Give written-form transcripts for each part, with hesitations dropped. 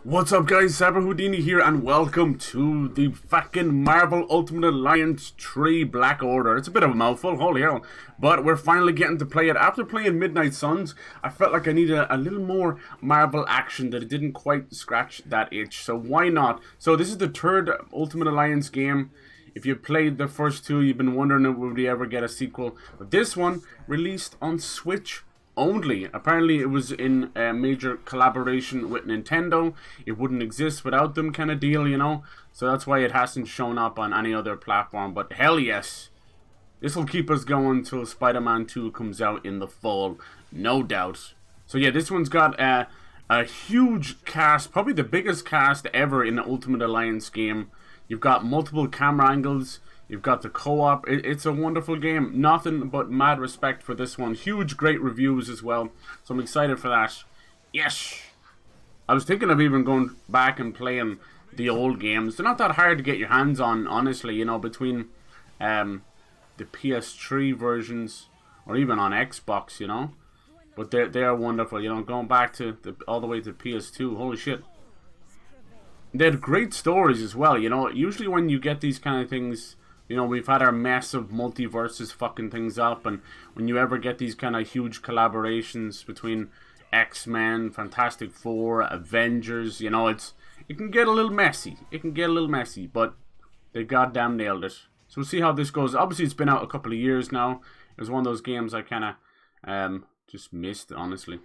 What's up guys, Saber Houdini here and welcome to the fucking Marvel Ultimate Alliance 3 Black Order. It's a bit of a mouthful, holy hell. But we're finally getting to play it. After playing Midnight Suns, I felt like I needed a little more Marvel action that it didn't quite scratch that itch. So why not? So this is the third Ultimate Alliance game. If you played the first two, you've been wondering if we ever get a sequel. But this one, released on Switch only. Apparently it was in a major collaboration with Nintendo. It wouldn't exist without them kind of deal, you know. So that's why it hasn't shown up on any other platform. But hell yes, this will keep us going till Spider-Man 2 comes out in the fall, no doubt. So yeah, this one's got a huge cast, probably the biggest cast ever in the Ultimate Alliance game. You've got multiple camera angles. You've got the co-op. It's a wonderful game. Nothing but mad respect for this one. Huge, great reviews as well. So I'm excited for that. Yes! I was thinking of even going back and playing the old games. They're not that hard to get your hands on, honestly. You know, between the PS3 versions or even on Xbox, you know. But they're wonderful. You know, going back to all the way to PS2. Holy shit. They had great stories as well, you know. Usually when you get these kind of things, you know, we've had our massive multiverses fucking things up, and when you ever get these kind of huge collaborations between X-Men, Fantastic Four, Avengers, you know, it can get a little messy. It can get a little messy, but they goddamn nailed it. So we'll see how this goes. Obviously, it's been out a couple of years now. It was one of those games I kind of just missed, honestly.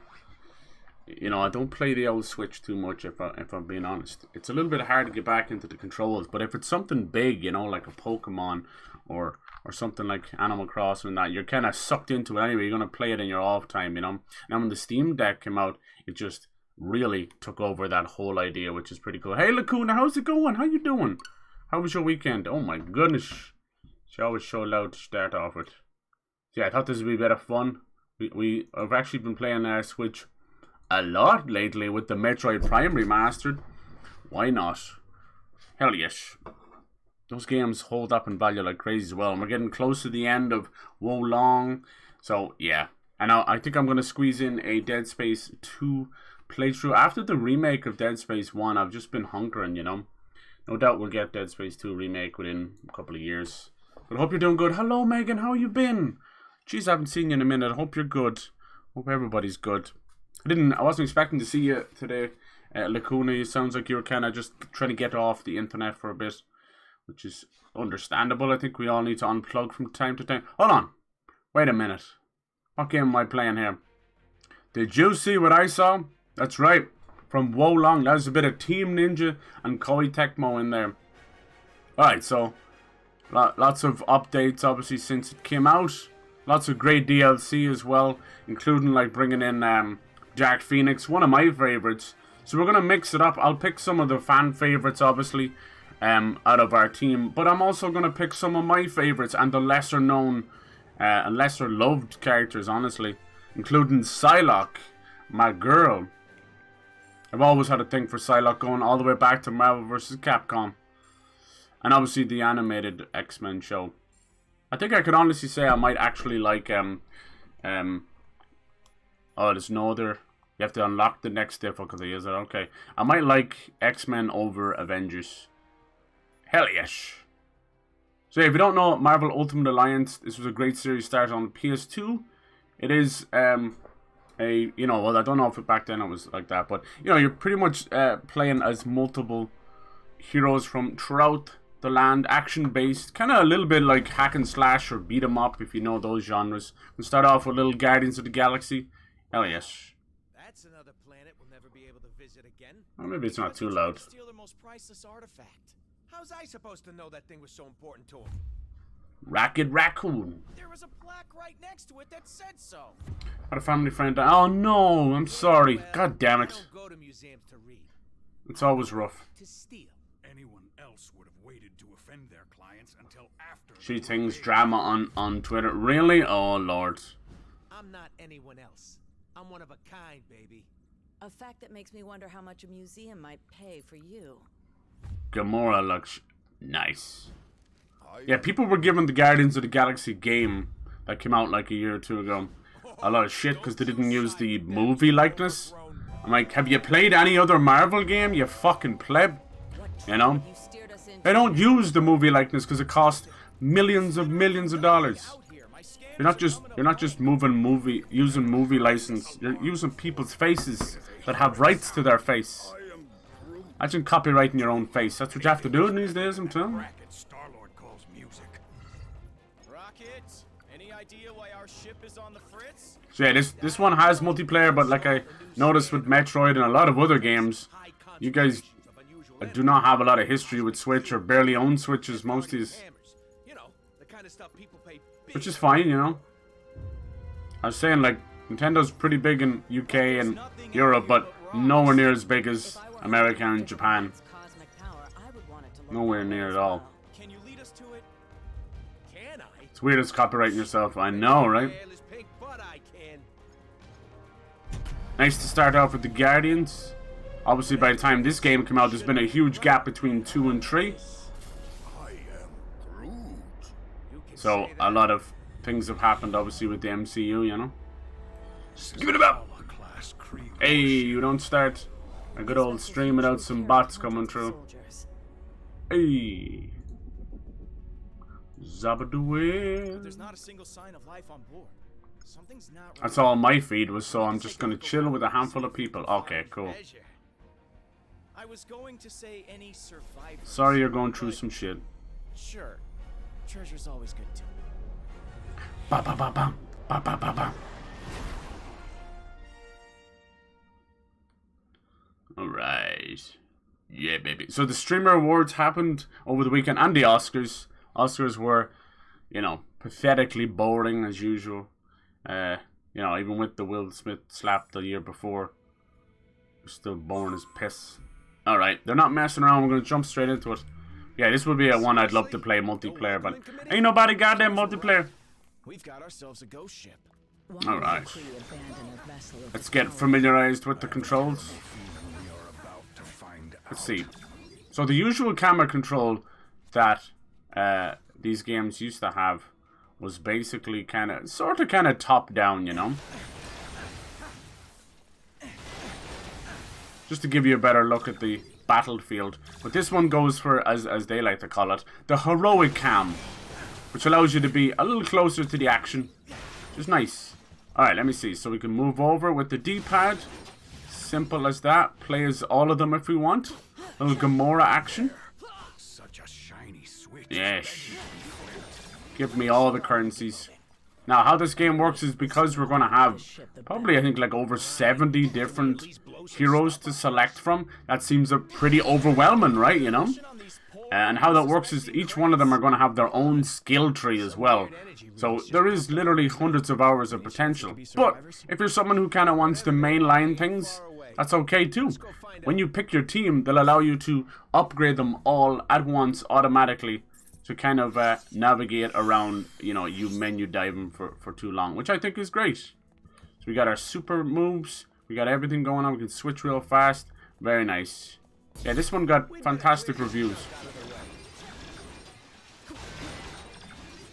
You know, I don't play the old Switch too much, if I'm being honest. It's a little bit hard to get back into the controls, but if it's something big, you know, like a Pokemon or something like Animal Crossing and that, you're kind of sucked into it anyway. You're going to play it in your off time, you know. Now, when the Steam Deck came out, it just really took over that whole idea, which is pretty cool. Hey, Lacuna, how's it going? How you doing? How was your weekend? Oh, my goodness. She always so loud to start off with. Yeah, I thought this would be a bit of fun. I've actually been playing Switch a lot lately with the Metroid Prime Remastered. Why not? Hell yes. Those games hold up in value like crazy as well. And we're getting close to the end of Wo Long. So, yeah. And I think I'm going to squeeze in a Dead Space 2 playthrough. After the remake of Dead Space 1, I've just been hunkering, you know. No doubt we'll get Dead Space 2 remake within a couple of years. But I hope you're doing good. Hello, Megan. How you been? Jeez, I haven't seen you in a minute. I hope you're good. Hope everybody's good. I wasn't expecting to see you today, Lacuna. It sounds like you were kind of just trying to get off the internet for a bit, which is understandable. I think we all need to unplug from time to time. Hold on. Wait a minute. What game am I playing here? Did you see what I saw? That's right. From Wo Long. There's a bit of Team Ninja and Koei Tecmo in there. Alright, so lots of updates, obviously, since it came out. Lots of great DLC as well, including like bringing in Jack Phoenix, one of my favorites. So we're going to mix it up. I'll pick some of the fan favorites, obviously, out of our team. But I'm also going to pick some of my favorites and the lesser known and lesser loved characters, honestly. Including Psylocke, my girl. I've always had a thing for Psylocke, going all the way back to Marvel vs. Capcom. And obviously the animated X-Men show. I think I could honestly say I might actually like oh, there's no other. You have to unlock the next difficulty, is it? Okay. I might like X-Men over Avengers. Hell yes. So if you don't know, Marvel Ultimate Alliance, this was a great series started on PS2. It is you know, well, I don't know if back then it was like that, but you know, you're pretty much playing as multiple heroes from throughout the land, action-based, kind of a little bit like hack and slash or beat 'em up, if you know those genres. We'll start off with little Guardians of the Galaxy. Hell yes. That's another planet we'll never be able to visit again. Well, maybe it's not too loud. Steal their most priceless artifact. How's I supposed to know that thing was so important to him? Racket Raccoon. There was a plaque right next to it that said so. Had a family friend die. Oh no, I'm sorry. Well, God damn it. I don't go to museums to read. It's always rough. To steal. Anyone else would have waited to offend their clients until after. She thinks drama on Twitter. Really? Oh lord. I'm not anyone else. I'm one of a kind, baby. A fact that makes me wonder how much a museum might pay for you. Gamora looks nice. Yeah, people were giving the Guardians of the Galaxy game that came out like a year or two ago a lot of shit because they didn't use the movie likeness. I'm like, have you played any other Marvel game, you fucking pleb? You know? You steered us into They don't use the movie likeness because it costs millions of dollars. You're not just using movie license. You're using people's faces that have rights to their face. Imagine copyrighting your own face. That's what you have to do these days, I'm telling you. Racket Star-Lord calls music. Rocket, any idea why our ship is on the fritz? So yeah, this one has multiplayer, but like I noticed with Metroid and a lot of other games, you guys do not have a lot of history with Switch or barely own Switches, most of these. You know, the kind of stuff people pay big Which is fine, you know. I was saying, like, Nintendo's pretty big in UK and Europe, but nowhere near as big as America and Japan. cosmic power. I would want it to look Nowhere like near that at as all. well. Can you lead us to it? Can I? It's weird as copyrighting yourself, I know, right? Hair is pink, but I can. Nice to start off with the Guardians. Obviously, by the time this game came out, there's been a huge gap between 2 and 3. I am Groot. You can So, say a that. lot of things have happened, obviously, with the MCU, you know. Give it about. Class Kree. Hey, you don't start a good old stream without some bots coming through. Soldiers. Hey. Zabadoo. There's not a single sign of life on board. Something's not right. That's all my feed was, so I'm just gonna chill with a handful of people. Okay, cool. Measure. I was going to say any survivors. Sorry you're going through some shit. Sure. Treasure's always good too. Ba ba ba ba. Ba ba ba ba. Alright. Yeah, baby. So the streamer awards happened over the weekend and the Oscars. Oscars were, you know, pathetically boring as usual. You know, even with the Will Smith slap the year before, still boring as piss. Alright, they're not messing around. We're going to jump straight into it. Yeah, this would be a one I'd love to play multiplayer, but ain't nobody goddamn multiplayer. We've got ourselves a ghost ship. Why would Alright. the crew abandon a vessel of Let's its get own? familiarized with the controls. We are about to find out. Let's see. So the usual camera control that these games used to have was basically kind of top down, you know. Just to give you a better look at the battlefield. But this one goes for, as they like to call it, the heroic cam, which allows you to be a little closer to the action, which is nice. Alright, let me see. So we can move over with the D-pad. Simple as that. Play as all of them if we want. A little Gamora action. Such a shiny switch. Yes. Give me all the currencies. Now, how this game works is because we're going to have probably, I think, like over 70 different heroes to select from. That seems pretty overwhelming, right, you know? And how that works is each one of them are going to have their own skill tree as well. So there is literally hundreds of hours of potential. But if you're someone who kind of wants to mainline things, that's okay too. When you pick your team, they'll allow you to upgrade them all at once automatically to kind of navigate around, you know, you menu diving for too long, which I think is great. So we got our super moves, we got everything going on, we can switch real fast. Very nice. Yeah, this one got fantastic reviews.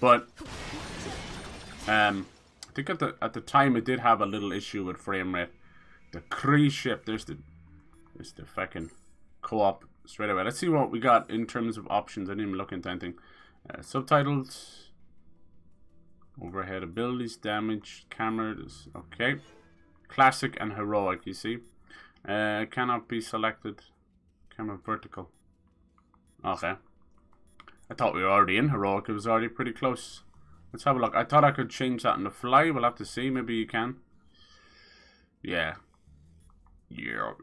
But I think at the time it did have a little issue with frame rate. The Kree ship, there's the fucking co-op straight away. Let's see what we got in terms of options. I didn't even look into anything. Subtitles, overhead abilities, damage, cameras. Okay, classic and heroic. You see, cannot be selected. Camera vertical. Okay, I thought we were already in heroic. It was already pretty close. Let's have a look. I thought I could change that on the fly. We'll have to see. Maybe you can. Yeah. Yep.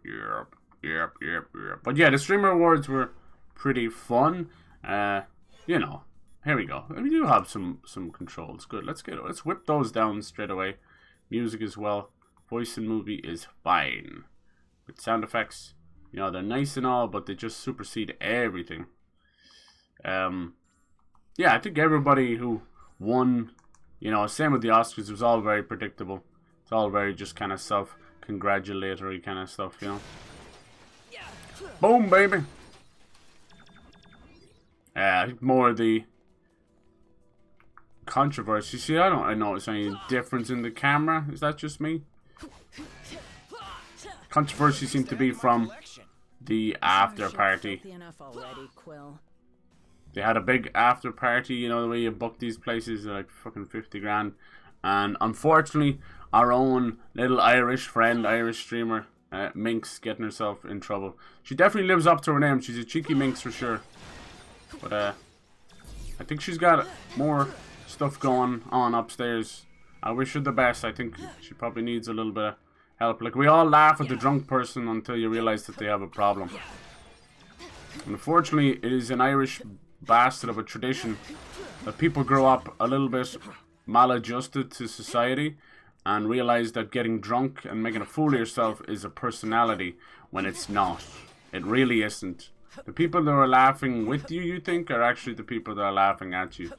But yeah, the streamer awards were pretty fun. You know, here we go. We do have some controls. Good. Let's whip those down straight away. Music as well. Voice and movie is fine. With sound effects, you know, they're nice and all, but they just supersede everything. Yeah, I think everybody who won, you know, same with the Oscars, it was all very predictable. It's all very just kind of self-congratulatory kind of stuff, you know. Boom, baby. I think more the controversy. See, I notice any difference in the camera. Is that just me? controversy seemed to be from the after party. Filthy enough already, Quill. They had a big after party, you know, the way you book these places, they're like fucking 50 grand. And unfortunately, our own little Irish friend, Irish streamer, Minx, getting herself in trouble. She definitely lives up to her name. She's a cheeky Minx for sure. But I think she's got more stuff going on upstairs. I wish her the best. I think she probably needs a little bit of help. Like, we all laugh at the drunk person until you realize that they have a problem. Unfortunately, it is an Irish bastard of a tradition that people grow up a little bit maladjusted to society and realize that getting drunk and making a fool of yourself is a personality when it's not. It really isn't. The people that are laughing with you, you think, are actually the people that are laughing at you.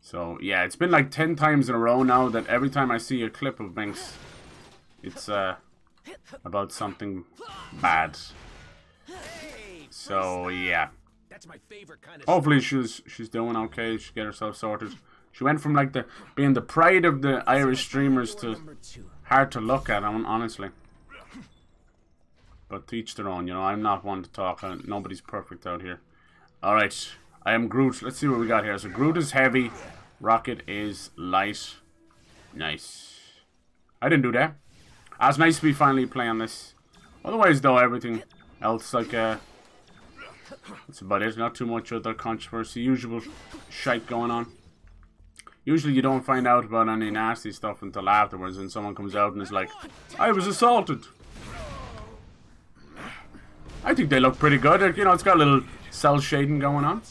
So, yeah, it's been like 10 times in a row now that every time I see a clip of Minx, it's about something bad. So, yeah. That's my favorite kind of Hopefully she's doing okay. She get herself sorted. She went from like being the pride of the Irish streamers to hard to look at, honestly. But to each their own, you know. I'm not one to talk. Nobody's perfect out here. Alright. I am Groot. Let's see what we got here. So Groot is heavy. Rocket is light. Nice. I didn't do that. It's nice to be finally playing this. Otherwise, though, everything else, like, that's about it. Not too much other controversy. Usual shite going on. Usually you don't find out about any nasty stuff until afterwards, and someone comes out and is like, I was assaulted. I think they look pretty good. You know, it's got a little cell shading going on.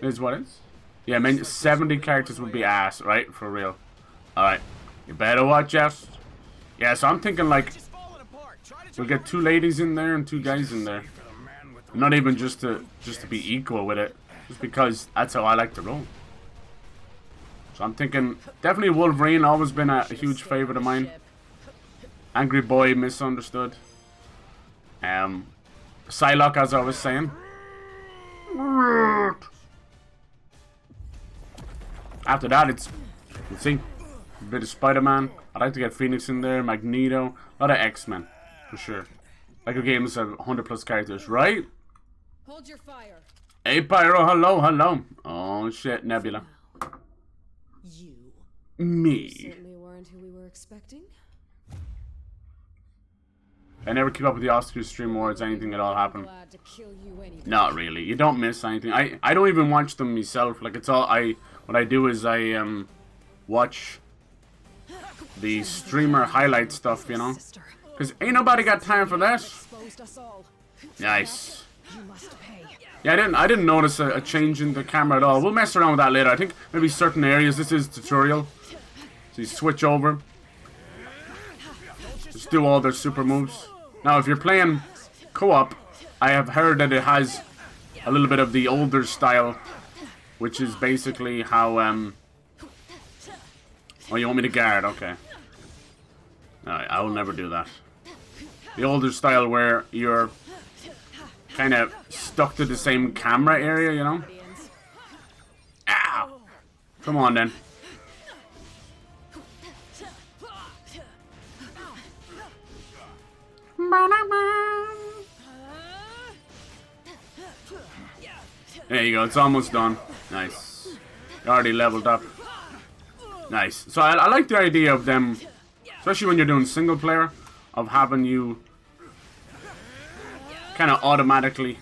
It is what it is. Yeah, I mean, 70 characters would be ass, right? For real. Alright. You better watch out. Yeah, so I'm thinking, like, we'll get 2 ladies in there and 2 guys in there. Not even just to be equal with it. Just because that's how I like to roll. So I'm thinking, definitely Wolverine, always been a huge favorite of mine. Angry Boy, misunderstood. Psylocke, as I was saying. After that, let's see, a bit of Spiderman. I'd like to get Phoenix in there, Magneto, a lot of X-Men, for sure. Like a game that's 100 plus characters, right? Hold your fire. Hey, Pyro, hello, hello. Oh, shit, Nebula. You. Me. Certainly weren't who we were expecting. I never keep up with the Oscars stream awards, anything at all happen. Glad to kill you anyway. Not really. You don't miss anything. I don't even watch them myself. Like, it's all what I do is I watch the streamer highlight stuff, you know? Because ain't nobody got time for that. Nice. Yeah, I didn't notice a change in the camera at all. We'll mess around with that later. I think maybe certain areas. This is tutorial. So you switch over. Just do all their super moves. Now, if you're playing co-op, I have heard that it has a little bit of the older style, which is basically how, oh, you want me to guard? Okay. Alright, I will never do that. The older style where you're kind of stuck to the same camera area, you know? Ow! Come on, then. There you go, it's almost done. Nice. You already leveled up. Nice. So I like the idea of them, especially when you're doing single player, of having you kind of automatically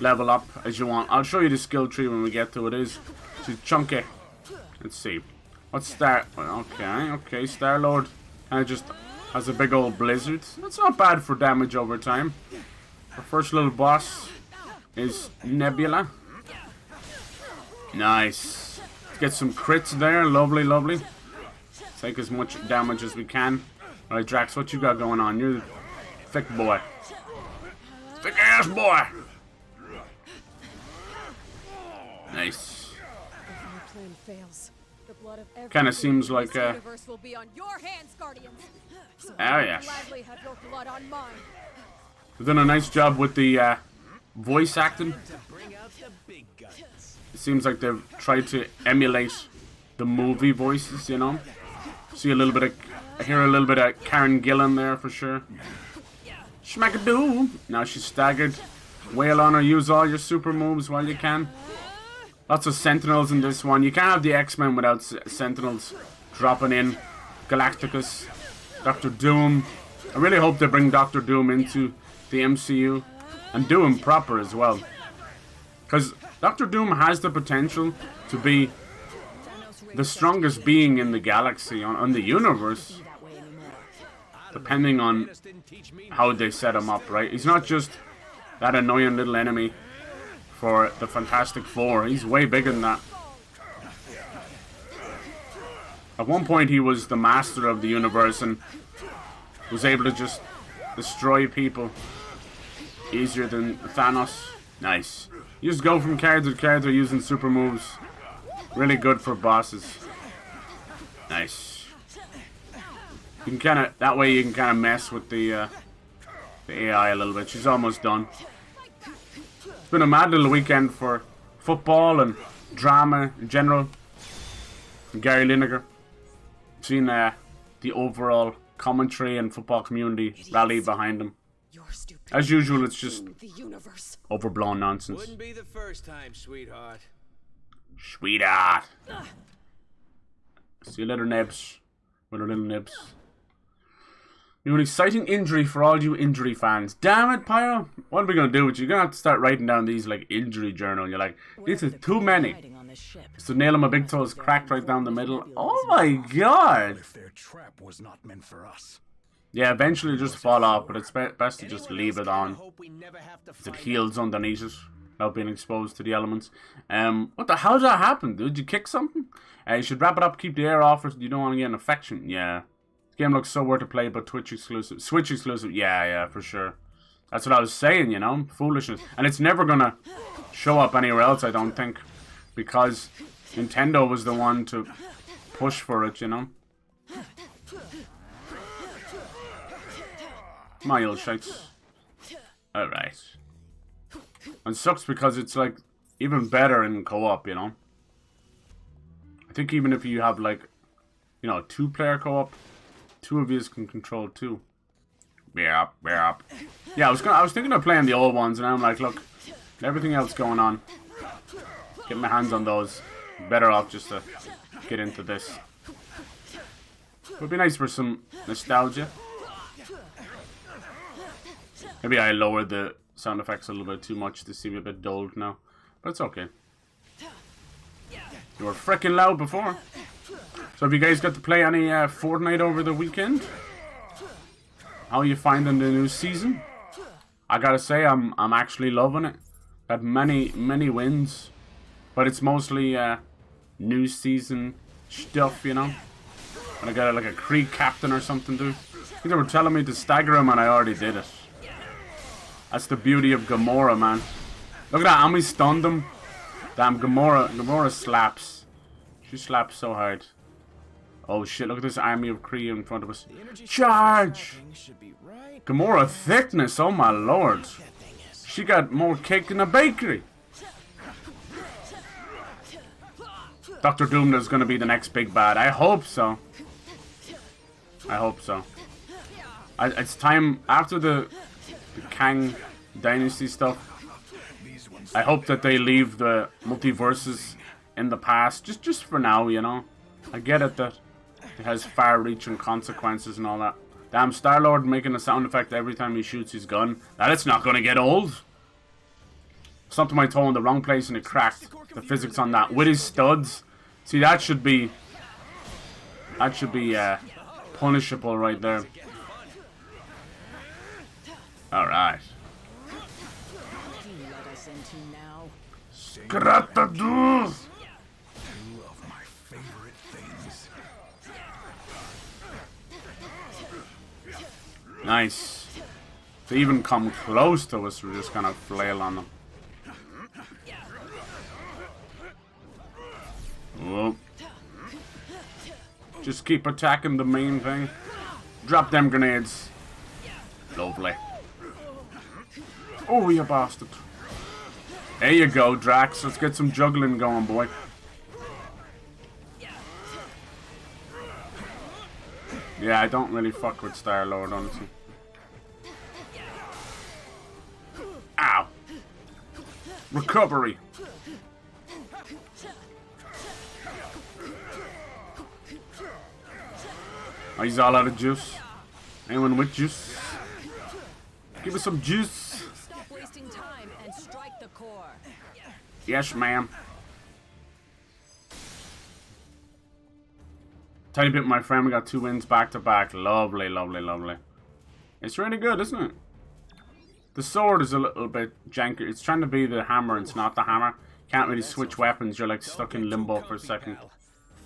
level up as you want. I'll show you the skill tree when we get to it. It's chunky. Let's see. What's Star? Okay. Star-Lord kind of just has a big old blizzard. That's not bad for damage over time. Our first little boss is Nebula. Nice. Let's get some crits there. Lovely, lovely. Take as much damage as we can. Alright, Drax, what you got going on? You're the thick boy. Thick ass boy! Nice. Kind of seems like Will be on your hands, Guardians. So oh yeah. gladly have your blood on mine. They've done a nice job with the voice acting. It seems like they've tried to emulate the movie voices, you know. I hear a little bit of Karen Gillan there for sure. Schmackadoo! Now she's staggered. Wail on her, use all your super moves while you can. Lots of Sentinels in this one. You can't have the X-Men without Sentinels dropping in. Galacticus, Doctor Doom. I really hope they bring Doctor Doom into the MCU and do him proper as well. Because Doctor Doom has the potential to be the strongest being in the galaxy, on the universe. Depending on how they set him up, right? He's not just that annoying little enemy for the Fantastic Four. He's way bigger than that. At one point he was the master of the universe and was able to just destroy people easier than Thanos. Nice. You just go from character to character using super moves. Really good for bosses. Nice. You can kinda, that way you can kinda mess with the AI a little bit. She's almost done. It's been a mad little weekend for football and drama in general. And Gary Lineker. Seen the overall commentary and football community rally behind him. As usual, it's just overblown nonsense. Wouldn't be the first time, sweetheart. Sweetheart. See you later, Nebs. With her little nibs. New and exciting injury for all you injury fans. Damn it, Pyro. What are we going to do with you? You're going to have to start writing down these, like, injury journal. You're like, this is too many. So nail him, my big toe is cracked right down the middle. Oh my god. If their trap was not meant for us. Yeah, eventually just fall off, but it's best to just leave it on. It heals underneath it, without being exposed to the elements. What the hell did that happen? Did you kick something? You should wrap it up, keep the air off it. You don't want to get an infection. Yeah. This game looks so worth to play, but Twitch exclusive. Switch exclusive. Yeah, for sure. That's what I was saying, you know? Foolishness. And it's never gonna show up anywhere else, I don't think. Because Nintendo was the one to push for it, you know? My old shites. Alright. And sucks because it's like even better in co-op, you know? I think even if you have like, you know, 2-player co-op, 2 of you can control 2. Yeah, I was thinking of playing the old ones, and I'm like, look, everything else going on, get my hands on those. Better off just to get into this. It would be nice for some nostalgia. Maybe I lowered the sound effects a little bit too much to seem a bit dulled now, but it's okay. You were freaking loud before. So have you guys got to play any Fortnite over the weekend? How are you finding the new season? I gotta say, I'm actually loving it. Got many wins, but it's mostly new season stuff, you know. And I got like a Krieg captain or something, dude. I think they were telling me to stagger him, and I already did it. That's the beauty of Gamora, man. Look at that, and we stunned him. Damn, Gamora slaps. She slaps so hard. Oh shit, look at this army of Kree in front of us. Charge! Gamora thickness, oh my lord. She got more cake than a bakery. Dr. Doom is going to be the next big bad. I hope so. I hope so. It's time, after the Kang Dynasty stuff, I hope that they leave the multiverses in the past, just for now, you know. I get it that it has far-reaching consequences and all that. Damn, Star-Lord making a sound effect every time he shoots his gun. That's not gonna get old. Stumped my toe in the wrong place and it cracked. The physics on that with his studs. See, that should be punishable right there. Alright. Gratadoo! Two of my favorite things. Nice. To even come close to us, we're just gonna flail on them. Whoop. Just keep attacking the main thing. Drop them grenades. Lovely. Oh, you bastard. There you go, Drax. Let's get some juggling going, boy. Yeah, I don't really fuck with Star-Lord, honestly. Recovery. Oh, he's all out of juice. Anyone with juice? Give us some juice. Stop wasting time and strike the core. Yes, ma'am. Tiny bit, my friend. We got 2 wins back to back. Lovely, lovely, lovely. It's really good, isn't it? The sword is a little bit janky. It's trying to be the hammer, and it's not the hammer. Can't really switch weapons. You're like stuck in limbo for a second.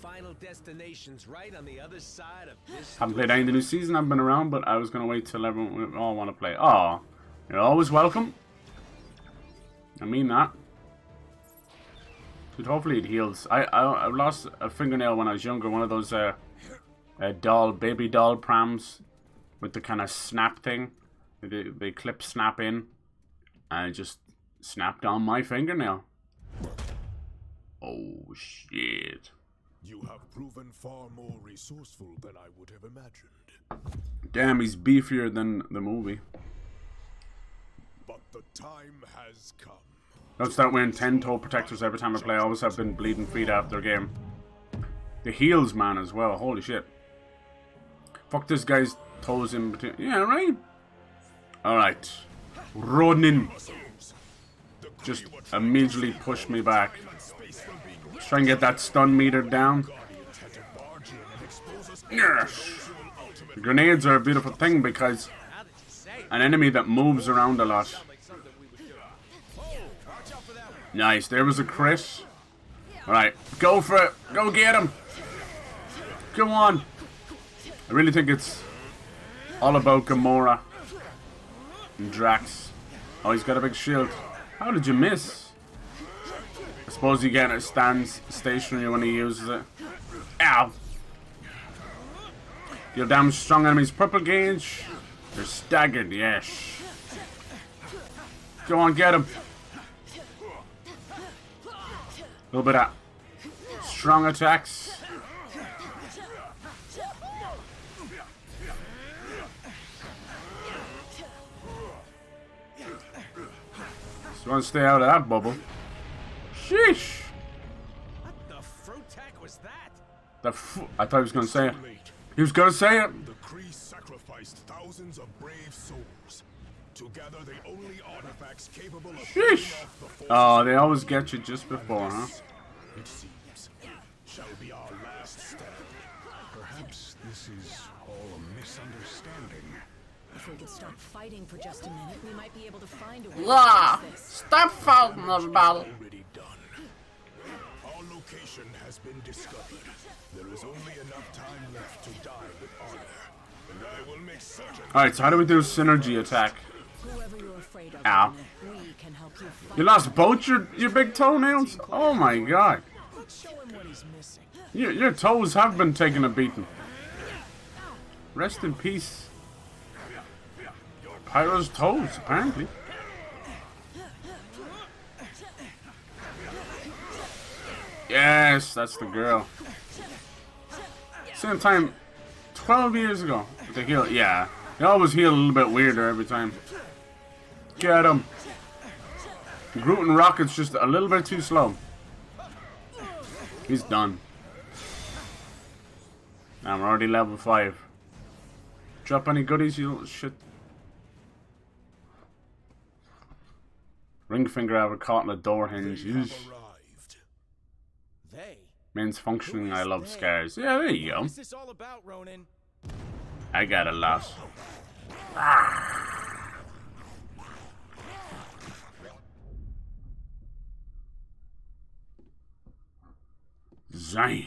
Final destination's right on the other side of this. Haven't played any of the new season. I've been around, but I was gonna wait till everyone all want to play. Oh, you're always welcome. I mean that. Dude, hopefully it heals. I lost a fingernail when I was younger. One of those baby doll prams with the kind of snap thing. They clip snap in, and it just snapped on my fingernail. Oh shit! You have proven far more resourceful than I would have imagined. Damn, he's beefier than the movie. But the time has come. Don't start wearing 10 toe protectors every time I play. I always have been bleeding feet after a game. The heals, man, as well. Holy shit. Fuck this guy's toes in between. Yeah, right? Alright. Running. Just immediately push me back. Try and get that stun meter down. Yes. Grenades are a beautiful thing because an enemy that moves around a lot. Nice, there was a crit. Alright, go for it. Go get him. Come on. I really think it's all about Gamora and Drax. Oh, he's got a big shield. How did you miss? I suppose you get it stands stationary when he uses it. Ow. Deal damage to strong enemies. Purple gauge. They're staggered, yes. Go on, get him. A little bit of strong attacks. So you want to stay out of that bubble. Sheesh. What the fruit tack was that? I thought he was going to say it. He was going to say it. The Kree sacrificed thousands of brave souls. Together, the only artifacts capable of Sheesh. off the forces. Oh, they always get you just before, huh? It seems shall be our last stand. Perhaps this is all a misunderstanding. If we could stop fighting for just a minute, we might be able to find a way Yeah. to fix this. Stop fighting us, battle. Already done. Our location has been discovered. There is only enough time left to die with honor, and I will make certain. Alright, so how do we do synergy attack? Whoever you're afraid of, Ow. we can help you fight. You lost both your big toenails? Oh my god. Let's show him what he's missing. Your toes have been taking a beating. Rest in peace. Pyro's toes, apparently. Yes, that's the girl. Same time, 12 years ago. The heal, yeah. They always heal a little bit weirder every time. Get him. Groot and Rocket's just a little bit too slow. He's done. I'm already level 5. Drop any goodies, you little shit. Ring finger ever caught in a door hinge. They have Yeesh. arrived. They? Means functioning, I love they? scars. Yeah, there you go. What's this all about, Ronan? I got a lot. Zam.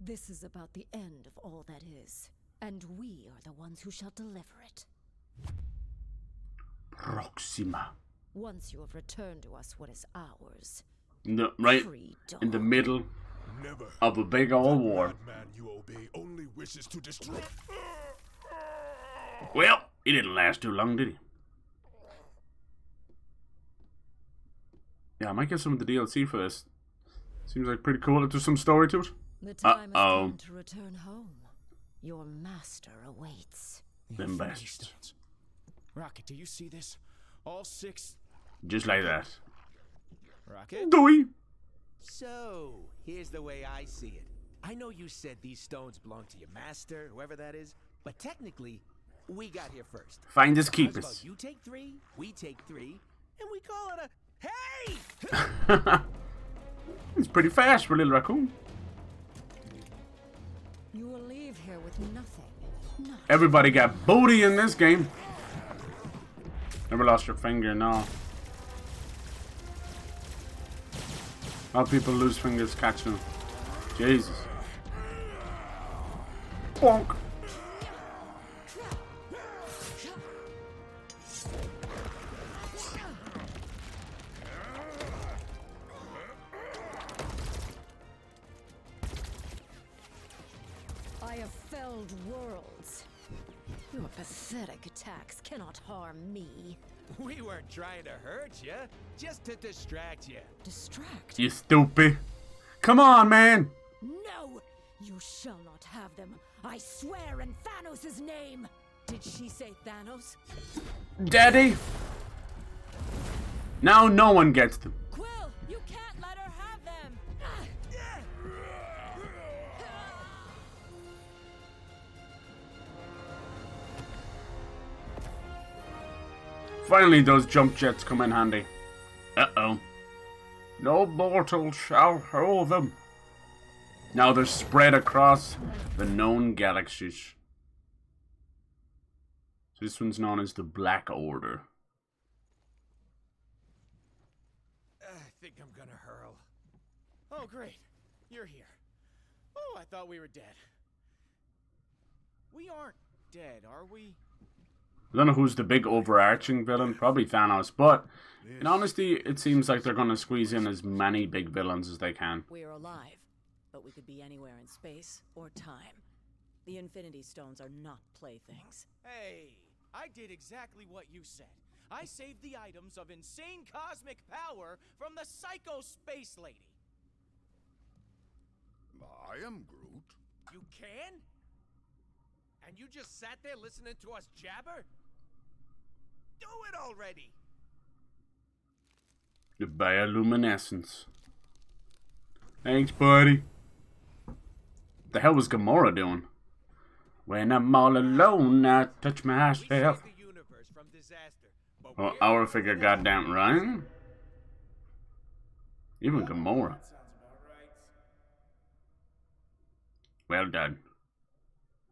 This is about the end of all that is, and we are the ones who shall deliver it. Proxima. Once you have returned to us what is ours. Right Freedom. in the middle Never. of a big old war. Madman you obey only wishes to destroy. Well, he didn't last too long, did he? Yeah, I might get some of the DLC for this. Seems like pretty cool. There's some story to it. The time has Uh-oh. come to return home. Your master awaits. Them Infinity bastards. Stones. Rocket, do you see this? All 6 Just like that. Rocket? Doy! So, here's the way I see it. I know you said these stones belong to your master, whoever that is, but technically, we got here first. Find us How's keepers. about you take 3, we take 3, and we call it a... Hey! It's pretty fast for a little raccoon. You will leave here with nothing. Nothing. Everybody got booty in this game. Never lost your finger, no. A lot of people lose fingers catching them. Jesus. Bonk. I have felled worlds. Your pathetic attacks cannot harm me. We weren't trying to hurt you, just to distract you. Distract? You stupid. Come on, man. No! You shall not have them. I swear in Thanos' name! Did she say Thanos? Daddy. Now no one gets them. Quill, you can't let her have them. Finally, those jump jets come in handy. Uh-oh. No mortal shall hold them. Now they're spread across the known galaxies. So this one's known as the Black Order. I think I'm gonna hurl. Oh, great. You're here. Oh, I thought we were dead. We aren't dead, are we? I don't know who's the big overarching villain. Probably Thanos. But in honesty, it seems like they're going to squeeze in as many big villains as they can. We're alive, but we could be anywhere in space or time. The Infinity Stones are not playthings. Hey, I did exactly what you said. I saved the items of insane cosmic power from the Psycho Space Lady. I am Groot. You can? And you just sat there listening to us jabber? Do it already! The bioluminescence. Thanks, buddy. The hell was Gamora doing? When I'm all alone, I touch We myself. saved the universe from disaster. But Oh, we're our figure goddamn Ryan. Even Gamora. Well done.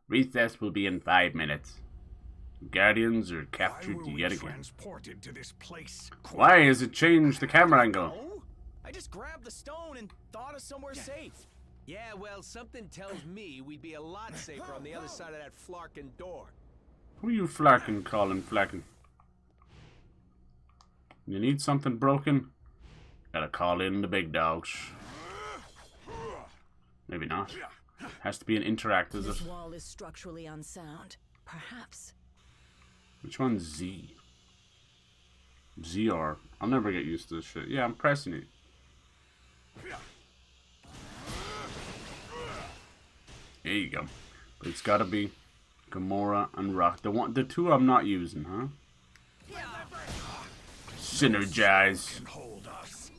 Recess will be in 5 minutes. Guardians are captured Why were we yet again. transported to this place? Why has it changed the camera angle? Oh? I just grabbed the stone and thought of somewhere safe. Yeah, well, something tells me we'd be a lot safer on the other side of that flarkin' door. Who are you flacking calling flacking? You need something broken? Gotta call in the big dogs. Maybe not. Has to be an interact, is This it? wall is structurally unsound. Perhaps. Which one's Z? ZR. I'll never get used to this shit. Yeah, I'm pressing it. There you go. But it's gotta be Gamora and Rock. The two I'm not using, huh? Synergize. Hold us.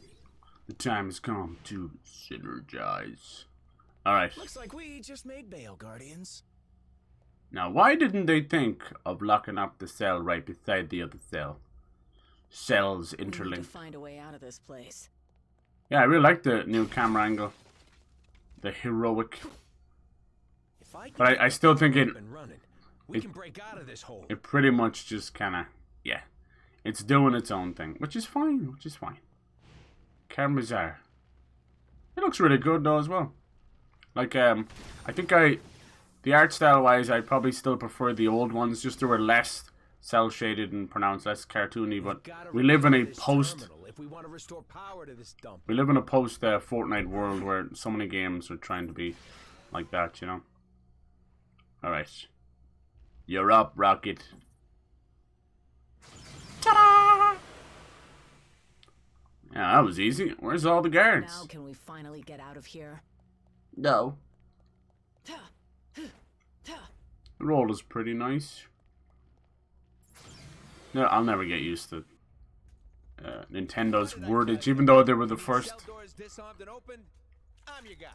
The time has come to synergize. Alright. Looks like we just made bail, Guardians. Now, why didn't they think of locking up the cell right beside the other cell? Cells We need to interlinked. find a way out of this place. Yeah, I really like the new camera angle. The heroic. If I But I still think it, up and running, we can break out of this hole. it pretty much just kind of, yeah. It's doing its own thing, which is fine, Cameras are. It looks really good though as well. Like, I think the art style wise, I probably still prefer the old ones, just they were less cell shaded and pronounced, less cartoony. But we live in a post If we want to restore power to this dump. We live in a post Fortnite world where so many games are trying to be like that, you know? Alright. You're up, Rocket. Ta-da! Yeah, that was easy. Where's all the guards? Now can we finally get out of here? No. The roll is pretty nice. No, I'll never get used to Nintendo's wordage, even though they were the first. Cell doors disarmed and open. I'm your guy.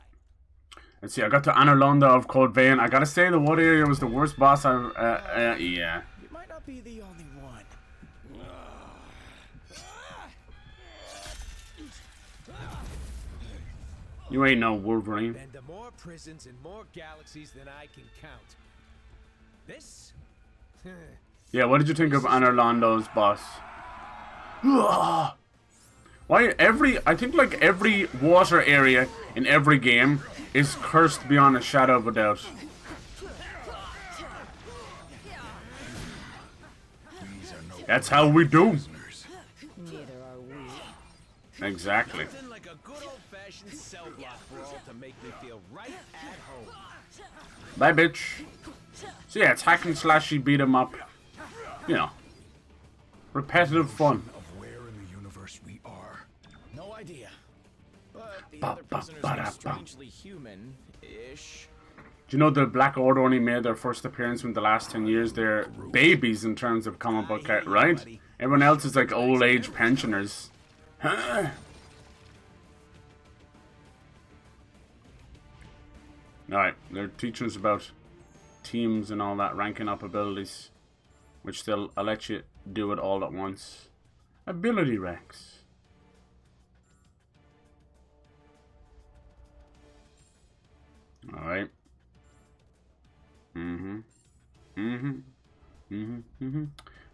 Let's see, I got to Anarlonda of Cold Vein. I gotta say, the water area was the worst boss I've... yeah. You might not be the only one. You ain't no Wolverine. And the more prisons and more galaxies than I can count. This? Yeah, what did you think of Anarlondo's boss? Why I think like every water area in every game is cursed beyond a shadow of a doubt. That's how we do. Neither are we. Exactly. Nothing like a good old-fashioned cell block brawl to make me feel right at home. Bye, bitch. So yeah, it's hack and slashy, beat 'em up. You know, repetitive fun. Of where in the universe we are. No idea. But the Ba, other ba, prisoners ba, da, are ba. strangely human-ish. Do you know the Black Order only made their first appearance in the last 10 years? They're babies in terms of comic book, right? Everyone else is like old age pensioners. Alright, they're teaching us about teams and all that, ranking up abilities. Which I'll let you do it all at once. Ability Rex. Alright.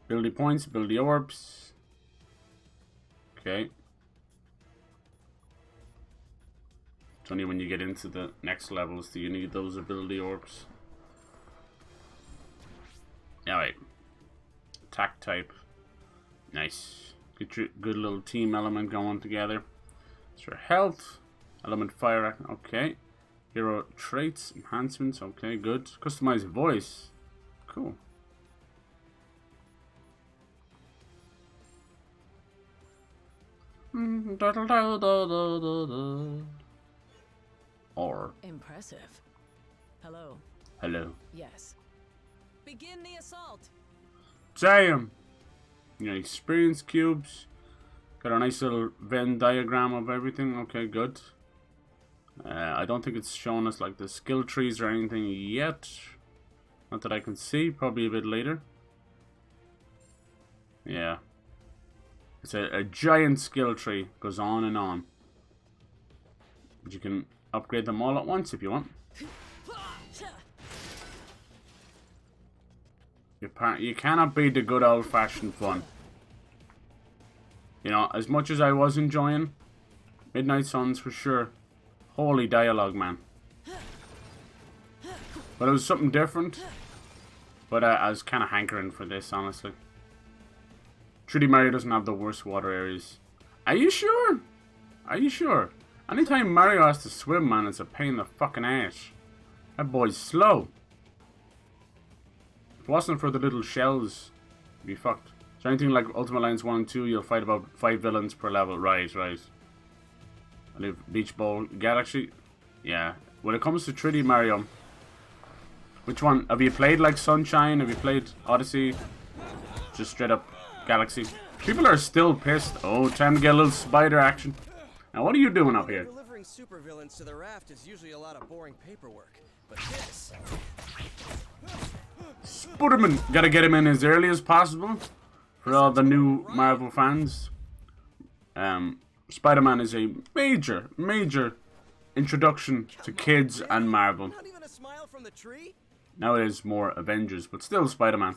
Ability points, ability orbs. Okay. It's only when you get into the next levels do you need those ability orbs. Alright. Attack type. Nice. Get your good little team element going together. It's your health. Element fire. Okay. Hero traits. Enhancements. Okay, good. Customized voice. Cool. Or. Impressive. Hello. Hello. Yes. Begin the assault. Damn! You know, experience cubes. Got a nice little Venn diagram of everything. Okay, good. I don't think it's showing us like the skill trees or anything yet. Not that I can see. Probably a bit later. Yeah. It's a giant skill tree. Goes on and on. But you can upgrade them all at once if you want. You cannot beat the good old-fashioned fun. You know, as much as I was enjoying Midnight Suns for sure. Holy dialogue, man. But it was something different. But I was kind of hankering for this, honestly. 3D Mario doesn't have the worst water areas. Are you sure? Are you sure? Anytime Mario has to swim, man, it's a pain in the fucking ass. That boy's slow. If it wasn't for the little shells, you'd be fucked. So anything like Ultimate Alliance 1 and 2, you'll fight about 5 villains per level. Right, right. I live Beach Bowl Galaxy. Yeah. When it comes to 3D Mario, which one? Have you played like Sunshine? Have you played Odyssey? Just straight up Galaxy. People are still pissed. Oh, time to get a little spider action. Now what are you doing up here? Delivering supervillains to the raft is usually a lot of boring paperwork, but this... Spiderman! Gotta get him in as early as possible for all the new Marvel fans. Spider-Man is a major introduction to kids and Marvel. Not even a smile from the tree? Now it is more Avengers, but still Spider-Man.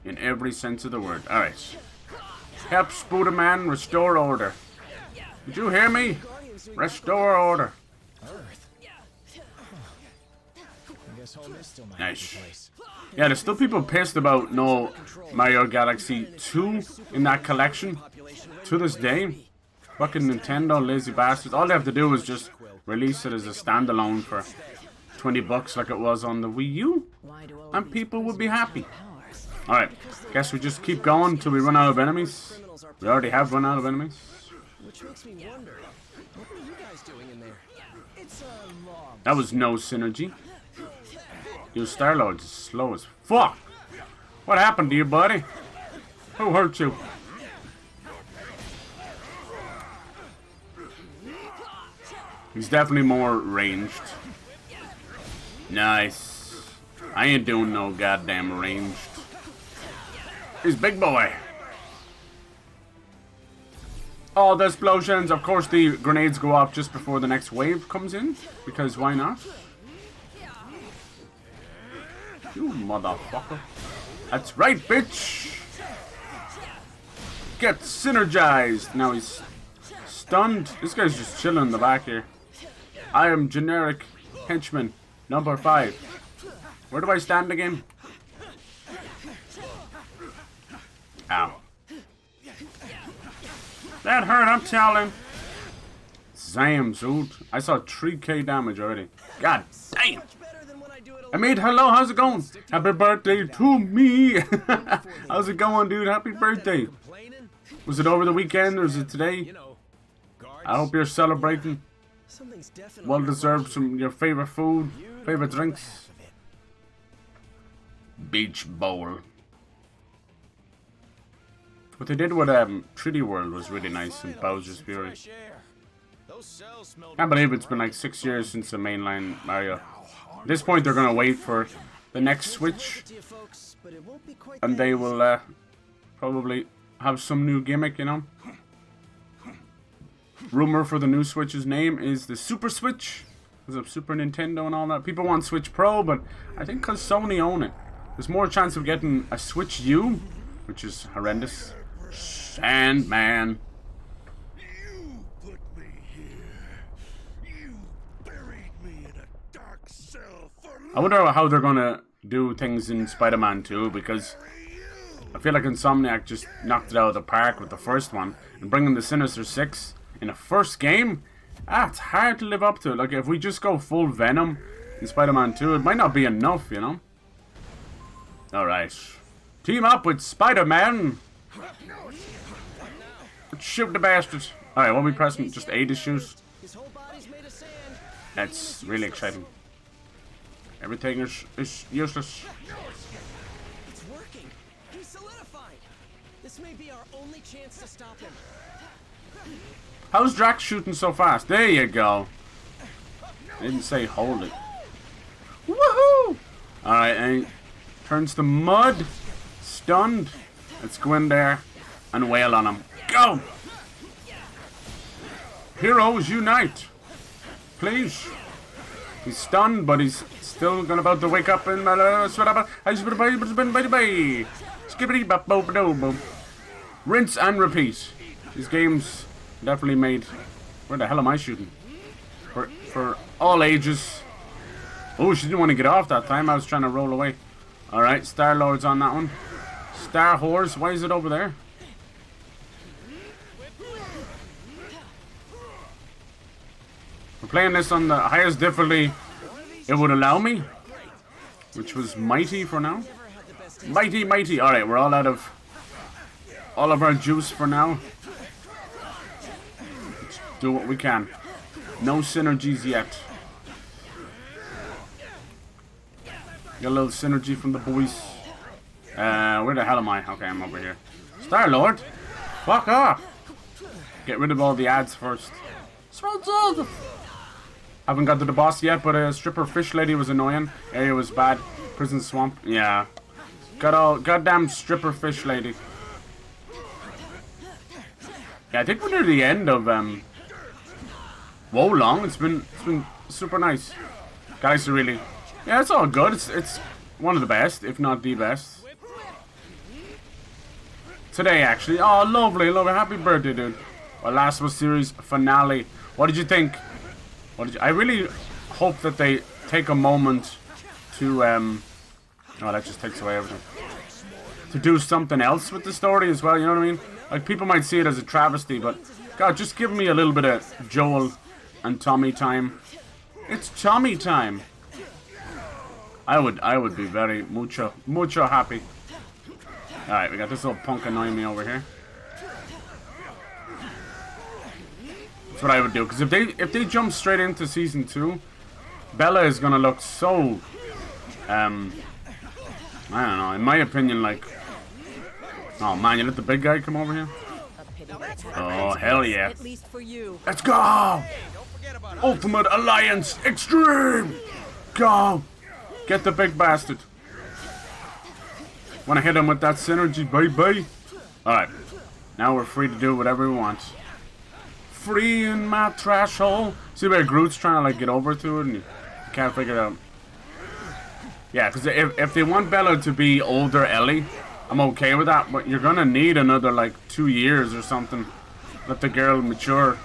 In every sense of the word. Alright. Help Spider-Man restore order. Did you hear me? Restore order. Nice. Yeah, there's still people pissed about no Mario Galaxy 2 in that collection. To this day. Fucking Nintendo, lazy bastards. All they have to do is just release it as a standalone for 20 bucks like it was on the Wii U. And people would be happy. Alright, guess we just keep going until we run out of enemies. We already have run out of enemies. Which makes me wonder, what were you guys doing in there? It's a long... That was no synergy. You Star-Lord's slow as fuck. What happened to you, buddy? Who hurt you? He's definitely more ranged. Nice. I ain't doing no goddamn ranged. He's big boy. Oh, the explosions. Of course, the grenades go off just before the next wave comes in. Because why not? You motherfucker. That's right, bitch. Get synergized. Now he's stunned. This guy's just chilling in the back here. I am generic henchman number 5. Where do I stand again? Ow. That hurt, I'm telling. Zam, dude. I saw 3k damage already. God damn. I made hello, how's it going? Happy birthday to me. How's it going, dude? Happy birthday. Was it over the weekend or is it today? I hope you're celebrating. Well deserved some your favorite food, favorite drinks. Beach bowl. What they did with 3D World was really nice in Bowser's Fury. Can't believe it's been like 6 years since the mainline Mario. At this point they're gonna wait for the next Switch. And they will probably have some new gimmick, you know. Rumor for the new Switch's name is the Super Switch. Because of Super Nintendo and all that. People want Switch Pro, but I think because Sony own it, there's more chance of getting a Switch U, which is horrendous. Sandman. You put me here. You buried me in a dark cell for I wonder how they're gonna do things in Spider-Man 2, because I feel like Insomniac just knocked it out of the park with the first one, and bringing the Sinister Six in a first game, it's hard to live up to. Like, if we just go full Venom in Spider-Man 2, it might not be enough, you know? Alright. Team up with Spider-Man! Let's shoot the bastards. Alright, what are we pressing? Just A to shoot? That's really exciting. Everything is useless. It's working. He's solidified. This may be our only chance to stop him. How's Drax shooting so fast? There you go. I didn't say hold it. Woohoo! Alright, and he turns to mud. Stunned. Let's go in there and wail on him. Go! Heroes unite. Please. He's stunned, but he's still about to wake up and rinse and repeat. These games definitely made. Where the hell am I shooting? For all ages. Oh, she didn't want to get off that time. I was trying to roll away. Alright, Star-Lord's on that one. Star Horse, why is it over there? We're playing this on the highest difficulty it would allow me, which was mighty for now. Mighty, mighty. Alright, we're all out of all of our juice for now. Let's do what we can. No synergies yet. Get a little synergy from the boys. Where the hell am I? Okay, I'm over here. Star-Lord? Fuck off! Get rid of all the ads first. Haven't got to the boss yet, but a stripper fish lady was annoying. Area was bad. Prison swamp. Yeah. Got all goddamn stripper fish lady. Yeah, I think we're near the end of Wolong. It's been super nice. Guys are really. Yeah, it's all good. It's one of the best, if not the best. Today, actually. Oh, lovely, lovely. Happy birthday, dude. Our Last of Us series finale. What did you think? I really hope that they take a moment to oh, that just takes away everything. To do something else with the story as well, you know what I mean? Like, people might see it as a travesty, but God, just give me a little bit of Joel and Tommy time. It's Tommy time. I would be very mucho happy. Alright, we got this little punk annoying me over here. That's what I would do, because if they jump straight into season 2, Bella is gonna look so I don't know, in my opinion, like, oh man, you let the big guy come over here? Oh hell yeah. At least for you. Let's go! forget about us. Ultimate Alliance Extreme! Go! Get the big bastard. Wanna hit him with that synergy, baby? Alright. Now we're free to do whatever we want. Free in my trash hole. See where Groot's trying to like get over to it and you can't figure it out. Yeah, because if they want Bella to be older Ellie, I'm okay with that, but you're gonna need another like 2 years or something. Let the girl mature.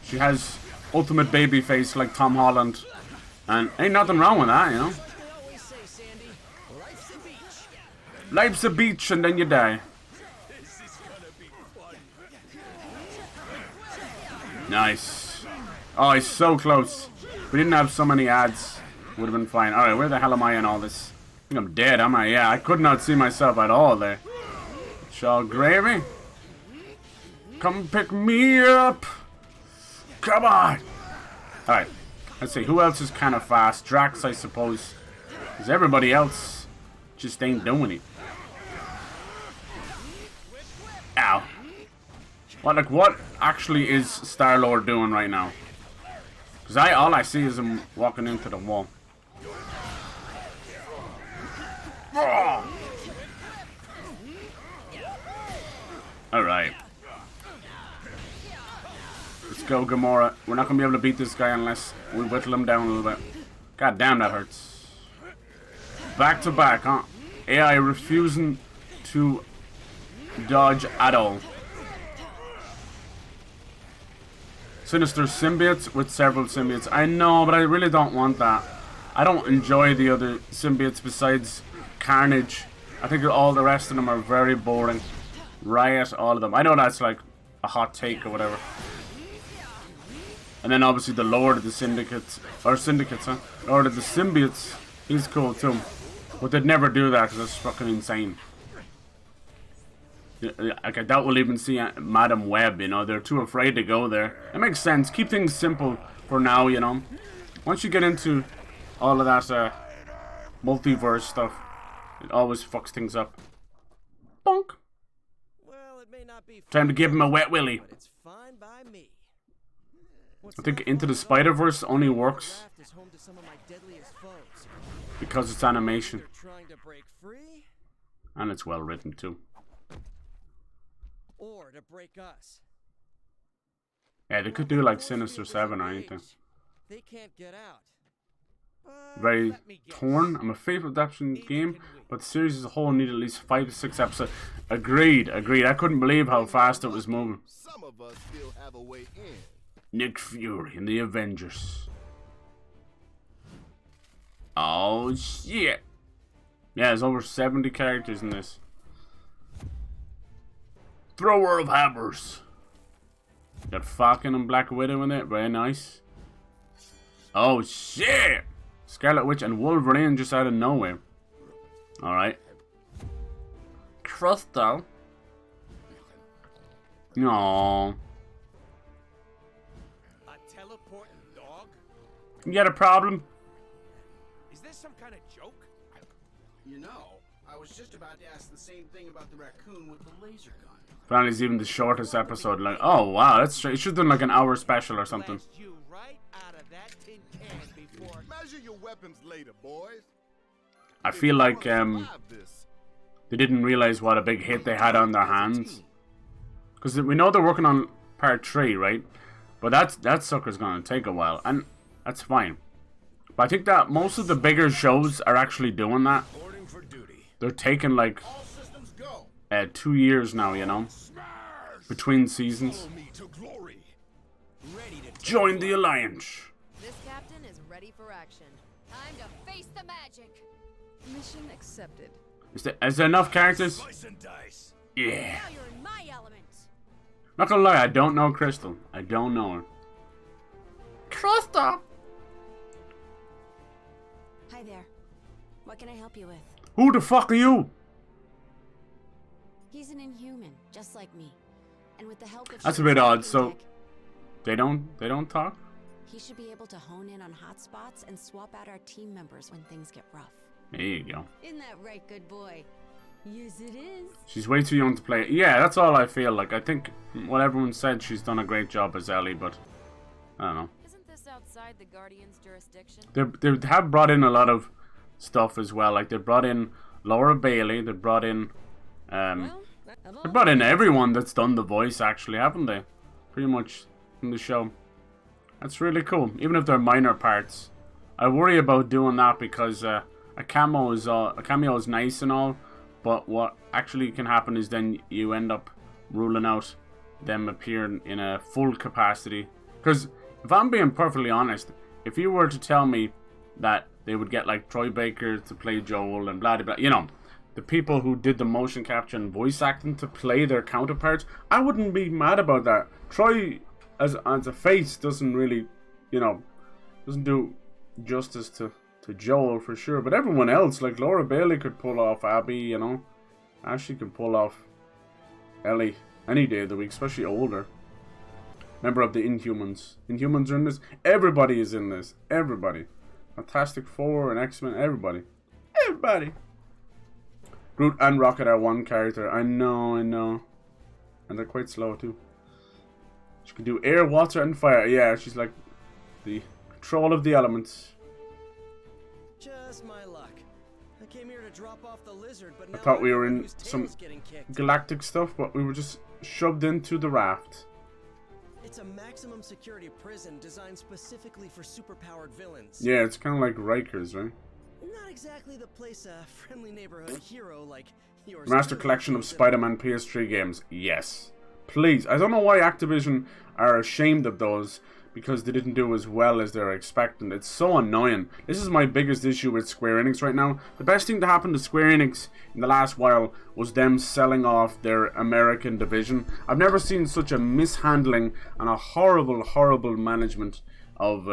She has ultimate baby face like Tom Holland. And ain't nothing wrong with that, you know? Life's a beach and then you die. Nice. Oh, he's so close. If we didn't have so many ads, would have been fine. Alright, where the hell am I in all this? I think I'm dead, am I? Yeah, I could not see myself at all there. Shaw Gravy. Come pick me up. Come on. Alright. Let's see. Who else is kind of fast? Drax, I suppose. Because everybody else just ain't doing it. Ow. What actually is Star-Lord doing right now? Because all I see is him walking into the wall. Alright. Let's go, Gamora. We're not going to be able to beat this guy unless we whittle him down a little bit. God damn, that hurts. Back to back, huh? AI refusing to dodge at all. Sinister symbiotes with several symbiotes. I know, but I really don't want that. I don't enjoy the other symbiotes besides Carnage. I think all the rest of them are very boring. Riot, all of them. I know that's like a hot take or whatever. And then obviously the Lord of the Syndicates. Or Syndicates, huh? Lord of the Symbiotes. He's cool too. But they'd never do that because that's fucking insane. Like, I doubt we'll even see Madam Web, you know. They're too afraid to go there. It makes sense. Keep things simple for now, you know. Once you get into all of that multiverse stuff, it always fucks things up. Bonk. Well, it may not be Time to give him a wet willy. but it's fine by me. I think Into the Spider-Verse only works because it's animation. Trying to break free And it's well written too. or to break us. Yeah, they could do like Sinister 7 or anything. They can't get out. But Very let me guess. torn. I'm a favorite adaptation game, but the series as a whole needed at least 5 to 6 episodes. Agreed, agreed. I couldn't believe how fast it was moving. Some of us still have a way in. Nick Fury and the Avengers. Oh shit. Yeah, there's over 70 characters in this. Thrower of hammers. Got Falcon and Black Widow in it. Very nice. Oh shit. Scarlet Witch and Wolverine just out of nowhere. Alright. Crystal. No. A teleporting dog? You got a problem? Is this some kind of joke? You know, I was just about to ask the same thing about the raccoon with the laser gun. Apparently it's even the shortest episode. Like, oh wow, that's straight. It should have done like an hour special or something. Blast you right out of that tin can before. Measure your weapons later, boys. I feel like they didn't realize what a big hit they had on their hands. Because we know they're working on part 3, right? But that sucker's gonna take a while, and that's fine. But I think that most of the bigger shows are actually doing that. They're taking like 2 years now, you know, between seasons. Join the Alliance. This captain is ready for action. Time to face the magic. Mission accepted. Is there enough characters? Yeah. Now you're in my element. Not gonna lie, I don't know Crystal. I don't know her. Crystal! Hi there. What can I help you with? Who the fuck are you? He's an inhuman, just like me. And with the help of That's a bit odd, so they don't talk? he should be able to hone in on hotspots and swap out our team members when things get rough. There you go. Isn't that right, good boy? Yes, it is. She's way too young to play. Yeah, that's all I feel like. I think what everyone said, she's done a great job as Ellie, but I don't know. Isn't this outside the Guardian's jurisdiction? They have brought in a lot of stuff as well. Like they brought in Laura Bailey. They brought in everyone that's done the voice, actually, haven't they? Pretty much in the show. That's really cool, even if they're minor parts. I worry about doing that because a cameo is nice and all, but what actually can happen is then you end up ruling out them appearing in a full capacity. Because if I'm being perfectly honest, if you were to tell me that they would get like Troy Baker to play Joel and blah blah blah, you know, the people who did the motion capture and voice acting to play their counterparts, I wouldn't be mad about that. Troy as a face doesn't really, you know, doesn't do justice to Joel for sure. But everyone else, like Laura Bailey could pull off Abby, you know. Ashley could pull off Ellie any day of the week, especially older. Member of the Inhumans. Inhumans are in this. Everybody is in this. Everybody. Fantastic Four and X-Men. Everybody. Everybody. Groot and Rocket are one character. I know. And they're quite slow too. She can do air, water, and fire. Yeah, she's like the control of the elements. Just my luck. I came here to drop off the lizard, but I thought we were in some galactic stuff, but we were just shoved into the raft. It's a maximum security prison designed specifically for superpowered villains. Yeah, it's kind of like Rikers, right? Not exactly the place a friendly neighborhood hero like yours. Master collection of Spiderman PS3 games. Yes. Please. I don't know why Activision are ashamed of those, because they didn't do as well as they're expecting. It's so annoying. This is my biggest issue with Square Enix right now. The best thing to happen to Square Enix in the last while was them selling off their American division. I've never seen such a mishandling and a horrible management of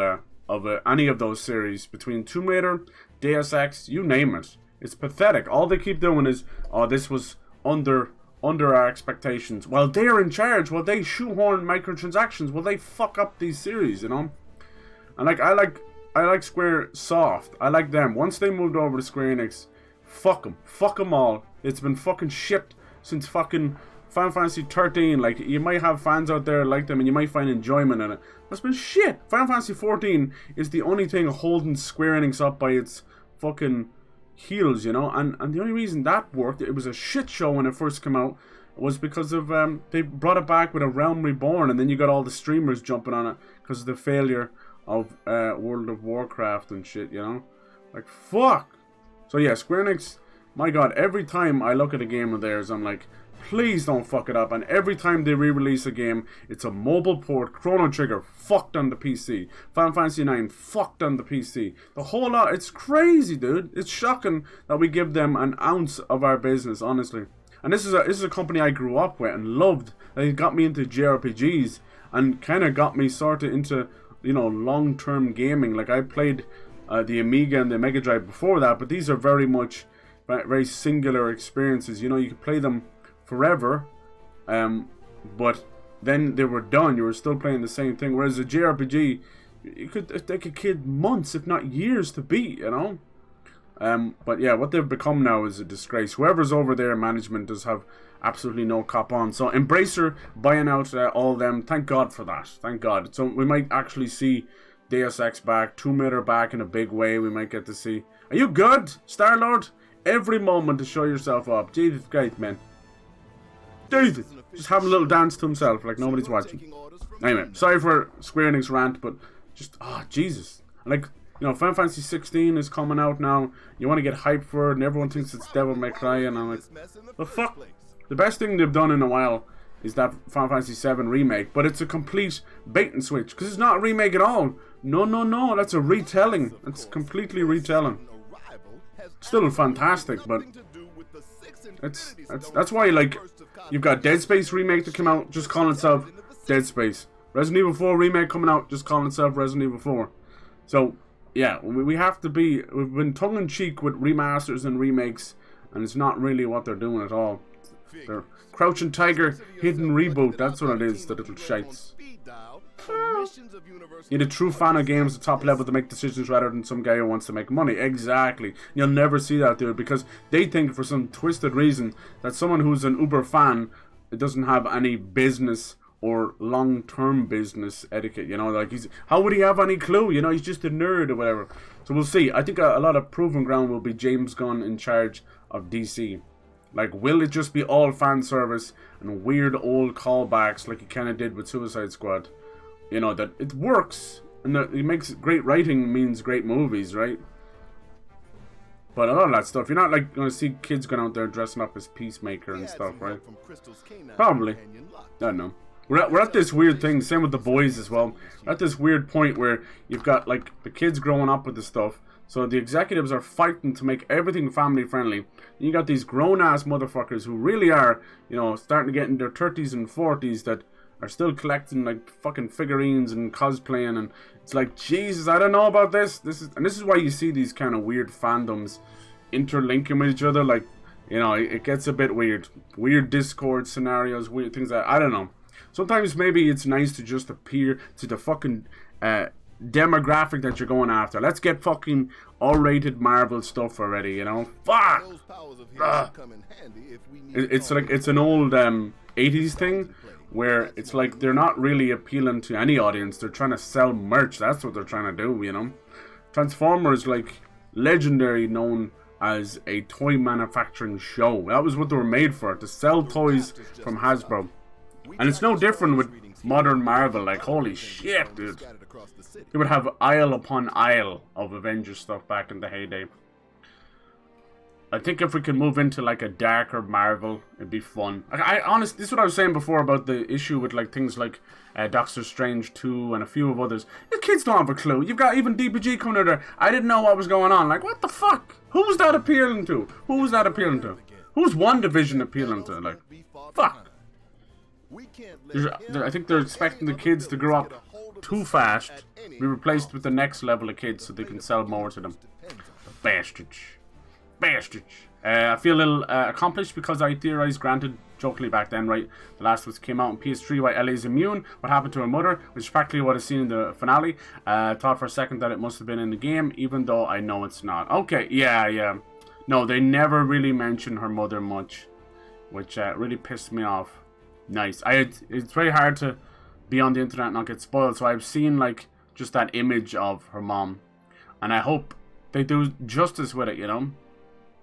any of those series. Between Tomb Raider, Deus Ex, you name it. It's pathetic. All they keep doing is, oh, this was under our expectations. Well, they're in charge. Well, they shoehorn microtransactions. Well, they fuck up these series, you know. And like I like Square Soft. I like them. Once they moved over to Square Enix, fuck them all. It's been fucking shipped since fucking Final Fantasy 13. Like, you might have fans out there like them, and you might find enjoyment in it. But it's been shit. Final Fantasy 14 is the only thing holding Square Enix up by its fucking heels, you know, and the only reason that worked, it was a shit show when it first came out, was because of they brought it back with a Realm Reborn, and then you got all the streamers jumping on it because of the failure of World of Warcraft and shit, you know, like fuck. So yeah, Square Enix, my god, every time I look at a game of theirs, I'm like, please don't fuck it up. And every time they re-release a game, it's a mobile port. Chrono Trigger, fucked on the PC. Final Fantasy IX, fucked on the PC. The whole lot, it's crazy, dude. It's shocking that we give them an ounce of our business, honestly. And this is a company I grew up with and loved. It got me into JRPGs and kind of got me sort of into, you know, long-term gaming. Like, I played the Amiga and the Mega Drive before that, but these are very much very singular experiences. You know, you could play them forever, but then they were done. You were still playing the same thing. Whereas a JRPG, it could take a kid months, if not years, to beat. You know. But yeah, what they've become now is a disgrace. Whoever's over there, management does have absolutely no cop on. So Embracer buying out all of them. Thank God for that. Thank God. So we might actually see Deus Ex back, Tomb Raider back in a big way. We might get to see. Are you good, Star-Lord? Every moment to show yourself up. Jesus Christ, man. David, just having a little dance to himself like nobody's watching. Anyway, sorry for Square Enix rant, but just, Jesus. Like, you know, Final Fantasy 16 is coming out now. You want to get hyped for it, and everyone thinks it's Devil May Cry, and I'm like, the fuck? The best thing they've done in a while is that Final Fantasy 7 remake, but it's a complete bait and switch, because it's not a remake at all. No, that's a retelling. It's completely retelling. Still fantastic, but that's why, like, you've got Dead Space remake to come out, just calling itself Dead Space. Resident Evil 4 remake coming out, just calling itself Resident Evil 4. So, yeah, we have to be, we've been tongue-in-cheek with remasters and remakes, and it's not really what they're doing at all. They're Crouching Tiger, hidden reboot, that's what it is, the little shites. You're a true fan of games at the top level to make decisions rather than some guy who wants to make money. Exactly. You'll never see that, dude, because they think for some twisted reason that someone who's an uber fan doesn't have any business or long-term business etiquette, you know, like how would he have any clue, you know, he's just a nerd or whatever. So we'll see. I think a lot of proven ground will be James Gunn in charge of DC. Like, will it just be all fan service and weird old callbacks like he kind of did with Suicide Squad? You know, that it works and that it makes great writing means great movies, right? But a lot of that stuff, you're not like going to see kids going out there dressing up as Peacemaker and stuff, right? Probably. I don't know. We're at this weird thing, same with The Boys as well. We're at this weird point where you've got like the kids growing up with the stuff. So the executives are fighting to make everything family friendly. And you got these grown ass motherfuckers who really are, you know, starting to get in their 30s and 40s that are still collecting like fucking figurines and cosplaying, and it's like, Jesus, I don't know about this. This is why you see these kind of weird fandoms interlinking with each other. Like, you know, it gets a bit weird. Weird Discord scenarios, weird things I don't know. Sometimes maybe it's nice to just appeal to the fucking demographic that you're going after. Let's get fucking R-rated Marvel stuff already, you know? Fuck! It's like, it's an old 80s thing where it's like they're not really appealing to any audience. They're trying to sell merch. That's what they're trying to do, you know? Transformers, like, legendary, known as a toy manufacturing show. That was what they were made for, to sell toys from Hasbro. And it's no different with modern Marvel. Like, holy shit, dude. They would have aisle upon aisle of Avengers stuff back in the heyday. I think if we could move into like a darker Marvel, it'd be fun. I honestly, this is what I was saying before about the issue with like things like Doctor Strange 2 and a few of others. The kids don't have a clue. You've got even DPG coming out there. I didn't know what was going on. Like, what the fuck? Who was that appealing to? Who was that appealing to? Who's WandaVision appealing to? Like, fuck. I think they're expecting the kids to grow up too fast, be replaced with the next level of kids so they can sell more to them. Bastards. Bastards. I feel a little accomplished because I theorized, granted, jokingly back then, right? The Last of Us came out on PS3 while Ellie's immune. What happened to her mother, which is practically what I've seen in the finale. Thought for a second that it must have been in the game, even though I know it's not. Okay, yeah. No, they never really mention her mother much, which really pissed me off. Nice. It's very hard to be on the internet and not get spoiled, so I've seen like just that image of her mom, and I hope they do justice with it, you know,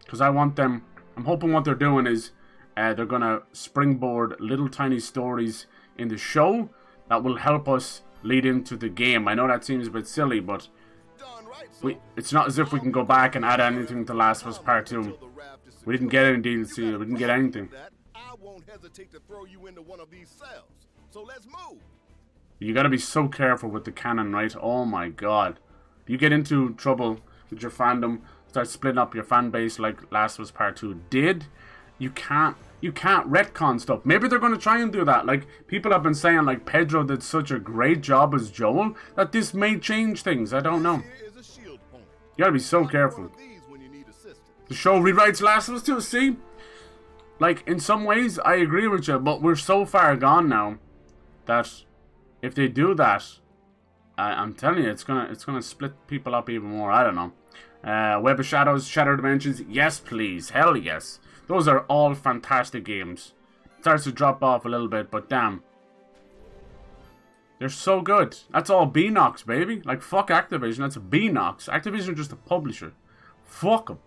because I'm hoping what they're doing is they're gonna springboard little tiny stories in the show that will help us lead into the game. I know that seems a bit silly, but it's not as if we can go back and add anything to Last of Us Part 2. We didn't get any DLC, we didn't get anything. I won't hesitate to throw you into one of these cells. So let's move. You gotta be so careful with the canon, right? Oh my god. If you get into trouble with your fandom, start splitting up your fan base like Last of Us Part 2 did, you can't retcon stuff. Maybe they're gonna try and do that. Like, people have been saying like Pedro did such a great job as Joel that this may change things. I don't know. You gotta be so careful. The show rewrites Last of Us 2, see? Like, in some ways, I agree with you, but we're so far gone now that if they do that, I'm telling you, it's gonna split people up even more. I don't know. Web of Shadows, Shadow Dimensions, yes please, hell yes. Those are all fantastic games. It starts to drop off a little bit, but damn. They're so good. That's all Beanox, baby. Like, fuck Activision, that's Beanox. Activision are just a publisher. Fuck them.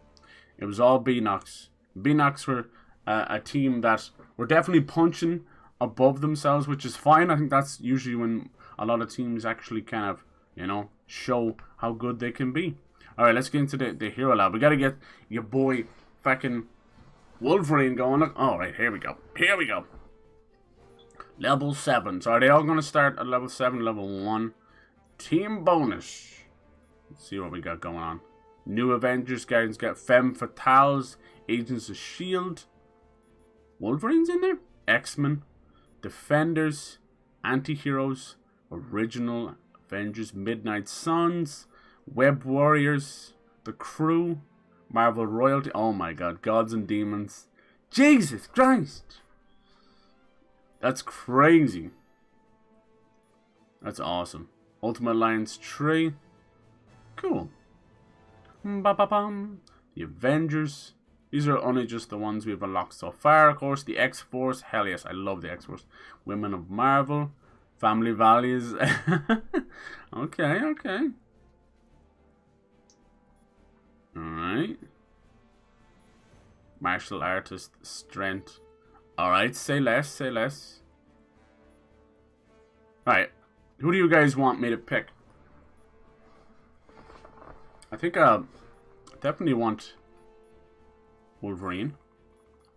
It was all Beanox. Beanox were a team that were definitely punching above themselves, which is fine. I think that's usually when a lot of teams actually kind of, you know, show how good they can be. Alright, let's get into the Hero Lab. We gotta get your boy fucking Wolverine going. Alright, here we go. Here we go. Level 7. So are they all gonna start at level 7, level 1? Team bonus. Let's see what we got going on. New Avengers, Guardians get Femme Fatales, Agents of S.H.I.E.L.D. Wolverine's in there? X-Men, Defenders, Anti-Heroes, Original Avengers, Midnight Suns, Web Warriors, The Crew, Marvel Royalty. Oh my god, Gods and Demons. Jesus Christ! That's crazy. That's awesome. Ultimate Alliance 3. Cool. Ba-ba-bum. The Avengers. These are only just the ones we've unlocked so far, of course. The X-Force. Hell yes, I love the X-Force. Women of Marvel. Family values. Okay, okay. Alright. Martial artist. Strength. Alright, say less, say less. Alright. Who do you guys want me to pick? I think I definitely want Wolverine.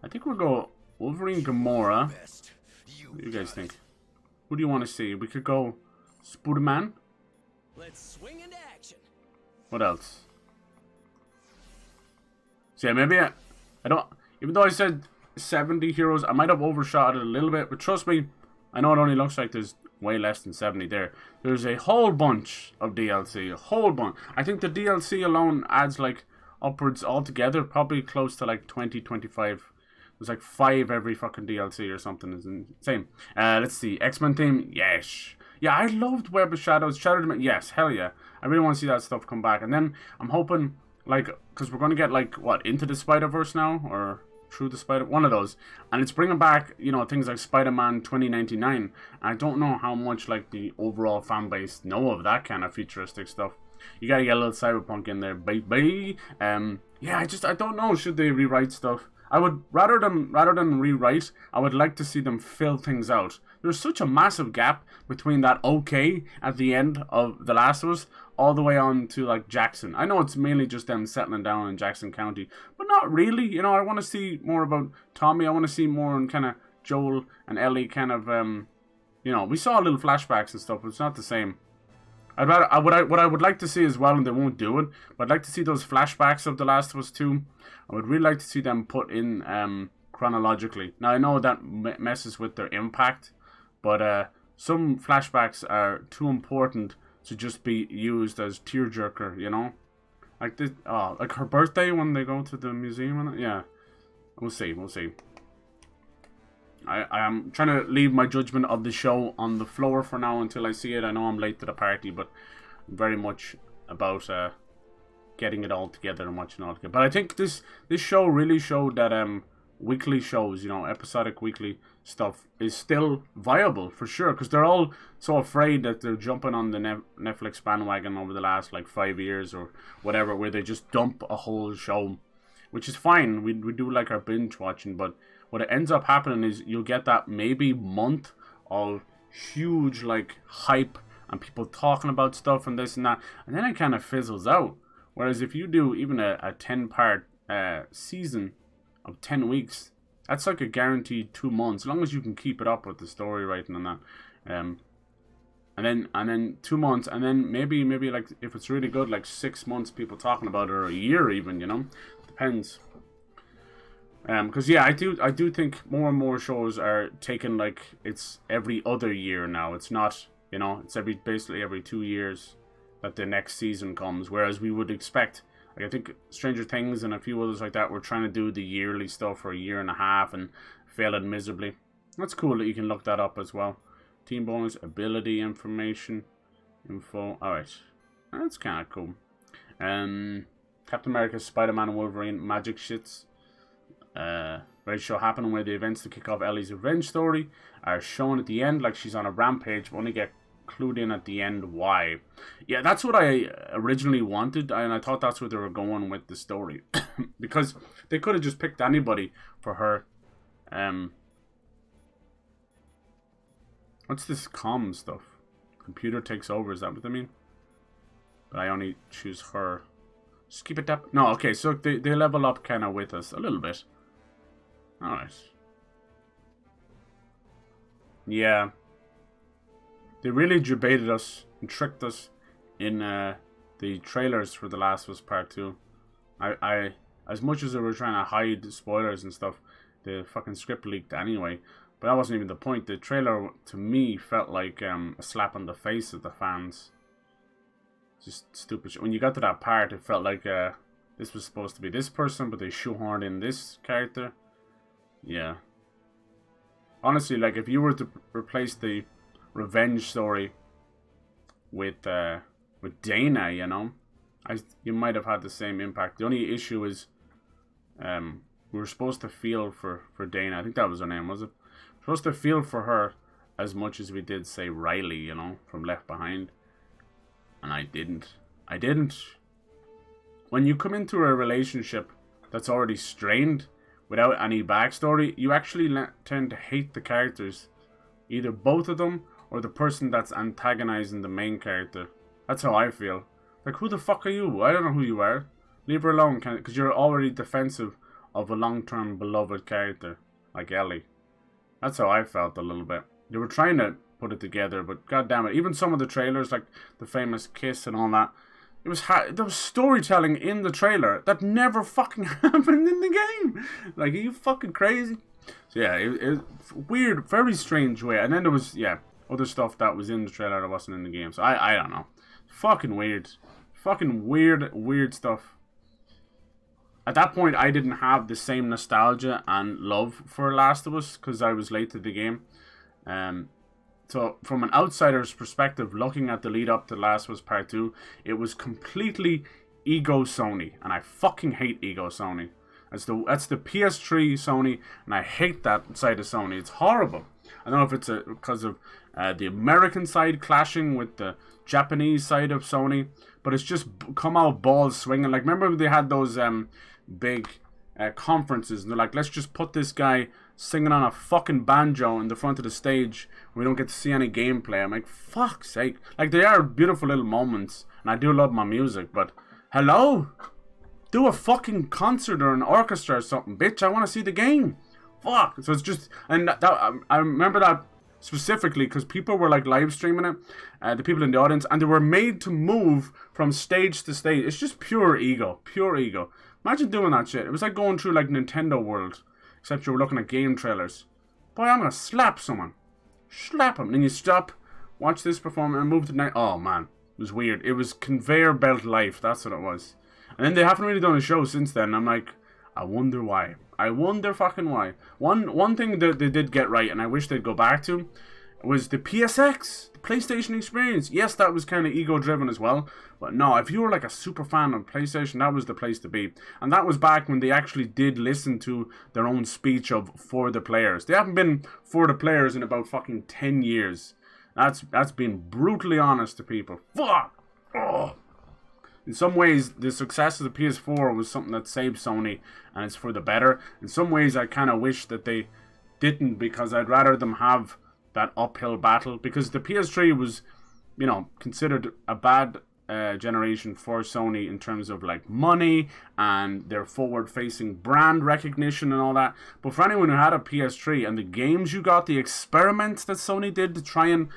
I think we'll go Wolverine, Gamora. What do you guys think? Who do you want to see? We could go Spiderman. Let's swing into action. What else? So yeah, maybe I don't. Even though I said 70 heroes, I might have overshot it a little bit. But trust me, I know it only looks like there's way less than 70 there. There's a whole bunch of DLC. A whole bunch. I think the DLC alone adds like upwards altogether, probably close to like 20, 25. There's like 5 every fucking DLC or something. It's insane. Let's see. X-Men theme. Yes. Yeah, I loved Web of Shadows. Shadow Dimension. Yes, hell yeah. I really want to see that stuff come back. And then I'm hoping, like, because we're going to get, like, what, Into the Spider-Verse now? Or Through the Spider... One of those. And it's bringing back, you know, things like Spider-Man 2099. And I don't know how much, like, the overall fan base know of that kind of futuristic stuff. You got to get a little cyberpunk in there, baby. Yeah, I don't know. Should they rewrite stuff? I would, rather than rewrite, I would like to see them fill things out. There's such a massive gap between that okay at the end of The Last of Us all the way on to like Jackson. I know it's mainly just them settling down in Jackson County, but not really. You know, I want to see more about Tommy. I want to see more on kind of Joel and Ellie kind of, you know, we saw little flashbacks and stuff, but it's not the same. What I would like to see as well, and they won't do it, but I'd like to see those flashbacks of The Last of Us 2. I would really like to see them put in chronologically. Now, I know that messes with their impact, but some flashbacks are too important to just be used as tearjerker, you know? Like this, like her birthday when they go to the museum, and yeah. We'll see, we'll see. I am trying to leave my judgment of the show on the floor for now until I see it. I know I'm late to the party, but I'm very much about getting it all together and watching it all together. But I think this show really showed that weekly shows, you know, episodic weekly stuff is still viable for sure, because they're all so afraid that they're jumping on the Netflix bandwagon over the last like 5 years or whatever, where they just dump a whole show, which is fine. We do like our binge watching, but what it ends up happening is you'll get that maybe month of huge like hype and people talking about stuff and this and that, and then it kind of fizzles out. Whereas if you do even a 10-part season of 10 weeks, that's like a guaranteed 2 months, as long as you can keep it up with the story writing and that. And then 2 months, and then maybe like if it's really good, like 6 months people talking about it, or a year even, you know, depends. Because yeah, I do think more and more shows are taking like it's every other year now. It's not, you know, it's basically every 2 years that the next season comes. Whereas we would expect, like I think Stranger Things and a few others like that were trying to do the yearly stuff for a year and a half and failing miserably. That's cool that you can look that up as well. Team bonus, ability information, info. Alright, that's kind of cool. Captain America, Spider-Man, and Wolverine magic shits. Right show happening where the events to kick off Ellie's revenge story are shown at the end, like she's on a rampage, but only get clued in at the end why. Yeah, that's what I originally wanted, and I thought that's where they were going with the story. Because they could have just picked anybody for her. What's this comm stuff? Computer takes over, is that what they mean? But I only choose her. Just keep it up. No, okay, so they level up kind of with us a little bit. Alright. Yeah. They really debated us and tricked us in the trailers for The Last of Us Part 2. I as much as they were trying to hide spoilers and stuff, the fucking script leaked anyway. But that wasn't even the point. The trailer, to me, felt like a slap on the face of the fans. Just stupid shit. When you got to that part, it felt like this was supposed to be this person, but they shoehorned in this character. Yeah. Honestly, like, if you were to replace the revenge story with Dana, you know, you might have had the same impact. The only issue is we were supposed to feel for Dana. I think that was her name, was it? Supposed to feel for her as much as we did, say, Riley, you know, from Left Behind. And I didn't. I didn't. When you come into a relationship that's already strained without any backstory, you actually tend to hate the characters. Either both of them or the person that's antagonizing the main character. That's how I feel. Like, who the fuck are you? I don't know who you are. Leave her alone, because you're already defensive of a long-term beloved character, like Ellie. That's how I felt a little bit. They were trying to put it together, but god damn it. Even some of the trailers, like the famous kiss and all that, there was storytelling in the trailer that never fucking happened in the game. Like, are you fucking crazy? So yeah, it's weird, very strange way. And then there was, yeah, other stuff that was in the trailer that wasn't in the game. So I don't know. Fucking weird. Fucking weird stuff. At that point, I didn't have the same nostalgia and love for Last of Us because I was late to the game. So from an outsider's perspective, looking at the lead up to Last of Us Part 2, it was completely ego Sony. And I fucking hate ego Sony. That's the PS3 Sony, and I hate that side of Sony. It's horrible. I don't know if it's because of the American side clashing with the Japanese side of Sony, but it's just come out balls swinging. Like, remember when they had those big conferences, and they're like, let's just put this guy singing on a fucking banjo in the front of the stage. We don't get to see any gameplay. I'm like, fuck's sake. Like, they are beautiful little moments, and I do love my music, but hello? Do a fucking concert or an orchestra or something, bitch. I want to see the game. Fuck. So it's just, and I remember that specifically because people were like live streaming it, the people in the audience, and they were made to move from stage to stage. It's just pure ego. Pure ego. Imagine doing that shit. It was like going through like Nintendo World, except you were looking at game trailers. Boy, I'm going to slap someone. Slap him. And then you stop, watch this performance, and move to the next. Oh, man. It was weird. It was conveyor belt life. That's what it was. And then they haven't really done a show since then. I'm like, I wonder why. I wonder fucking why. One thing that they did get right, and I wish they'd go back to, was the PSX, the PlayStation experience. Yes, that was kind of ego-driven as well. But no, if you were like a super fan of PlayStation, that was the place to be. And that was back when they actually did listen to their own speech of for the players. They haven't been for the players in about fucking 10 years. That's been brutally honest to people. Fuck! Oh. In some ways, the success of the PS4 was something that saved Sony, and it's for the better. In some ways, I kind of wish that they didn't, because I'd rather them have that uphill battle. Because the PS3 was, you know, considered a bad generation for Sony in terms of like money and their forward-facing brand recognition and all that. But for anyone who had a PS3 and the games you got, the experiments that Sony did to try and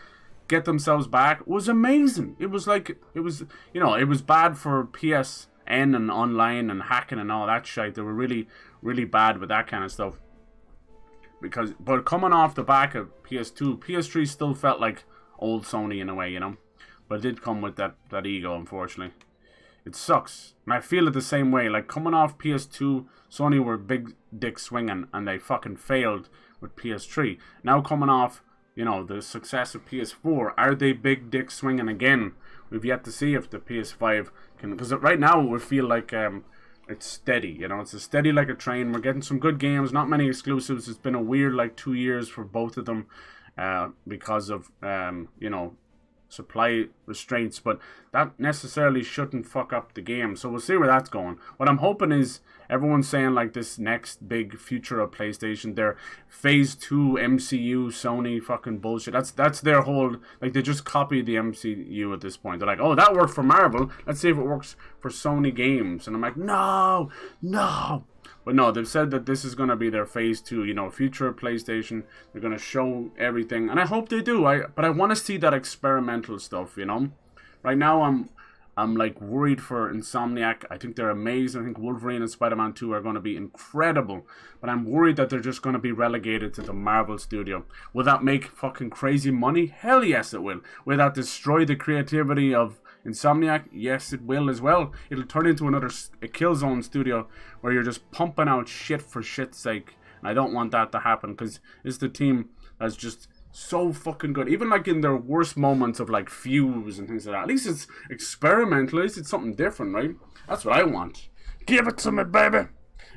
get themselves back was amazing. It was like, it was bad for PSN and online and hacking and all that shit. They were really, really bad with that kind of stuff. But coming off the back of PS2, PS3 still felt like old Sony in a way, you know. But it did come with that ego, unfortunately. It sucks. And I feel it the same way. Like, coming off PS2, Sony were big dick swinging, and they fucking failed with PS3. Now coming off, you know, the success of PS4, are they big dick swinging again? We've yet to see if the PS5 can, because right now we feel like it's steady, you know, it's a steady like a train. We're getting some good games, not many exclusives. It's been a weird like 2 years for both of them because of you know, supply restraints, but that necessarily shouldn't fuck up the game. So we'll see where that's going. What I'm hoping is everyone's saying like this next big future of PlayStation, their phase 2 MCU Sony fucking bullshit. That's their whole, like, they just copy the MCU at this point. They're like, oh, that worked for Marvel, let's see if it works for Sony games. And I'm like, no. But no, they've said that this is going to be their phase 2, you know, future of PlayStation. They're going to show everything. And I hope they do. But I want to see that experimental stuff, you know. Right now, I'm like worried for Insomniac. I think they're amazing. I think Wolverine and Spiderman 2 are going to be incredible. But I'm worried that they're just going to be relegated to the Marvel studio. Will that make fucking crazy money? Hell yes, it will. Will that destroy the creativity of Insomniac? Yes, it will as well. It'll turn into a Killzone studio where you're just pumping out shit for shit's sake. And I don't want that to happen, because it's the team that's just so fucking good. Even like in their worst moments of like Fuse and things like that. At least it's experimental. At least it's something different, right? That's what I want. Give it to me, baby.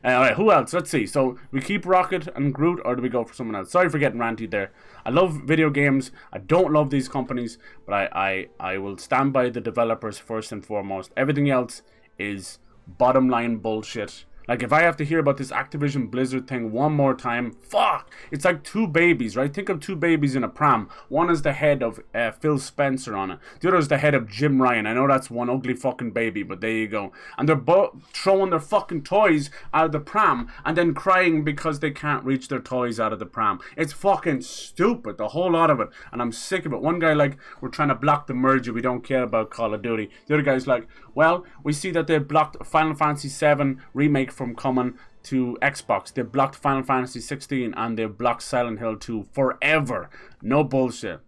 Alright, who else? Let's see. So, we keep Rocket and Groot, or do we go for someone else? Sorry for getting ranty there. I love video games. I don't love these companies, but I will stand by the developers first and foremost. Everything else is bottom line bullshit. Like, if I have to hear about this Activision Blizzard thing one more time, fuck! It's like two babies, right? Think of two babies in a pram. One is the head of Phil Spencer on it. The other is the head of Jim Ryan. I know that's one ugly fucking baby, but there you go. And they're both throwing their fucking toys out of the pram and then crying because they can't reach their toys out of the pram. It's fucking stupid, the whole lot of it. And I'm sick of it. One guy like, we're trying to block the merger. We don't care about Call of Duty. The other guy's like, well, we see that they blocked Final Fantasy VII Remake from coming to Xbox. They blocked Final Fantasy 16 and they blocked Silent Hill 2 forever. No bullshit.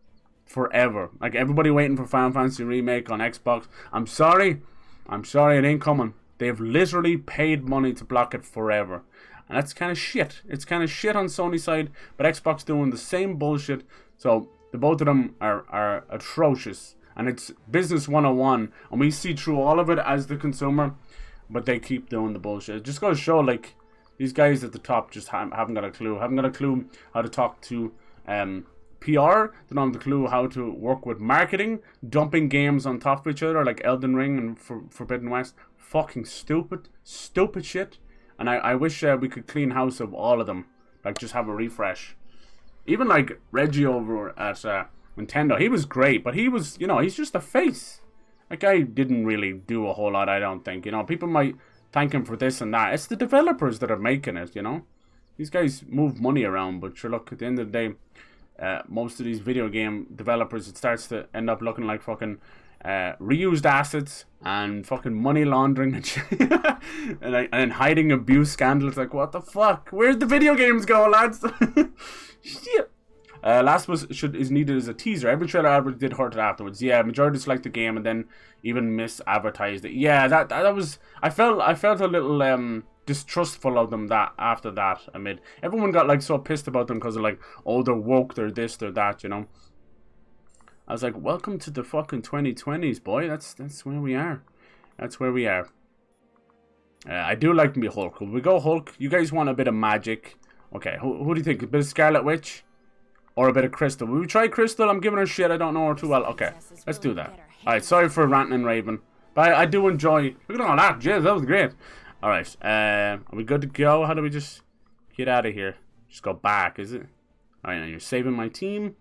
Forever. Like, everybody waiting for Final Fantasy Remake on Xbox. I'm sorry, it ain't coming. They've literally paid money to block it forever. And that's kind of shit. It's kind of shit on Sony's side, but Xbox doing the same bullshit. So the both of them are atrocious. And it's business 101, and we see through all of it as the consumer, but they keep doing the bullshit. It just goes to show, like, these guys at the top just haven't got a clue. Haven't got a clue how to talk to PR. They don't have the clue how to work with marketing. Dumping games on top of each other, like Elden Ring and Forbidden West. Fucking stupid. Stupid shit. And I wish we could clean house of all of them. Like, just have a refresh. Even, like, Reggie over at Nintendo, he was great, but he was, you know, he's just a face. That guy didn't really do a whole lot, I don't think. You know, people might thank him for this and that. It's the developers that are making it, you know. These guys move money around, but sure, look, at the end of the day, most of these video game developers, it starts to end up looking like fucking reused assets and fucking money laundering and shit. and hiding abuse scandals. Like, what the fuck? Where'd the video games go, lads? Shit. Last was is needed as a teaser. Every trailer advert did hurt it afterwards. Yeah, majority disliked the game and then even misadvertised it. Yeah, that was. I felt a little distrustful of them that after that. Everyone got like so pissed about them because they're like, oh, they're woke, they're this, they're that, you know. I was like, welcome to the fucking 2020s, boy. That's where we are. That's where we are. I do like me Hulk. Will we go Hulk? You guys want a bit of magic? Okay, who do you think? A bit of Scarlet Witch? Or a bit of Crystal? Will we try Crystal? I'm giving her shit. I don't know her too well. Okay, let's do that. Alright, sorry for ranting and raving. But I do enjoy... Look at all that. Jeez, that was great. Alright, are we good to go? How do we just get out of here? Just go back, is it? Alright, now you're saving my team.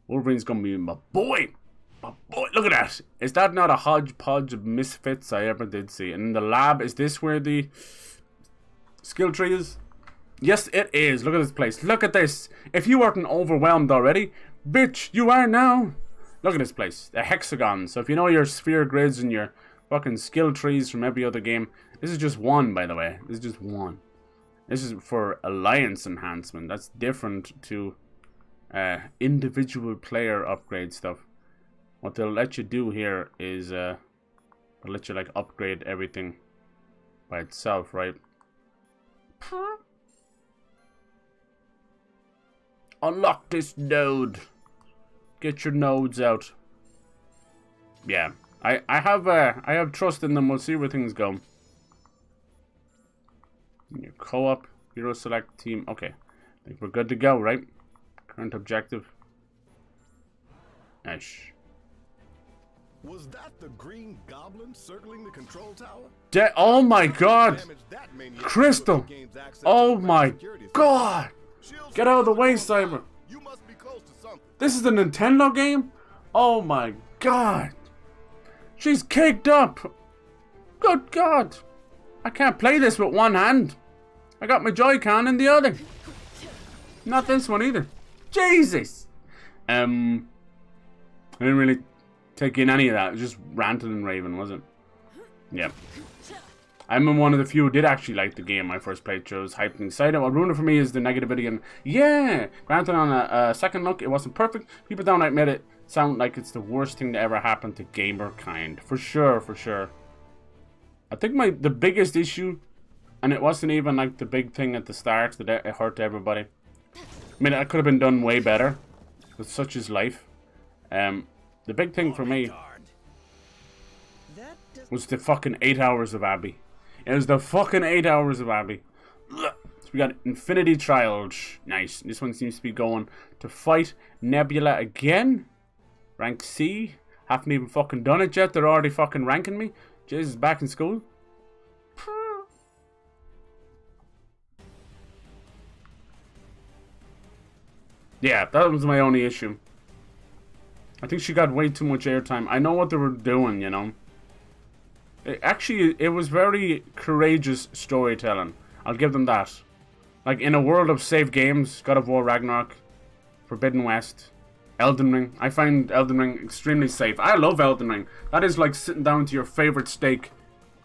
Wolverine's gonna be my boy. My boy. Look at that. Is that not a hodgepodge of misfits I ever did see? And in the lab, is this where the skill tree is? Yes, it is. Look at this place. Look at this. If you weren't overwhelmed already, bitch, you are now. Look at this place. The hexagon. So if you know your sphere grids and your fucking skill trees from every other game, this is just one, by the way. This is just one. This is for alliance enhancement. That's different to individual player upgrade stuff. What they'll let you do here is they'll let you like upgrade everything by itself, right? Unlock this node. Get your nodes out. Yeah, I have trust in them. We'll see where things go. Your co-op, hero select team. Okay, I think we're good to go, right? Current objective. Ash. Was that the Green Goblin circling the control tower? Oh my god! Crystal! Oh my god! Get out of the way, Cyber! You must be close to something. This is a Nintendo game? Oh my god! She's caked up! Good god! I can't play this with one hand. I got my Joy-Con in the other. Not this one either. Jesus! I didn't really take in any of that. It was just ranting and raving, was it? Yep. I'm one of the few who did actually like the game I first played through. I was hyped and excited. What ruined it for me is the negativity and yeah! Granted, on a second look, it wasn't perfect. People downright made it sound like it's the worst thing to ever happen to gamer kind. For sure, for sure. I think the biggest issue, and it wasn't even like the big thing at the start that it hurt everybody. I mean, it could have been done way better. But such is life. The big thing for me was the fucking 8 hours of Abby. It was the fucking 8 hours of Abby. So we got Infinity Trials. Nice. This one seems to be going to fight Nebula again. Rank C. Haven't even fucking done it yet. They're already fucking ranking me. Jesus, back in school. Yeah, that was my only issue. I think she got way too much airtime. I know what they were doing, you know. It was very courageous storytelling. I'll give them that. Like, in a world of safe games, God of War Ragnarok, Forbidden West, Elden Ring. I find Elden Ring extremely safe. I love Elden Ring. That is like sitting down to your favorite steak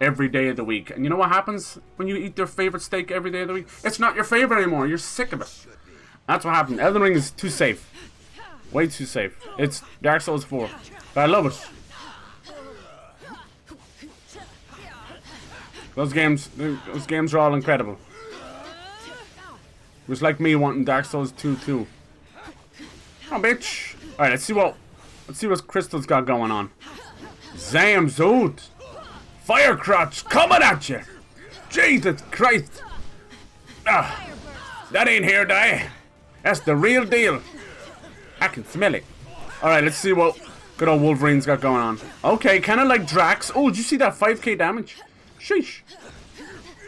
every day of the week. And you know what happens when you eat your favorite steak every day of the week? It's not your favorite anymore. You're sick of it. That's what happened. Elden Ring is too safe. Way too safe. It's Dark Souls 4. But I love it. Those games are all incredible. It was like me wanting Dark Souls 2 too. Oh, bitch. Alright, let's see what Crystal's got going on. Zam Zoot. Fire Crotch coming at you. Jesus Christ. Ah, that ain't hair dye. That's the real deal. I can smell it. Alright, let's see what good old Wolverine's got going on. Okay, kind of like Drax. Oh, did you see that 5k damage? Sheesh.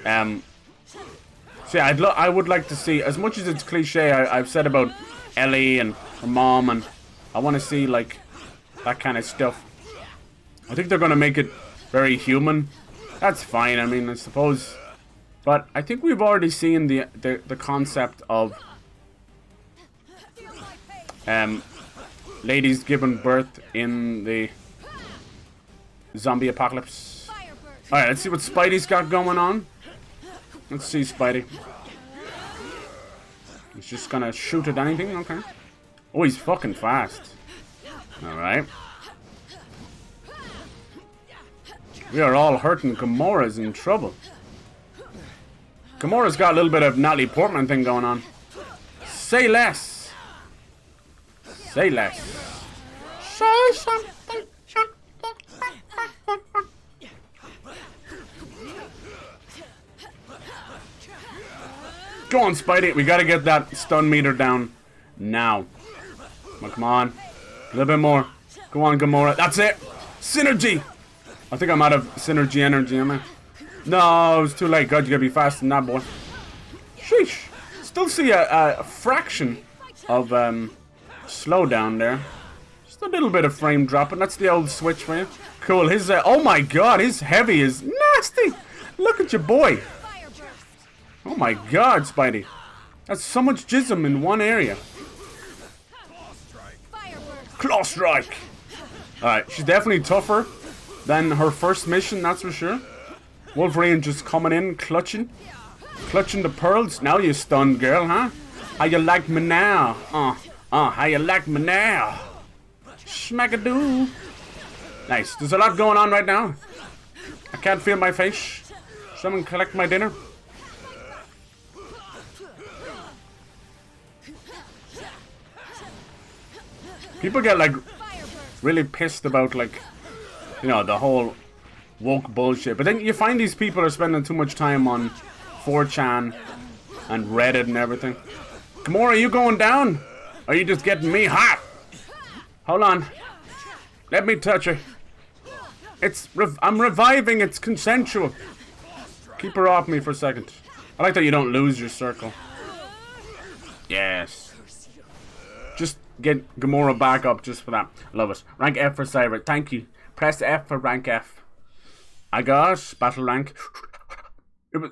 So yeah, I would like to see, as much as it's cliche, I've said about Ellie and her mom, and I want to see, like, that kind of stuff. I think they're going to make it very human. That's fine, I mean, I suppose. But I think we've already seen the concept of ladies giving birth in the zombie apocalypse. Alright, let's see what Spidey's got going on. Let's see, Spidey. He's just gonna shoot at anything? Okay. Oh, he's fucking fast. Alright. We are all hurting. Gamora's in trouble. Gamora's got a little bit of Natalie Portman thing going on. Say less. Say less. Say something. Go on, Spidey. We gotta get that stun meter down now. Come on. A little bit more. Go on, Gamora. That's it. Synergy. I think I'm out of synergy energy, am I? No, it was too late. God, you gotta be faster than that, boy. Sheesh. Still see a fraction of slowdown there. Just a little bit of frame dropping. That's the old switch for you. Cool. His oh my God, his heavy is nasty. Look at your boy. Oh my God, Spidey. That's so much jism in one area. Claw strike. Alright, she's definitely tougher than her first mission, that's for sure. Wolverine just coming in, clutching the pearls. Now you stunned, girl, huh? How you like me now? How you like me now? Smack-a-doo. Nice. There's a lot going on right now. I can't feel my face. Someone collect my dinner. People get, like, really pissed about, like, you know, the whole woke bullshit. But then you find these people are spending too much time on 4chan and Reddit and everything. Gamora, are you going down? Or are you just getting me hot? Hold on. Let me touch her. I'm reviving. It's consensual. Keep her off me for a second. I like that you don't lose your circle. Yes. Just get Gamora back up just for that. Love it. Rank F for Cyber. Thank you. Press F for rank F. I got battle rank.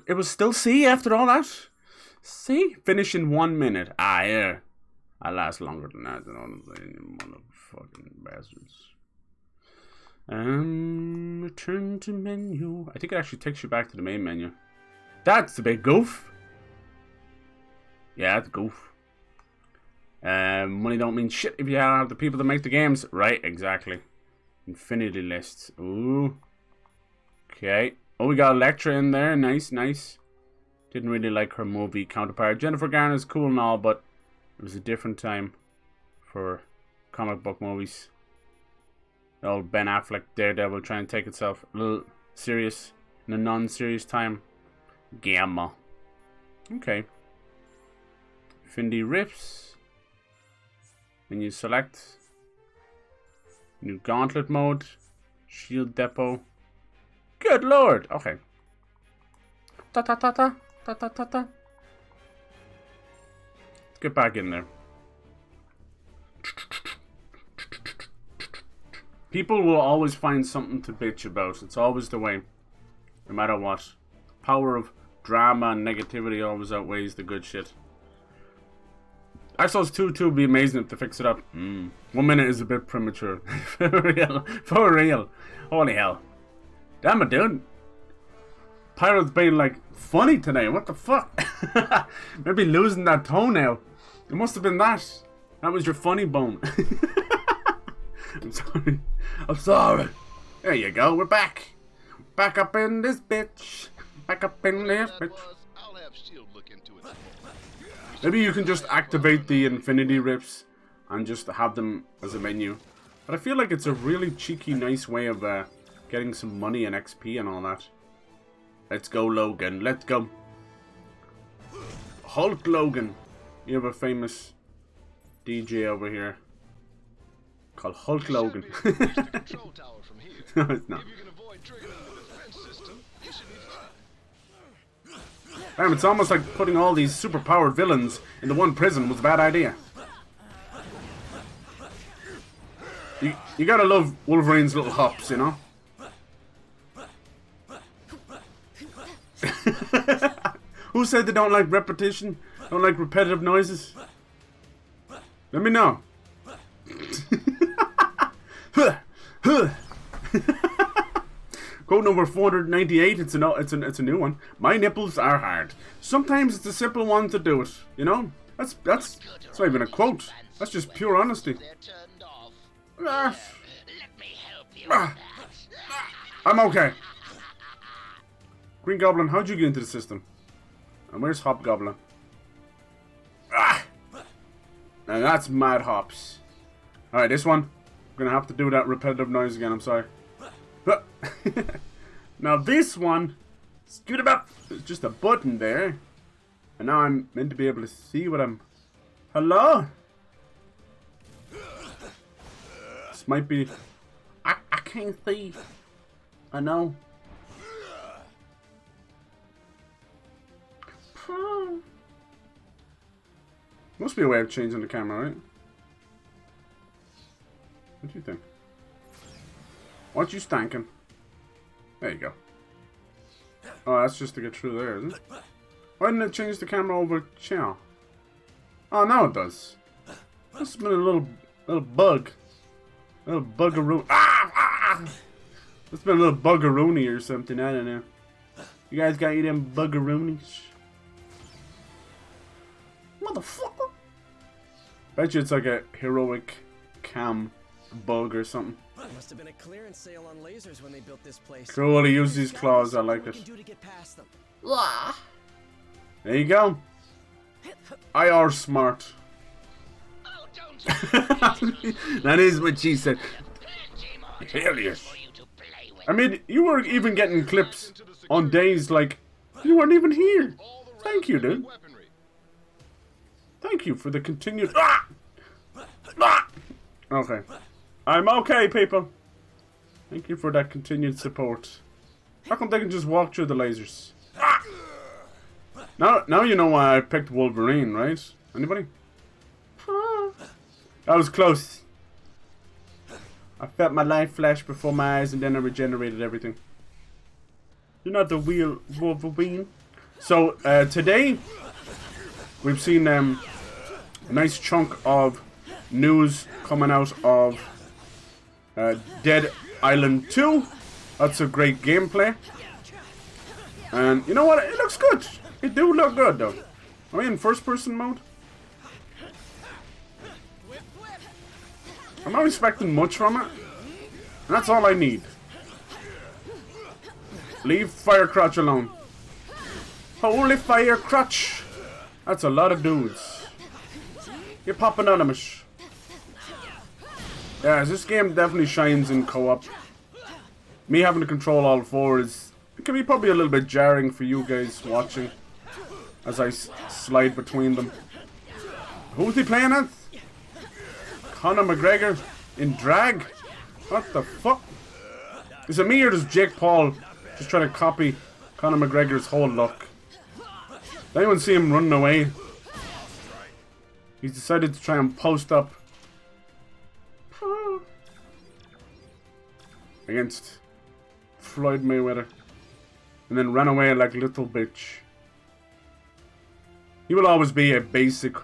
It was still C after all that. C? Finish in 1 minute. Ah, yeah. I last longer than that. Motherfucking bastards. Return to menu. I think it actually takes you back to the main menu. That's a big goof. Yeah, that's a goof. Money don't mean shit if you have the people that make the games. Right, exactly. Infinity lists. Ooh. Okay. Oh, we got Elektra in there. Nice, nice. Didn't really like her movie counterpart. Jennifer Garner's cool and all, but it was a different time for comic book movies. The old Ben Affleck Daredevil trying to take itself a little serious. in a non-serious time. Gamma. Okay. Infinity Rifts. When you select. New Gauntlet mode. Shield Depot. Good lord. Okay. Ta ta ta ta. Ta ta ta ta. Let's get back in there. People will always find something to bitch about. It's always the way. No matter what. Power of drama and negativity always outweighs the good shit. Dark Souls 2 would be amazing if they fix it up. 1 minute is a bit premature. For real. For real. Holy hell. Damn it, dude. Pirate's being like funny today. What the fuck? Maybe losing that toenail. It must have been that. That was your funny bone. I'm sorry. I'm sorry. There you go. We're back. Back up in this bitch. Back up in this bitch. Maybe you can just activate the Infinity Rifts and just have them as a menu. But I feel like it's a really cheeky, nice way of getting some money and XP and all that. Let's go, Logan. Let's go. Hulk Logan. You have a famous DJ over here called Hulk Logan. No, it's not. Damn, it's almost like putting all these super-powered villains into one prison was a bad idea. You gotta love Wolverine's little hops, you know? Who said they don't like repetition? Don't like repetitive noises? Let me know. Code number 498. It's a new one. My nipples are hard. Sometimes it's a simple one to do it. You know, that's not even a quote. That's just pure honesty. I'm okay. Green Goblin, how'd you get into the system? And where's Hobgoblin? Now that's Mad Hops. Alright, this one. I'm gonna have to do that repetitive noise again, I'm sorry. Now this one, scoot about. There's just a button there, and now I'm meant to be able to see what I'm. Hello. This might be. I can't see. I know. Must be a way of changing the camera, right? What do you think? What you stankin'? There you go. Oh, that's just to get through there, isn't it? Why didn't it change the camera over channel? Oh, now it does. Must have been a little bug. A little buggeroo. It's been a little buggeroony or something, I don't know. You guys got you them buggeroonies? Motherfucker! Bet you it's like a heroic cam bug or something. Must have been a clearance sale on lasers when they built this place. Cool, he used these claws, I like it. There you go. I are smart. That is what she said. Hell yes. I mean, you were even getting clips on days like you weren't even here. Thank you, dude. Thank you for the continued. Okay. I'm okay, people. Thank you for that continued support. How come they can just walk through the lasers? Now you know why I picked Wolverine, right? Anybody? That was close. I felt my life flash before my eyes and then I regenerated everything. You're not the real Wolverine. So, today, we've seen a nice chunk of news coming out of Dead Island 2. That's a great gameplay. And you know what? It looks good. It do look good though. Are we in first person mode? I'm not expecting much from it. And that's all I need. Leave Firecrotch alone. Holy Firecrotch! That's a lot of dudes. You're pop anonymous. Yeah, this game definitely shines in co-op. Me having to control all four is It can be probably a little bit jarring for you guys watching as I slide between them. Who's he playing at? Conor McGregor in drag? What the fuck? Is it me or does Jake Paul just try to copy Conor McGregor's whole look? Did anyone see him running away? He's decided to try and post up against Floyd Mayweather and then ran away like a little bitch. He will always be a basic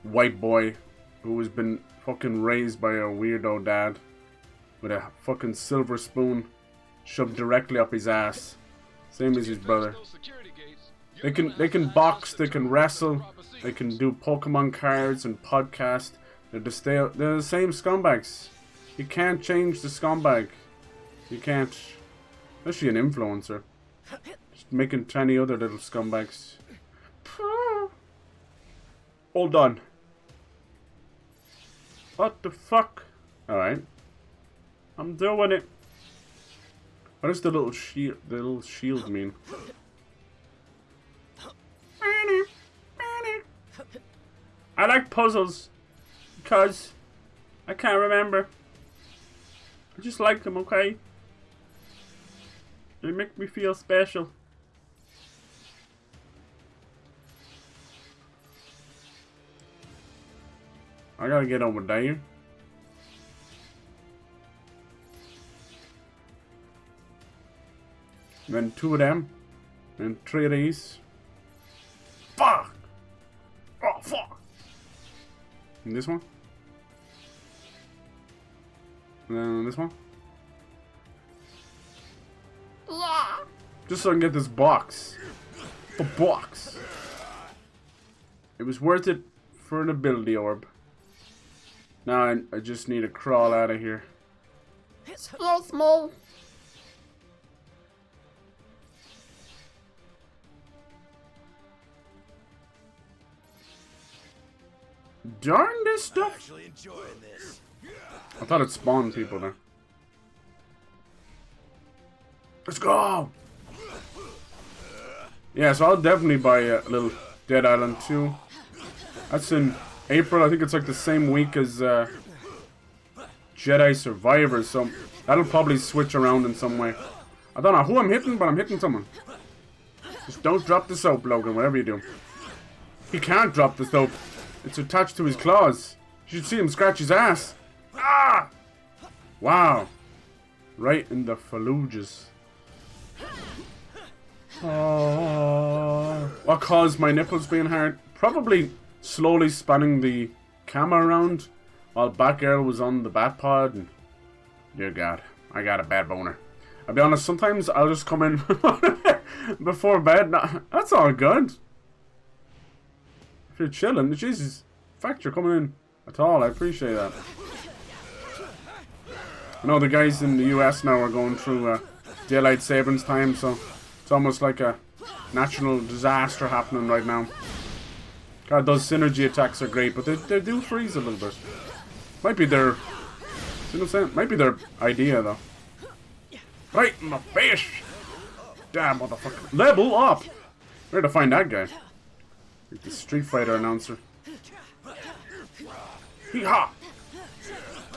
white boy who has been fucking raised by a weirdo dad with a fucking silver spoon shoved directly up his ass, same as his brother. They can box, they can wrestle, they can do Pokemon cards and podcast. They're the same scumbags. You can't change the scumbag. You can't, especially an influencer. Just making 20 other little scumbags. Hold on. What the fuck? Alright. I'm doing it. What does the little shield mean? I like puzzles because I can't remember. I just like them, okay? They make me feel special. I gotta get over there. Then 2 of them. And 3 of these. Fuck! Oh, fuck! And this one. And then this one. Just so I can get this box. The box. It was worth it for an ability orb. Now I just need to crawl out of here. Yes, Mo. Darn this stuff! I thought it spawned people there. Let's go! Yeah, so I'll definitely buy a little Dead Island 2. That's in April. I think it's like the same week as Jedi Survivor, so that'll probably switch around in some way. I don't know who I'm hitting, but I'm hitting someone. Just don't drop the soap, Logan, whatever you do. He can't drop the soap. It's attached to his claws. You should see him scratch his ass. Ah! Wow. Right in the Fallujahs. Oh. What caused my nipples being hard? Probably slowly spanning the camera around while Batgirl was on the Batpod. And dear God, I got a bad boner. I'll be honest, sometimes I'll just come in before bed. Nah, that's all good. If you're chilling, Jesus, the fact you're coming in at all, I appreciate that. I know the guys in the US now are going through daylight savings time, so it's almost like a natural disaster happening right now. God, those synergy attacks are great, but they do freeze a little bit. Might be their, you know what I'm saying? Might be their idea though. Right in the face! Damn motherfucker. Level up! Where to find that guy? Like the Street Fighter announcer. Hee-haw!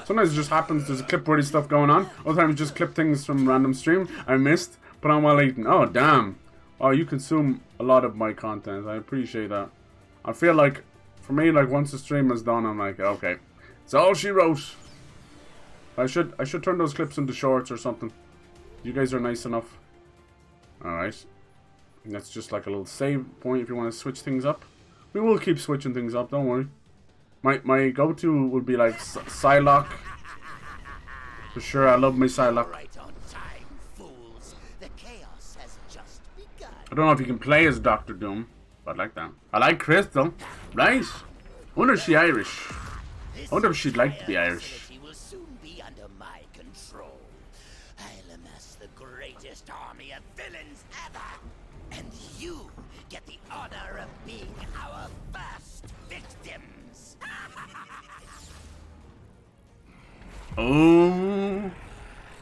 Sometimes it just happens, there's a clip-worthy stuff going on. Other times just clip things from random stream I missed, put on while eating. Oh, damn. Oh, you consume a lot of my content. I appreciate that. I feel like, for me, like, once the stream is done, I'm like, okay. It's all she wrote. I should turn those clips into shorts or something. You guys are nice enough. Alright. That's just like a little save point if you want to switch things up. We will keep switching things up, don't worry. My go-to would be like Psylocke. For sure, I love my Psylocke. I don't know if you can play as Doctor Doom, but I like that. I like Crystal. Right? I wonder if she's Irish. I wonder if she'd like to be Irish. Greatest army of villains ever, and you get the honor of being our first victims. Oh,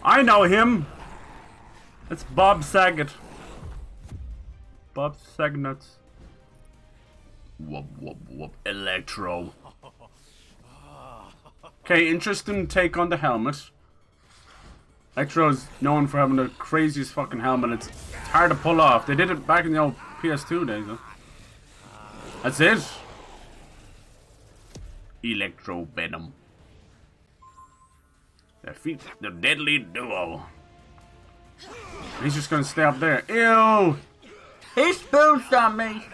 I know him. It's Bob Saget. Bob Sagnuts. Whoop, whoop, whoop. Electro. Okay, interesting take on the helmet. Electro's known for having the craziest fucking helmet. It's hard to pull off. They did it back in the old PS2 days, though. That's it. Electro Venom. Defeat the deadly duo. He's just gonna stay up there. Ew! He spoofed on me!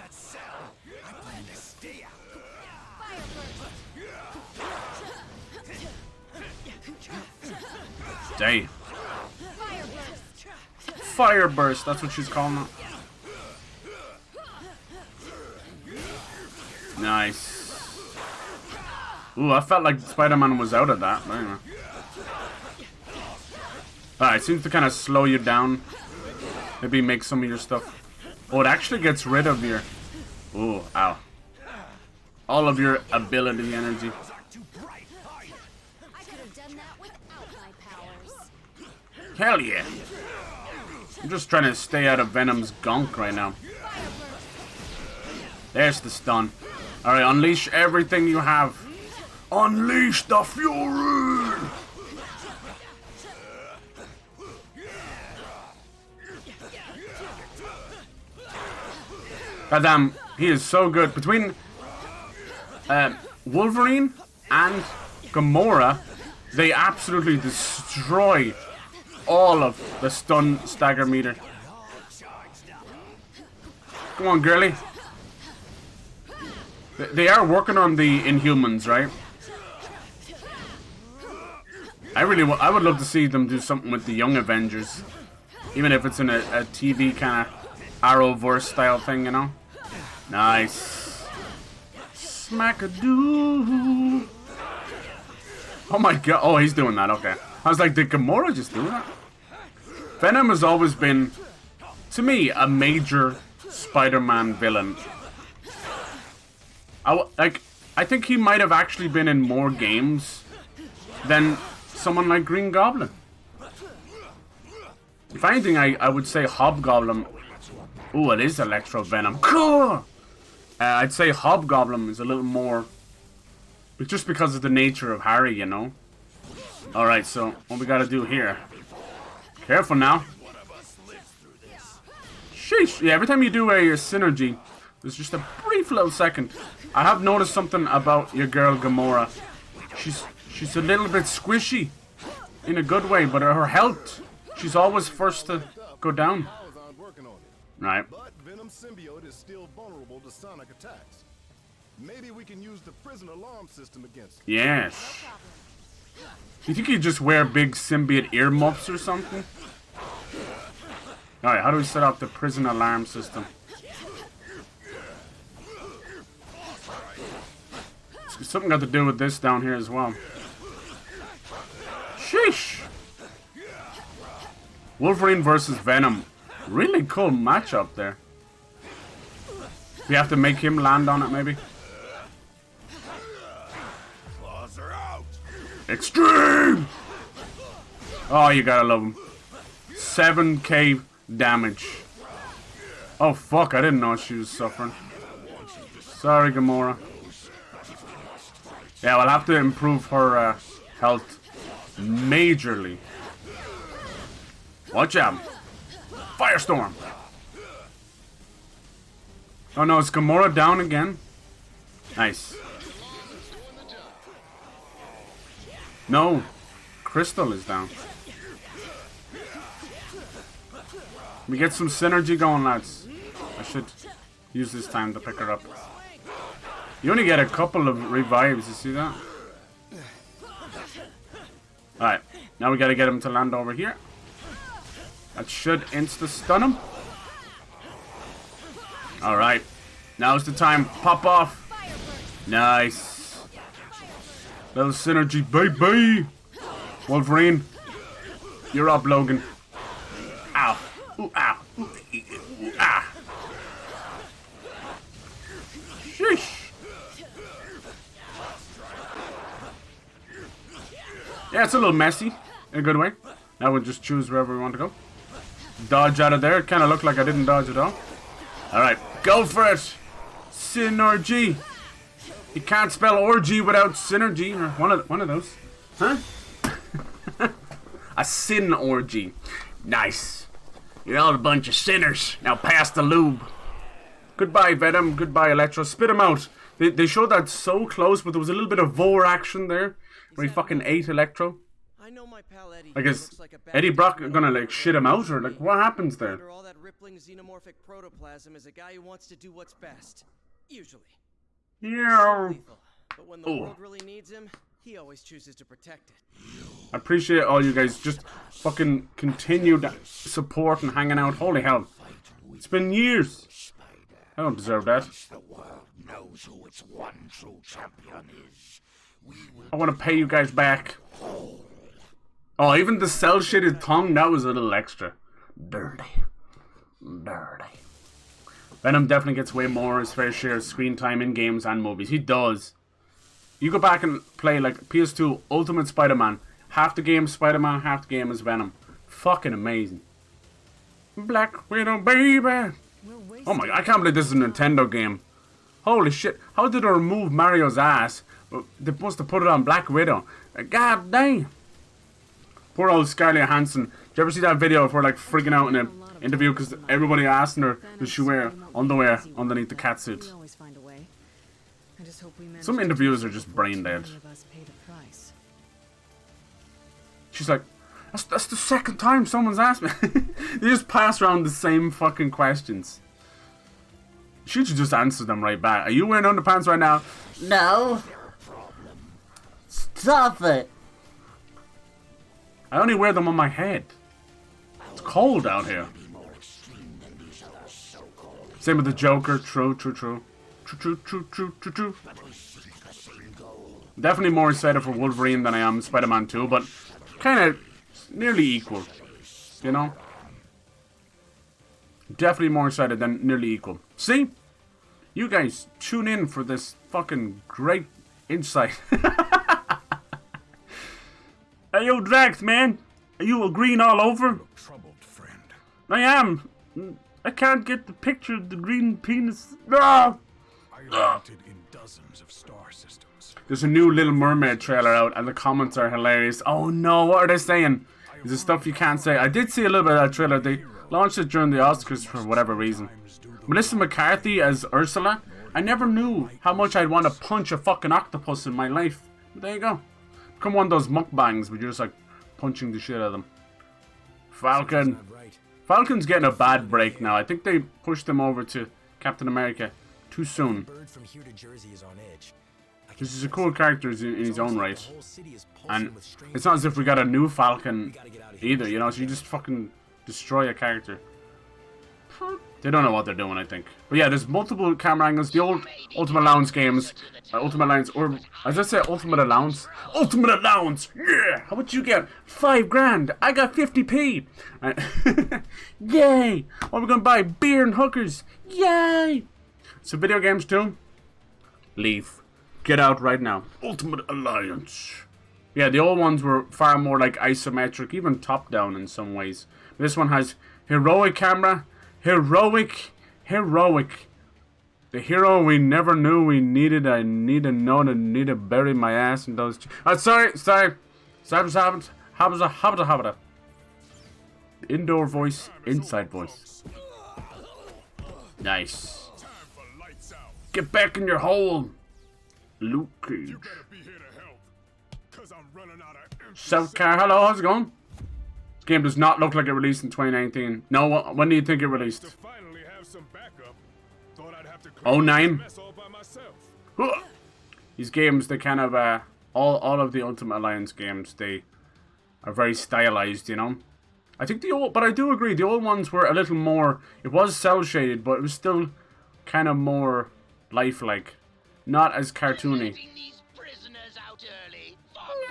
Dang. Fire burst, that's what she's calling it. Nice. Ooh, I felt like Spider-Man was out of that. But anyway. Alright, seems to kind of slow you down. Maybe make some of your stuff. Oh, it actually gets rid of your... Ooh, ow. All of your ability energy. Hell yeah. I'm just trying to stay out of Venom's gunk right now. There's the stun. Alright, unleash everything you have. Unleash the fury! Goddamn, he is so good. Between Wolverine and Gamora, they absolutely destroy all of the stun stagger meter. Come on, girly. They are working on the Inhumans, right? I would love to see them do something with the Young Avengers, even if it's in a TV kind of Arrowverse style thing, you know. Nice. Smack-a-doo. Oh my god. Oh, he's doing that. Okay. I was like, did Gamora just do that? Venom has always been, to me, a major Spider-Man villain. I think he might have actually been in more games than someone like Green Goblin. If anything, I would say Hobgoblin. Ooh, it is Electro Venom. I'd say Hobgoblin is a little more, just because of the nature of Harry, you know. Alright, so what we gotta do here. Careful now. Sheesh. Yeah, every time you do a synergy, there's just a brief little second. I have noticed something about your girl Gamora. She's a little bit squishy. In a good way, but her health, she's always first to go down. Right. But Venom's symbiote is still vulnerable to sonic attacks. Maybe we can use the prison alarm system against it. Yes. You think you just wear big symbiote earmuffs or something? Alright, how do we set up the prison alarm system? Something got to do with this down here as well. Sheesh! Wolverine versus Venom. Really cool matchup there. We have to make him land on it, maybe? Extreme! Oh, you gotta love him. 7k damage. Oh, fuck, I didn't know she was suffering. Sorry, Gamora. Yeah, we'll have to improve her health majorly. Watch out. Firestorm. Oh no, is Gamora down again? Nice. No, Crystal is down. We get some synergy going, lads. I should use this time to pick her up. You only get a couple of revives, you see that? Alright, now we gotta get him to land over here. That should insta-stun him. Alright, now's the time. Pop off. Nice. Little synergy, baby. Wolverine, you're up, Logan. Ow. Ooh, ow. Ooh, ooh, ah. Sheesh. Yeah, it's a little messy in a good way. Now we'll just choose wherever we want to go. dodge out of there. It kind of looked like I didn't dodge at all. Alright, go for it. Synergy. You can't spell orgy without synergy. Or one of those. Huh? A sin orgy. Nice. You're all a bunch of sinners. Now pass the lube. Goodbye, Venom. Goodbye, Electro. Spit him out. They showed that so close, but there was a little bit of vor action there. Where he fucking ate Electro. I know my pal Eddie. Like, is Eddie Brock gonna, like, shit him out? Or, like, what happens there? All that rippling xenomorphic protoplasm is a guy who wants to do what's best. Usually. Yeah. But when the world really needs him, he always chooses to protect it. I appreciate all you guys just fucking continued support and hanging out. Holy hell. It's been years. I don't deserve that. I want to pay you guys back. Oh, even the cell-shaded tongue, that was a little extra. Dirty. Venom definitely gets way more his fair share of screen time in games and movies. He does. You go back and play like PS2 Ultimate Spider-Man. Half the game is Spider-Man, half the game is Venom. Fucking amazing. Black Widow, baby. Oh my god, I can't believe this is a Nintendo game. Holy shit. How did they remove Mario's ass? They must have put it on Black Widow. God damn. Poor old Scarlett Johansson. Did you ever see that video of her like freaking out in an interview because everybody asking her does she wear underwear underneath the catsuit? Some interviews are just brain dead. She's like, that's the second time someone's asked me. They just pass around the same fucking questions. She should just answer them right back. Are you wearing underpants right now? No. Stop it. I only wear them on my head. It's cold out here. Same with the Joker. True. Definitely more excited for Wolverine than I am Spider-Man 2, but kind of nearly equal, you know? Definitely more excited than nearly equal. See? You guys tune in for this fucking great insight. Hey, yo, Drax, man. Are you green all over? Troubled, friend. I am. I can't get the picture of the green penis. Ah! I landed in dozens of star systems. There's a new Little Mermaid trailer out, and the comments are hilarious. Oh no, what are they saying? Is it stuff you can't say? I did see a little bit of that trailer. They launched it during the Oscars for whatever reason. Melissa McCarthy as Ursula. I never knew how much I'd want to punch a fucking octopus in my life. But there you go. Become one of those mukbangs where you're just like punching the shit out of them. Falcon. Falcon's getting a bad break now. I think they pushed him over to Captain America too soon. This is a cool character in his own right. And it's not as if we got a new Falcon either, you know, so you just fucking destroy a character. They don't know what they're doing, I think. But yeah, there's multiple camera angles. The old Ultimate Allowance games, Ultimate Allowance, or as I say, Ultimate Allowance. Ultimate Allowance! Yeah! How much you get? $5 grand. I got 50p. Yay! What are we gonna buy? Beer and hookers. Yay! So video games too? Leave. Get out right now. Ultimate Alliance. Yeah, the old ones were far more like isometric, even top-down in some ways. This one has heroic camera. Heroic. The hero we never knew we needed. I need to know to need to bury my ass in those. Sorry. Habba. Indoor voice, inside voice. Nice. Get back in your hole, Luke Cage. South Car, hello, how's it going? This game does not look like it released in 2019. No, when do you think it released? 09? These games, they kind of, all of the Ultimate Alliance games, they are very stylized, you know? I think but I do agree, the old ones were a little more, it was cel-shaded, but it was still kind of more lifelike. Not as cartoony.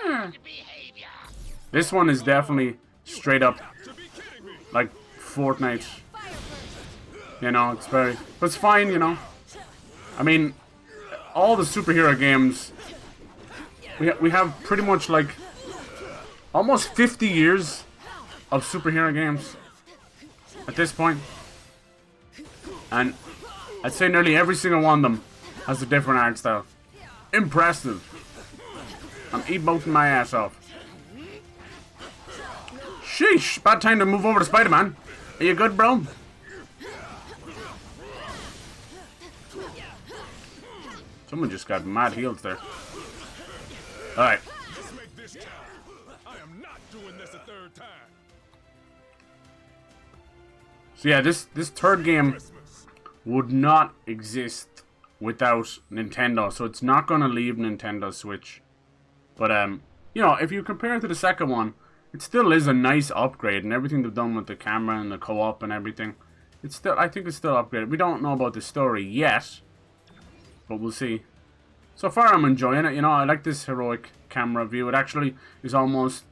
Yeah. This one is definitely straight up like Fortnite. You know, it's very, but it's fine, you know. I mean, all the superhero games, we have pretty much like almost 50 years of superhero games. at this point. And I'd say nearly every single one of them has a different art style. Impressive. I'm emoting my ass off. Sheesh, bad time to move over to Spider-Man. Are you good, bro? Someone just got mad heals there. Alright. Just make this count. I am not doing this a third time. So yeah, this third game would not exist without Nintendo, so it's not gonna leave Nintendo Switch. But you know, if you compare it to the second one, it still is a nice upgrade, and everything they've done with the camera and the co-op and everything. It's still, I think it's still upgraded. We don't know about the story yet, but we'll see. So far, I'm enjoying it. You know, I like this heroic camera view. It actually is almost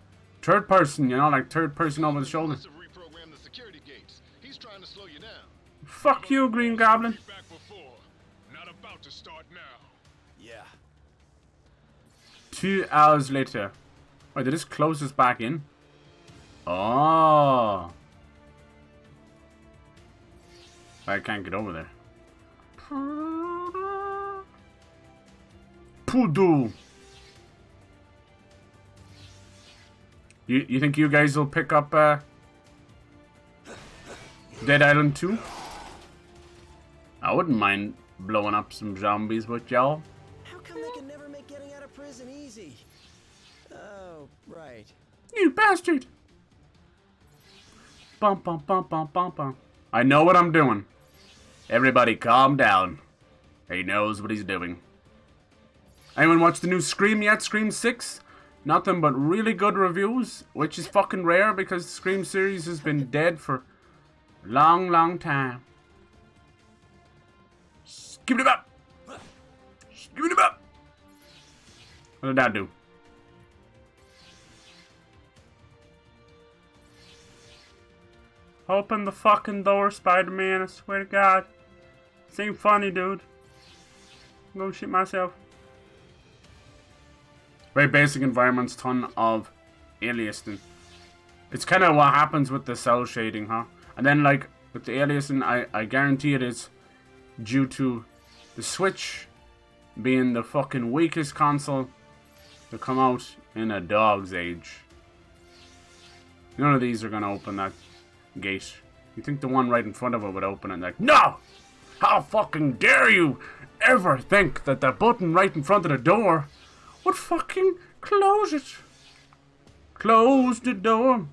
third person. You know, like third person over the shoulder. Reprogram the security gates. He's trying to slow you down. Fuck you, Green Goblin. Back before. Not about to start now. Yeah. 2 hours later. Wait, did this close us back in? Oh. I can't get over there. Poodoo. You think you guys will pick up Dead Island 2? I wouldn't mind blowing up some zombies with y'all. How come they can never make getting out of prison easy? Oh, right. You bastard! Bum bum bum bum bum bum. I know what I'm doing. Everybody calm down. He knows what he's doing. Anyone watch the new Scream yet? Scream 6? Nothing but really good reviews, which is fucking rare because the Scream series has been dead for a long, long time. Skip it up! Skip it up! What did that do? Open the fucking door, Spider-Man, I swear to God. This ain't funny, dude. I'm gonna shit myself. Very basic environments, ton of aliasing. It's kind of what happens with the cell shading, huh? And then, like, with the aliasing, I guarantee it is due to the Switch being the fucking weakest console to come out in a dog's age. None of these are gonna open that gate. You think the one right in front of it would open it? Like, no! How fucking dare you ever think that the button right in front of the door would fucking close it? Close the door.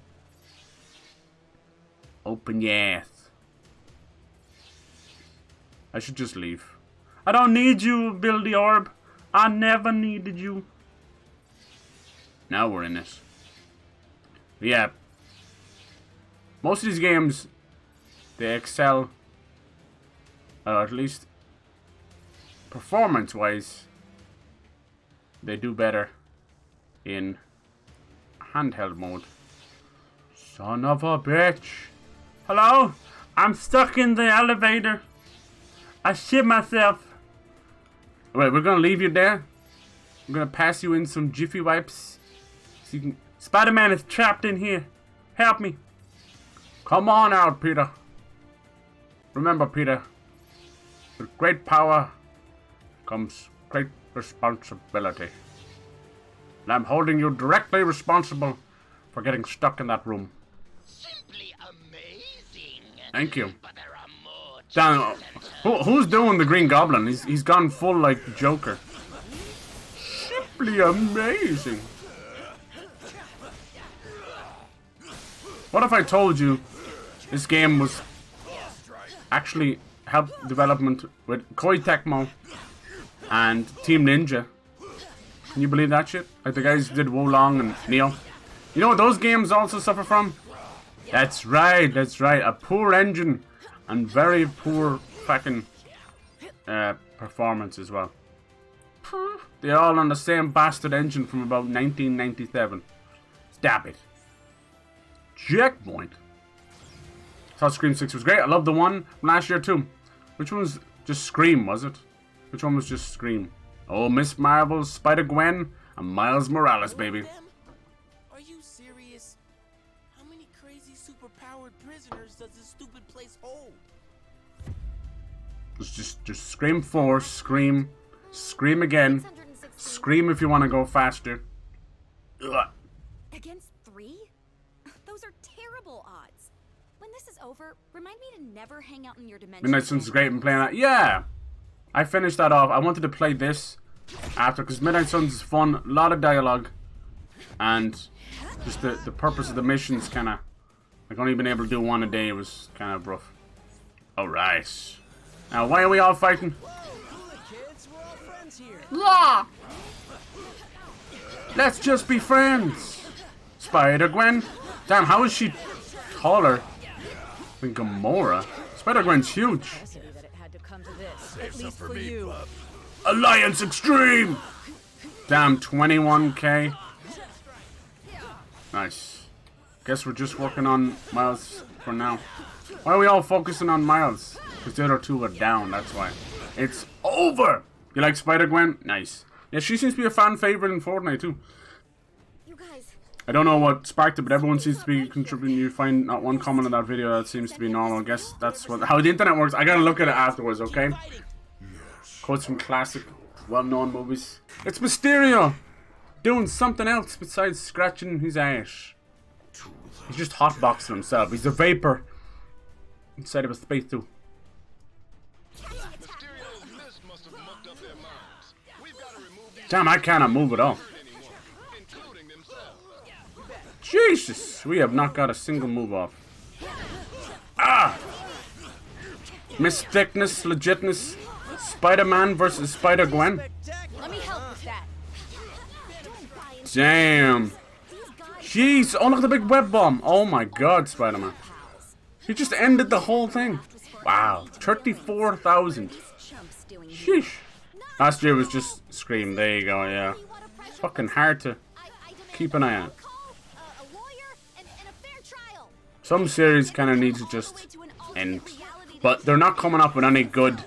Open your ass. I should just leave. I don't need you, Build the Orb. I never needed you. Now we're in it. But yeah. Most of these games, they excel, at least performance-wise, they do better in handheld mode. Son of a bitch. Hello? I'm stuck in the elevator. I shit myself. Wait, we're gonna leave you there? I'm gonna pass you in some Jiffy Wipes. So you can... Spider-Man is trapped in here. Help me. Come on out, Peter. Remember, Peter, with great power comes great responsibility. And I'm holding you directly responsible for getting stuck in that room. Simply amazing. Thank you. But there are more. Dan, who's doing the Green Goblin? He's gone full like Joker. Simply amazing. What if I told you this game was actually helped development with Koei Tecmo and Team Ninja? Can you believe that shit? Like the guys who did Wolong and Neo. You know what those games also suffer from? That's right, that's right. A poor engine and very poor fucking performance as well. They're all on the same bastard engine from about 1997. Stop it. Checkpoint. I thought Scream 6 was great. I love the one from last year too. Which one was just Scream, was it? Which one was just Scream? Oh, Miss Marvel, Spider-Gwen, and Miles Morales, baby. Are you serious? How many crazy superpowered prisoners does this stupid place hold? Just scream 4, scream again, scream if you want to go faster. Ugh. Against 3? Those are terrible odds. When this is over, remind me to never hang out in your dimension. Midnight Suns is great in playing that. Yeah, I finished that off. I wanted to play this after because Midnight Suns is fun, a lot of dialogue, and just the purpose of the missions kind of. Like only been able to do one a day was kind of rough. All right. Now, why are we all fighting? La! Let's just be friends. Spider-Gwen. Damn, how is she taller than Gamora? Spider-Gwen's huge. Alliance Extreme. Damn, 21k. Nice. Guess we're just working on Miles for now. Why are we all focusing on Miles? Because the other two are down, that's why. It's over! You like Spider-Gwen? Nice. Yeah, she seems to be a fan favorite in Fortnite too. You guys. I don't know what sparked it, but everyone seems to be contributing. You find not one comment on that video that seems to be normal. I guess that's how the internet works. I gotta look at it afterwards, okay? Quotes from classic, well-known movies. It's Mysterio! Doing something else besides scratching his ass. He's just hotboxing himself. He's a vapor inside of a spacesuit. Damn, I cannot move at all. Jesus, we have not got a single move off. Ah! Miss Thickness, legitness. Spider-Man versus Spider-Gwen. Let me help with that. Damn. Jeez, oh look at the big web bomb. Oh my god, Spider-Man. He just ended the whole thing. Wow, 34,000. Sheesh. Last year was just Scream. There you go, yeah. It's fucking hard to keep an eye on. Some series kind of need to just end. But they're not coming up with any good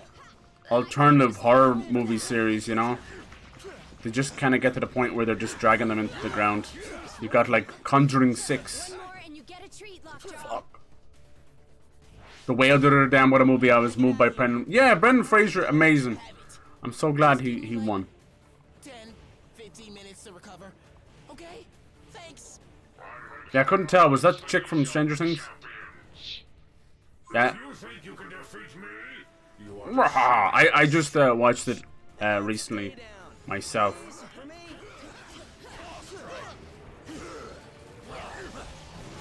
alternative horror movie series, you know? They just kind of get to the point where they're just dragging them into the ground. You got like Conjuring 6. Fuck. The Whale did a damn what a movie. I was moved by Brendan. Yeah, Brendan Fraser, amazing. I'm so glad he won. 10-15 minutes to recover. Okay? Thanks. Yeah, I couldn't tell. Was that the chick from Stranger Things? Yeah. I just watched it recently myself.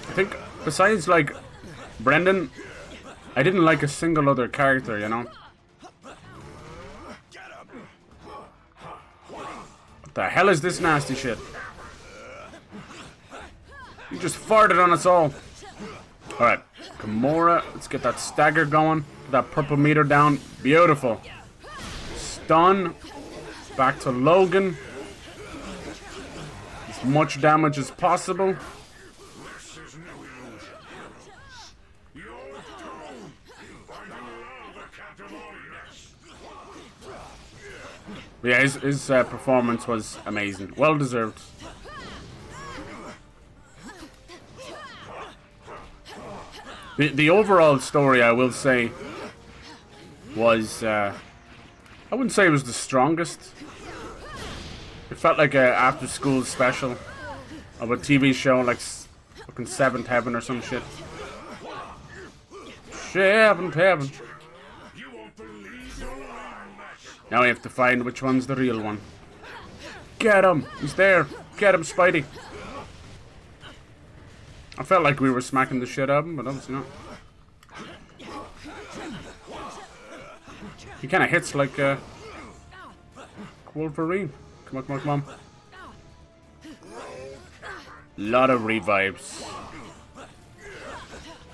I think besides like Brendan, I didn't like a single other character, you know? What the hell is this nasty shit? You just farted on us all. Alright, Gamora, let's get that stagger going. Get that purple meter down. Beautiful. Stun. Back to Logan. As much damage as possible. Yeah, his performance was amazing. Well deserved. The overall story, I will say, was, I wouldn't say it was the strongest. It felt like a after-school special of a TV show, like fucking Seventh Heaven or some shit. Seventh Heaven. Now we have to find which one's the real one. Get him! He's there! Get him, Spidey! I felt like we were smacking the shit out of him, but obviously not. He kind of hits like Wolverine. Come on, come on, come on. Lot of revives.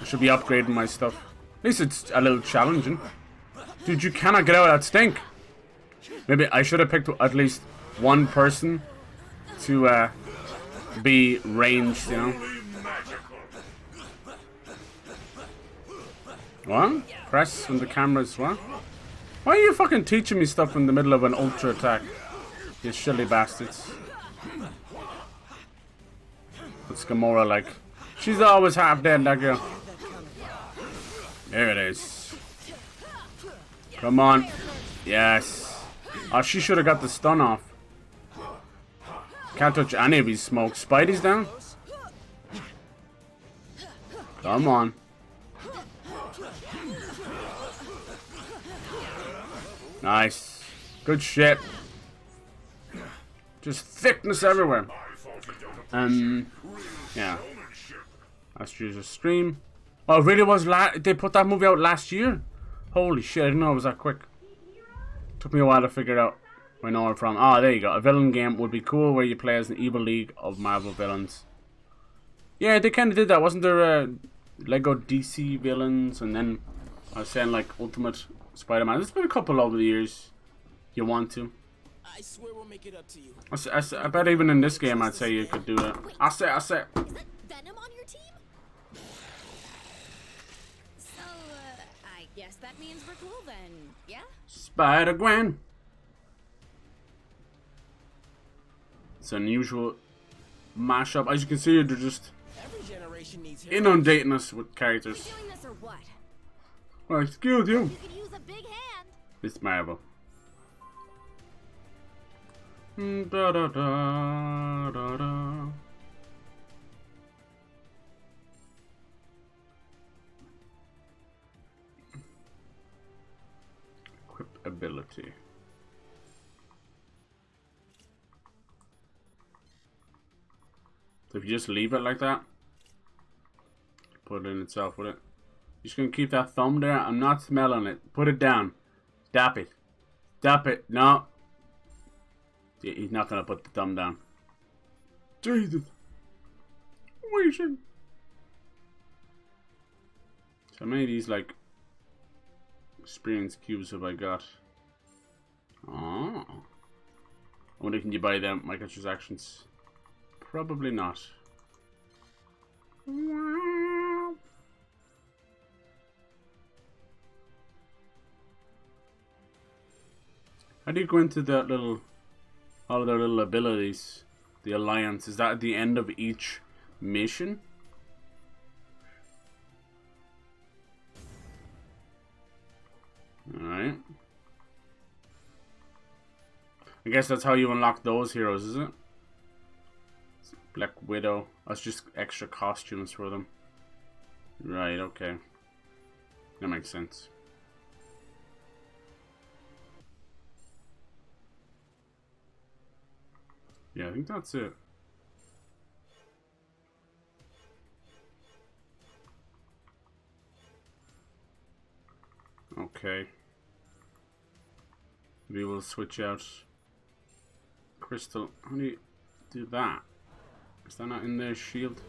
I should be upgrading my stuff. At least it's a little challenging. Dude, you cannot get out of that stink. Maybe I should have picked at least one person to be ranged, you know? What? Press when the camera's what? Why are you fucking teaching me stuff in the middle of an ultra attack? You silly bastards. What's Gamora like? She's always half dead, that girl. There it is. Come on. Yes. Oh, she should have got the stun off. Can't touch any of these smoke. Spidey's down. Come on. Nice. Good shit. Just thickness everywhere. Yeah. Last year's stream. Oh, it really was they put that movie out last year? Holy shit, I didn't know it was that quick. Took me a while to figure out where I know it from. Oh, there you go. A villain game would be cool where you play as an evil league of Marvel villains. Yeah, they kind of did that. Wasn't there Lego DC villains? And then I was saying like Ultimate Spider-Man. There's been a couple over the years. You want to. I swear we'll make it up to you. I bet even in this game I'd say you could do it. I say. Is that Venom on your team? So, I guess that means we're cool then, yeah? Spider-Gwen. It's an unusual mashup. As you can see, they're just inundating us with characters. Doing this or what? Well, excuse you. You could use a big hand. It's Marvel. Da da da da da. Equip ability. So if you just leave it like that, put it in itself with it. You're just gonna keep that thumb there. I'm not smelling it. Put it down. Stop it. Stop it. No. He's not gonna put the thumb down. Jesus. Waiting. So how many of these like experience cubes have I got? Oh. I wonder, can you buy them microtransactions? Probably not. Wow. How do you go into that little, all of their little abilities? The alliance, is that at the end of each mission? Alright. I guess that's how you unlock those heroes, is it? Black Widow. That's just extra costumes for them. Right, okay. That makes sense. Yeah, I think that's it. Okay. We will switch out Crystal. How do you do that? Is that not in the shield?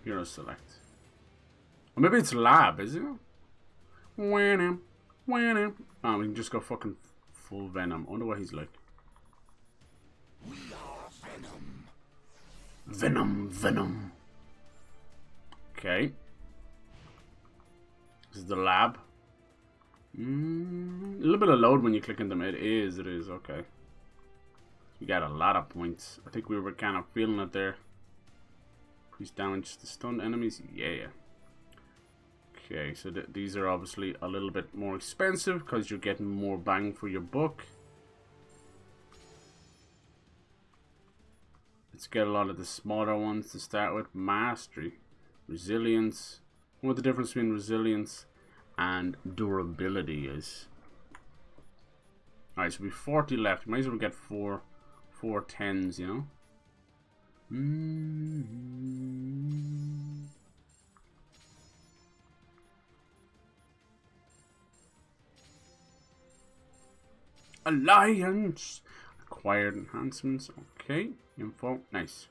Hero select. Or maybe it's lab, is it? Wham, wham. Oh, we can just go fucking full Venom. I wonder what he's like. We are Venom. Venom, Venom. Okay. This is the lab. A little bit of load when you click in them. It is, okay. You got a lot of points. I think we were kind of feeling it there. Increase damage to stunned enemies. Yeah. Okay, so these are obviously a little bit more expensive because you're getting more bang for your buck. Let's get a lot of the smaller ones to start with. Mastery, resilience. What the difference between resilience and durability is. Alright, so we have 40 left. Might as well get four 10s, you know. Alliance. Acquired enhancements. Okay. Info. Nice.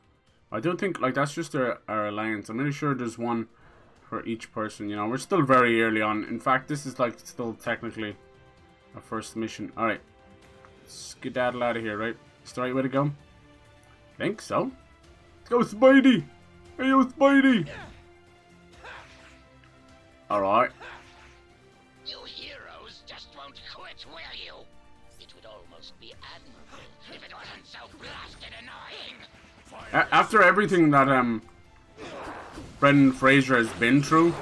I don't think, like, that's just our alliance. I'm really sure there's one for each person, you know. We're still very early on. In fact, this is, like, still technically our first mission. Alright. Skedaddle out of here, right? It's the right way to go? Think so. Let's go, Spidey! Hey, yo, Spidey! Alright. You heroes just won't quit, will you? It would almost be admirable if it wasn't so blasted annoying. After everything that Brendan Fraser has been through.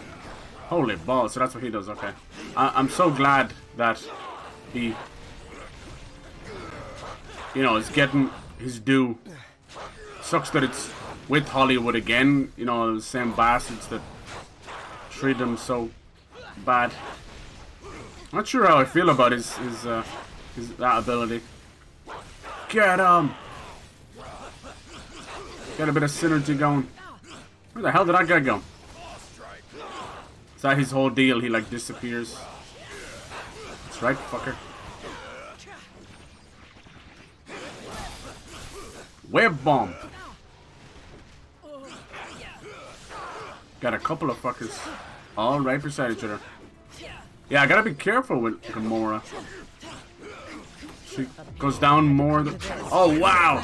Holy balls, so that's what he does, okay. I'm so glad that he, you know, is getting his due. Sucks that it's with Hollywood again, you know, the same bastards that treat him so bad. Not sure how I feel about his that ability. Get him! Get a bit of synergy going. Where the hell did that guy go? Is that his whole deal? He like disappears. That's right, fucker. Web bomb. Got a couple of fuckers all right beside each other. Yeah, I gotta be careful with Gamora. She goes down more than... Oh, wow!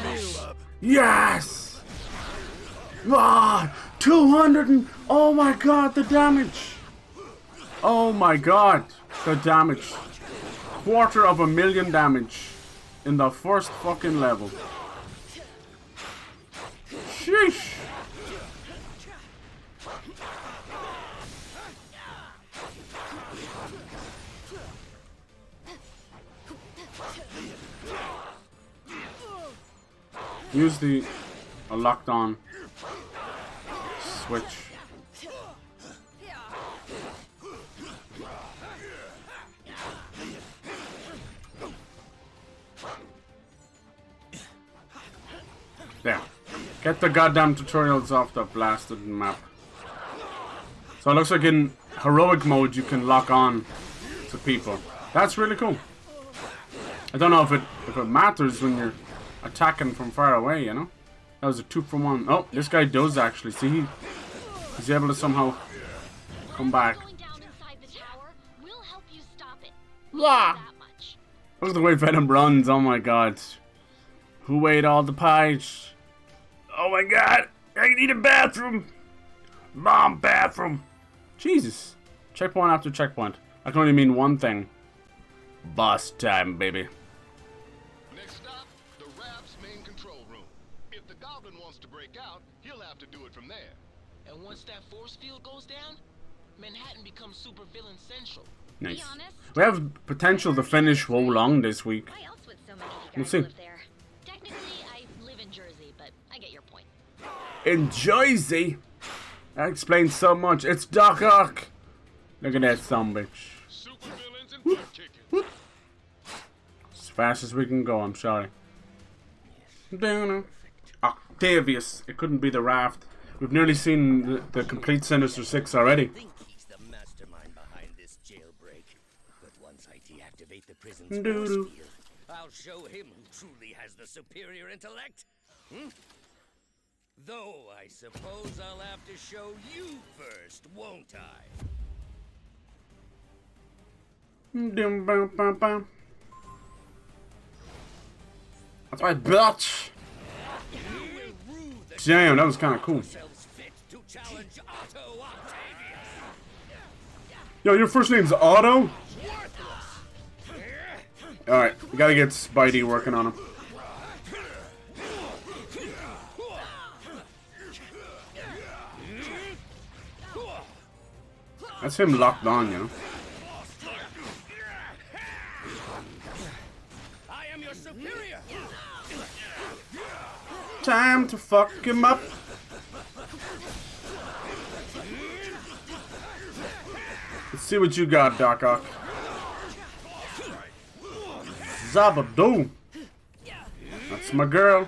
Yes! Ah, 200 and... Oh my god, the damage! Oh my god, the damage. 250,000 damage in the first fucking level. Sheesh! Use the locked on switch. There. Get the goddamn tutorials off the blasted map. So it looks like in heroic mode you can lock on to people. That's really cool. I don't know if it matters when you're attacking from far away, you know? That was a 2-for-1. Oh, this guy does actually. See, he's able to somehow come back. Yeah. Look at the way Venom runs. Oh my god. Who ate all the pies? Oh my god. I need a bathroom. Mom, bathroom. Jesus. Checkpoint after checkpoint. I can only mean one thing. Boss time, baby. Next stop, the Rap's main control room. If the Goblin wants to break out, he'll have to do it from there. And once that force field goes down, Manhattan becomes supervillain central. Nice. We have potential to finish Wolong this week. Why else would so many of you We'll guys see. live there? Technically, I live in Jersey, but I get your point. In Jersey? That explains so much. It's Doc Ock. Look at that son bitch. Supervillains and butt kicking. As fast as we can go, I'm sorry. Octavius. It couldn't be the Raft. We've nearly seen the complete Sinister Six already. I think he's the mastermind behind this jailbreak. But once I deactivate the prison's force field, I'll show him who truly has the superior intellect. Though I suppose I'll have to show you first, won't I? That's right, bitch. Damn, that was kind of cool. Yo, your first name's Otto? Alright, we gotta get Spidey working on him. That's him locked on, you know. I am your superior. Time to fuck him up. Let's see what you got, Doc Ock. Zabadoo. That's my girl.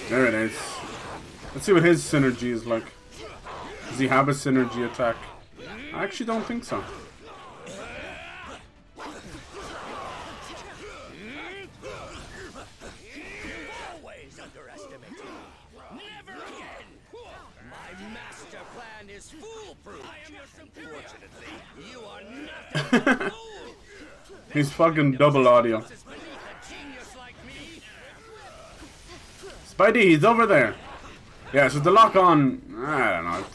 There it is. Let's see what his synergy is like. Does he have a synergy attack? I actually don't think so. Always underestimate me. Never again. My master plan is foolproof. I am your superior. Fortunately, you are nothing. He's fucking double audio. Spidey, he's over there. Yeah, so the lock on, I don't know.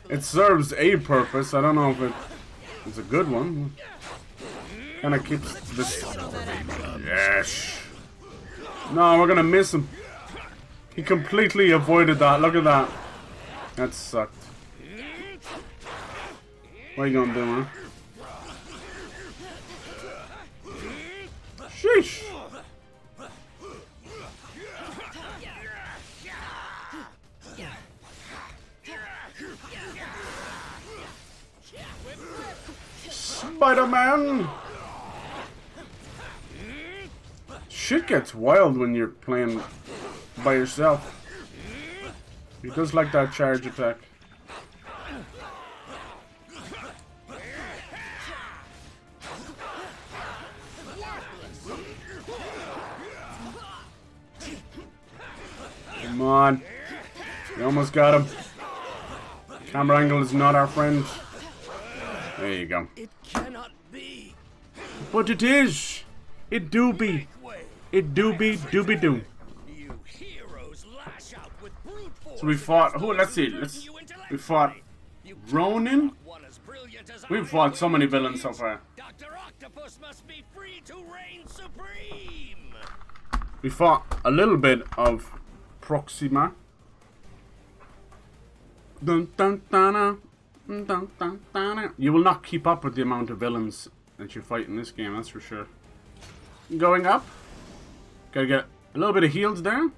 It serves a purpose. I don't know if it's a good one. Kinda keeps this. Yes. No, we're gonna miss him. He completely avoided that. Look at that. That sucked. What are you gonna do, man? Sheesh. Spiderman. Shit gets wild when you're playing by yourself. He does like that charge attack. Come on. You almost got him. Camera angle is not our friend. There you go. It cannot be. But it is. It do be. It do be dooby doo. You heroes lash out with brute force. So we fought. Who? Let's see. We fought Ronin. We've fought so many villains so far. Dr. Octopus must be free to reign supreme. We fought a little bit of Proxima. Dun, dun, dun, dun, dun, dun, dun, dun. You will not keep up with the amount of villains that you fight in this game, that's for sure. Going up. Gotta get a little bit of heals there.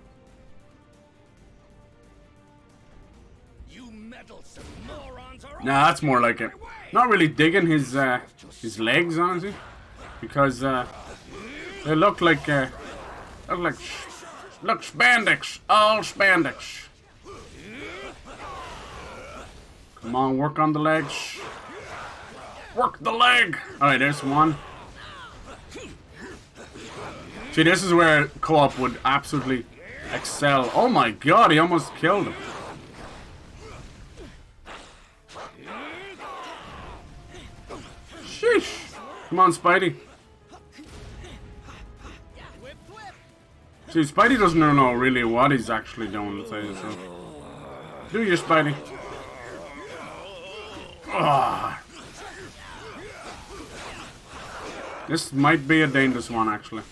You meddlesome morons are Nah, that's more like it. Not really digging his legs, honestly, because they look like spandex, all spandex. Come on, work on the legs. Work the leg. All right, there's one. See, this is where co-op would absolutely excel. Oh my god, he almost killed him. Sheesh. Come on, Spidey. See, Spidey doesn't know really what he's actually doing, to tell you so. Do your Spidey. Ah. This might be a dangerous one, actually.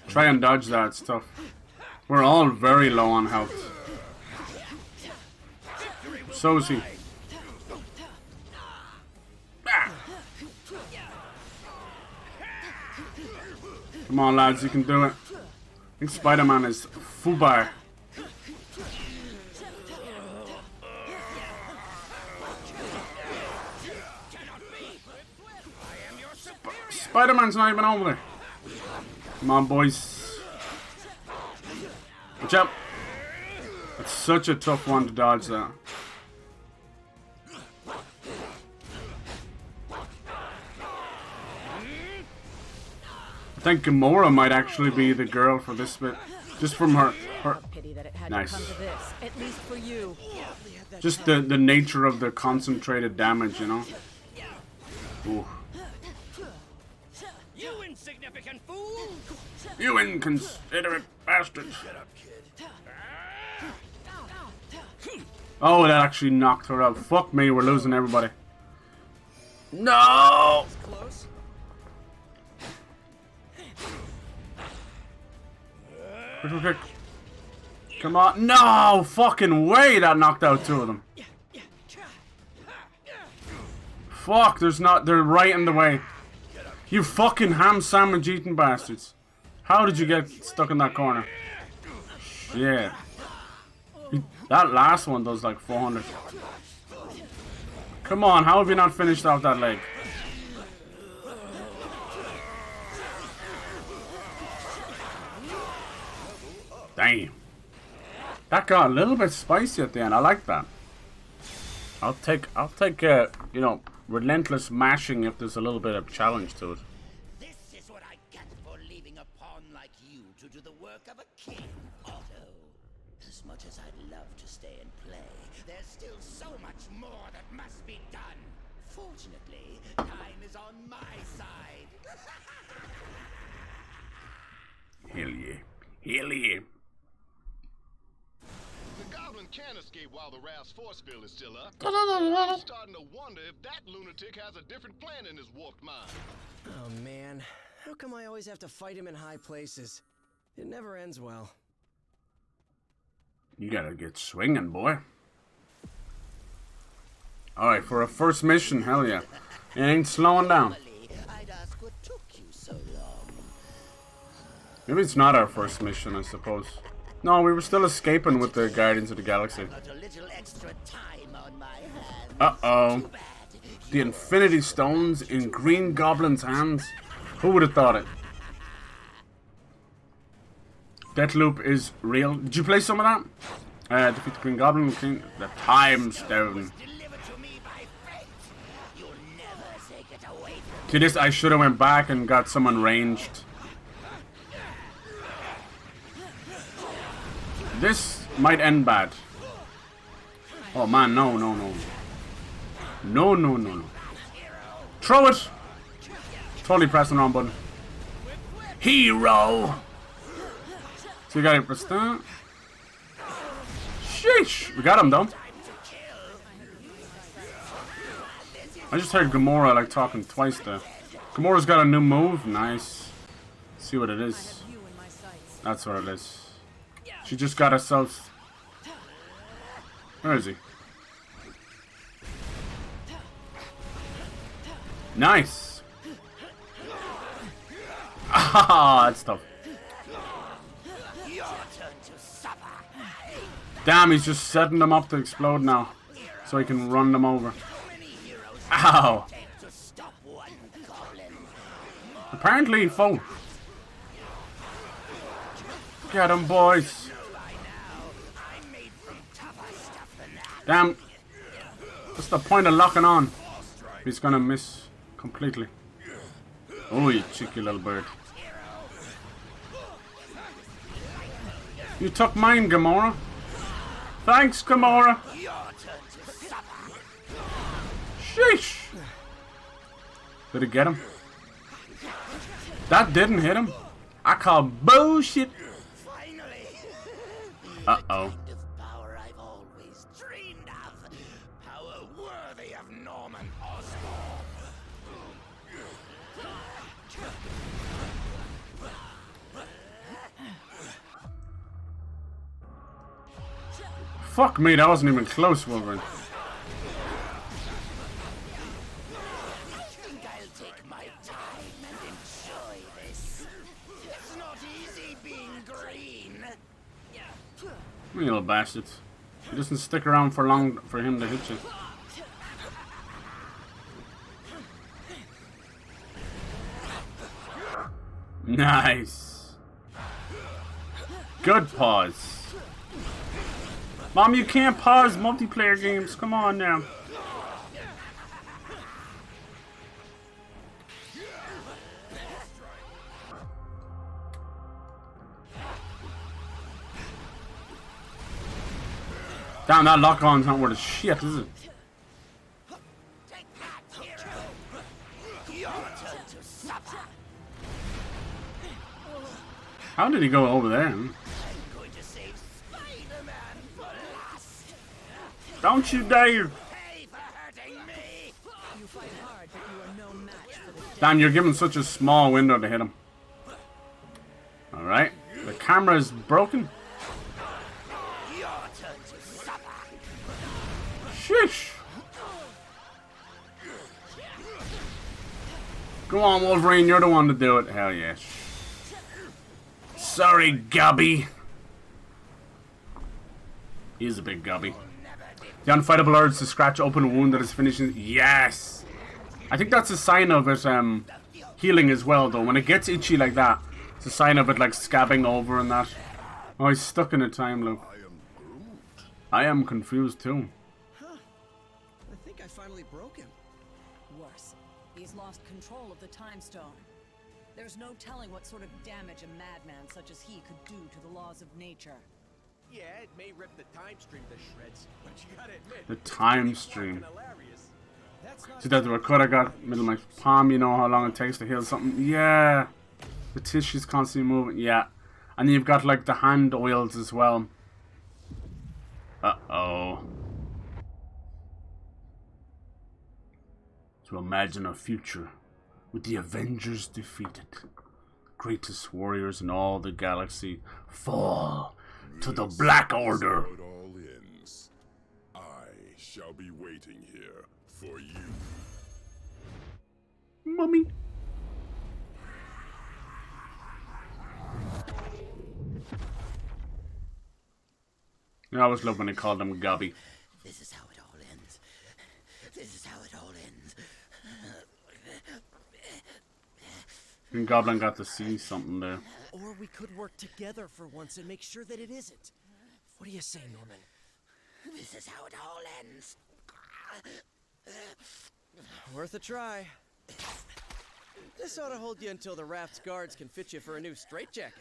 Try and dodge that, it's tough. We're all very low on health. So is he. Ah. Come on, lads, you can do it. I think Spider-Man is Fubar. Spider-Man's not even over there. Come on, boys. Watch out. It's such a tough one to dodge that. I think Gamora might actually be the girl for this bit. Just from her Pity that it had nice. to come to this, at least for you. Just the nature of the concentrated damage, you know? Ooh. You insignificant fool! You inconsiderate bastards. Oh, that actually knocked her out. Fuck me, we're losing everybody. No! Quick. Come on. No! Fucking way that knocked out two of them. Fuck, they're right in the way. You fucking ham sandwich eating bastards. How did you get stuck in that corner? Shit. That last one does like 400. Come on, how have you not finished off that leg? Damn. That got a little bit spicy at the end. I like that. I'll take you know, relentless mashing if there's a little bit of challenge to it. This is what I get for leaving a pawn like you to do the work of a king, Otto. As much as I'd love to stay and play, there's still so much more that must be done. Fortunately, time is on my side. Hell yeah. Hell yeah. The goblin can escape while the raft's force field is still up. I'm starting to wonder if that lunatic has a different plan in his warped mind. Oh man, how come I always have to fight him in high places? It never ends well. You gotta get swinging, boy. Alright, for a first mission, hell yeah. It ain't slowing down. I'd ask what took you so long. Maybe it's not our first mission, I suppose. No, we were still escaping with the Guardians of the Galaxy. Got a little extra time on my hands. Uh-oh. The Infinity Stones in Green Goblin's hands. Who would have thought it? Deathloop is real. Did you play some of that? Defeat the Green Goblin. The Time Stone. See this, I should have went back and got someone ranged. This might end bad. Oh man, no, no, no. No, no, no, no. Throw it! Totally pressing the wrong button. Hero! So you gotta press that. Sheesh! We got him though. I just heard Gamora like talking twice there. Gamora's got a new move. Nice. Let's see what it is. That's what it is. She just got herself. Where is he? Nice. Ah, that's tough. Damn, he's just setting them up to explode now, so he can run them over. Ow! Apparently, full. Get him, boys. Damn. What's the point of locking on? He's gonna miss completely. Oh, you cheeky little bird. You took mine, Gamora. Thanks, Gamora. Sheesh. Did it get him? That didn't hit him. I call bullshit. Uh-oh. Power I've always dreamed of. Power worthy of Norman Osborn. Fuck me, that wasn't even close, Wolverine. I think I'll take my time and enjoy this. It's not easy being green. You little bastard. He doesn't stick around for long for him to hit you. Nice. Good pause. Mom, you can't pause multiplayer games. Come on now. Damn, that lock-on's not worth a shit, is it? How did he go over there? I'm going to save Spiderman for last. Don't you dare! Pay for hurting me. You fight hard, but you are no match for the Damn, you're given such a small window to hit him. Alright. The camera is broken. Your turn to suffer. Sheesh. Go on, Wolverine, you're the one to do it. Hell yes. Sorry, Gubby. He is a big Gubby. The unfightable urge to scratch open a wound that is finishing. Yes! I think that's a sign of it healing as well, though. When it gets itchy like that, it's a sign of it like scabbing over and that. Oh, he's stuck in a time loop. I am confused too. Huh. I think I finally broke him. Worse, he's lost control of the Time Stone. There's no telling what sort of damage a madman such as he could do to the laws of nature. Yeah, it may rip the time stream to shreds, but you gotta admit, The time stream. hilarious. That's not See that the record I got middle of my palm, you know how long it takes to heal something? Yeah. The tissue's constantly moving, yeah. And then you've got like the hand oils as well. Oh. To imagine a future with the Avengers defeated. Greatest warriors in all the galaxy fall to the Black Order. How it all ends. I shall be waiting here for you. Mummy. I always love when they call them Gobby. This is how it all ends. This is how it all ends. And Goblin got to see something there. Or we could work together for once and make sure that it isn't. What do you say, Norman? This is how it all ends. Worth a try. This ought to hold you until the raft's guards can fit you for a new straitjacket.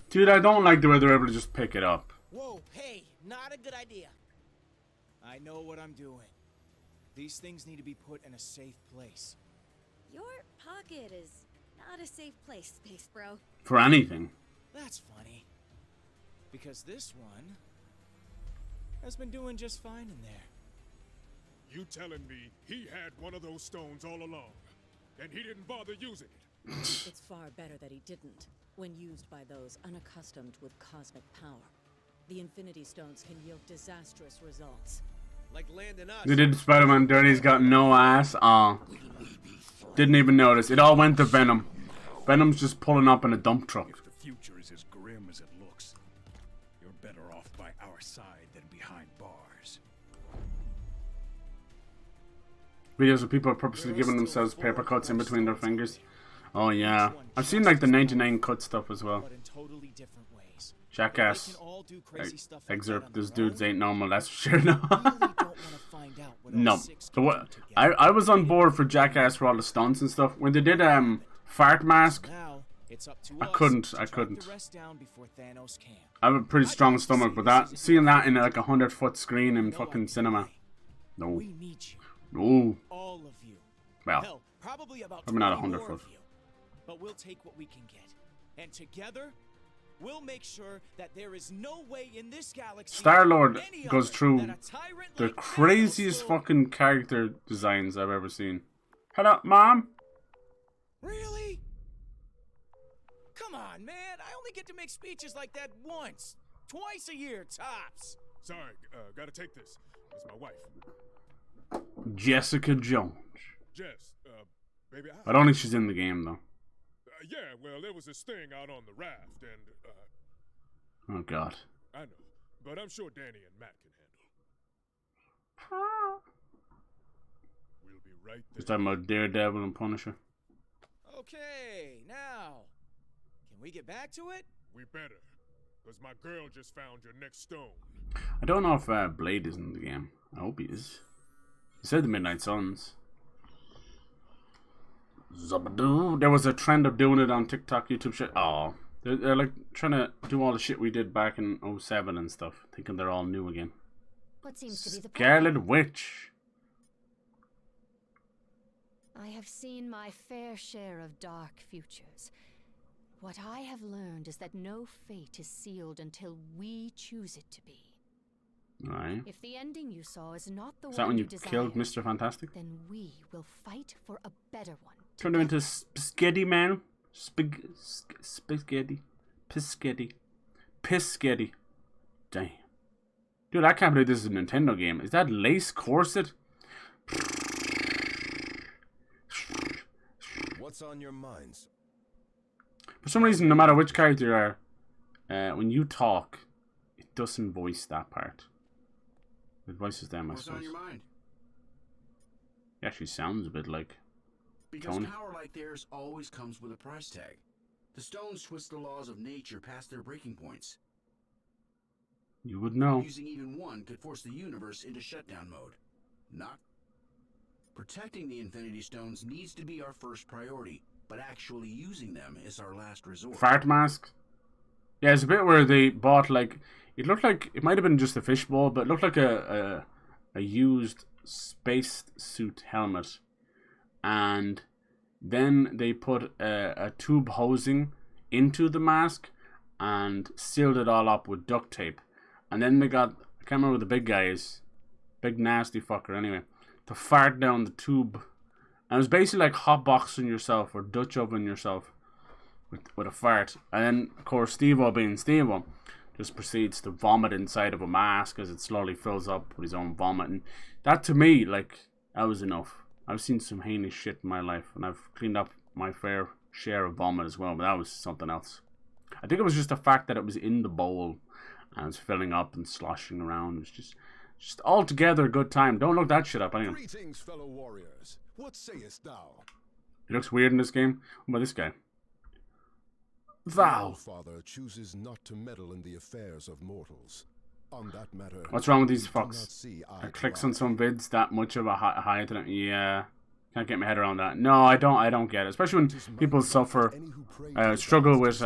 Dude, I don't like the way they're able to just pick it up. Whoa, hey, not a good idea. I know what I'm doing. These things need to be put in a safe place. Your pocket is not a safe place, Space Bro. For anything. That's funny. Because this one has been doing just fine in there. You telling me he had one of those stones all along, and he didn't bother using it? It's far better that he didn't, when used by those unaccustomed with cosmic power. The Infinity Stones can yield disastrous results. Like landing us. They did Spider-Man dirty, he's got no ass. Aw. Didn't even notice. It all went to Venom. Venom's just pulling up in a dump truck. If the future is as grim as it looks, you're better off by our side than behind bars. Videos of people purposely giving themselves paper cuts in between their fingers. Oh yeah. I've seen like the 99 cut stuff as well. But in totally different ways. Jackass. They can all do crazy stuff like Excerpt. that on This their dudes own. ain't normal, that's for sure. No. Really don't want to find out what all No. six So can what? do together. I was on board for Jackass for all the stunts and stuff. When they did fart mask, Now, it's up to I us couldn't. to I track couldn't. the rest down before Thanos can. I have a pretty strong stomach, but that seeing that in like 100-foot screen in fucking cinema, no, We need you. no. All of you. Well, Hell, probably about probably not 20 100 more of foot. you. But we'll take what we can get. And together, we'll make sure that there is no way in this galaxy Star-Lord any goes other through that a tyrant the like craziest Thanos will- fucking character designs I've ever seen. Hello, Mom. Really? Come on, man. I only get to make speeches like that once. Twice a year, tops. Sorry, gotta take this. It's my wife. Jessica Jones. Jess, baby, I don't think she's in the game though. Yeah, well, there was this thing out on the raft, and, Oh God. I know. But I'm sure Danny and Matt can handle. We'll be right He's there. talking about Daredevil and Punisher. Okay, now, can we get back to it? We better. Because my girl just found your next stone. I don't know if Blade is in the game. I hope he is. He said the Midnight Suns. Zabadoo. There was a trend of doing it on TikTok, YouTube shit. Oh, they're like trying to do all the shit we did back in 07 and stuff, thinking they're all new again. What seems to be the Scarlet Witch. I have seen my fair share of dark futures. What I have learned is that no fate is sealed until we choose it to be. Right. If the ending you saw is not the Is one that when you desire, killed Mr. Fantastic? then we will fight for a better one. Turned him into Spaghetti Man. Spaghetti. Piscetti. Damn. Dude, I can't believe this is a Nintendo game. Is that Lace Corset? What's on your minds? For some reason, no matter which character you are, when you talk, it doesn't voice that part. It voices them, I What's on suppose. your mind? It actually sounds a bit like Because Tony. power like theirs always comes with a price tag. The stones twist the laws of nature past their breaking points. You would know. Using even one could force the universe into shutdown mode. Not. Protecting the Infinity Stones needs to be our first priority, but actually using them is our last resort. Fart mask. Yeah, it's a bit where they bought like it looked like it might have been just a fishbowl, but it looked like a used space suit helmet, and then they put a tube hosing into the mask, and sealed it all up with duct tape. And then they got, I can't remember what the big guy is, big nasty fucker anyway, to fart down the tube. And it was basically like hotboxing yourself or Dutch oven yourself with a fart. And then, of course, Steve-O being Steve-O just proceeds to vomit inside of a mask as it slowly fills up with his own vomit. And that, to me, like, that was enough. I've seen some heinous shit in my life, and I've cleaned up my fair share of vomit as well, but that was something else. I think it was just the fact that it was in the bowl and it was filling up and sloshing around. It was just altogether a good time. Don't look that shit up anyway. Greetings, fellow warriors. What sayest thou? He looks weird in this game. What about this guy? Thou. The Father chooses not to meddle in the affairs of mortals. On that matter, what's wrong with these fucks? I clicks on some vids that much of a high to them. Yeah, can't get my head around that. No, I don't get it. Especially when people suffer, struggle with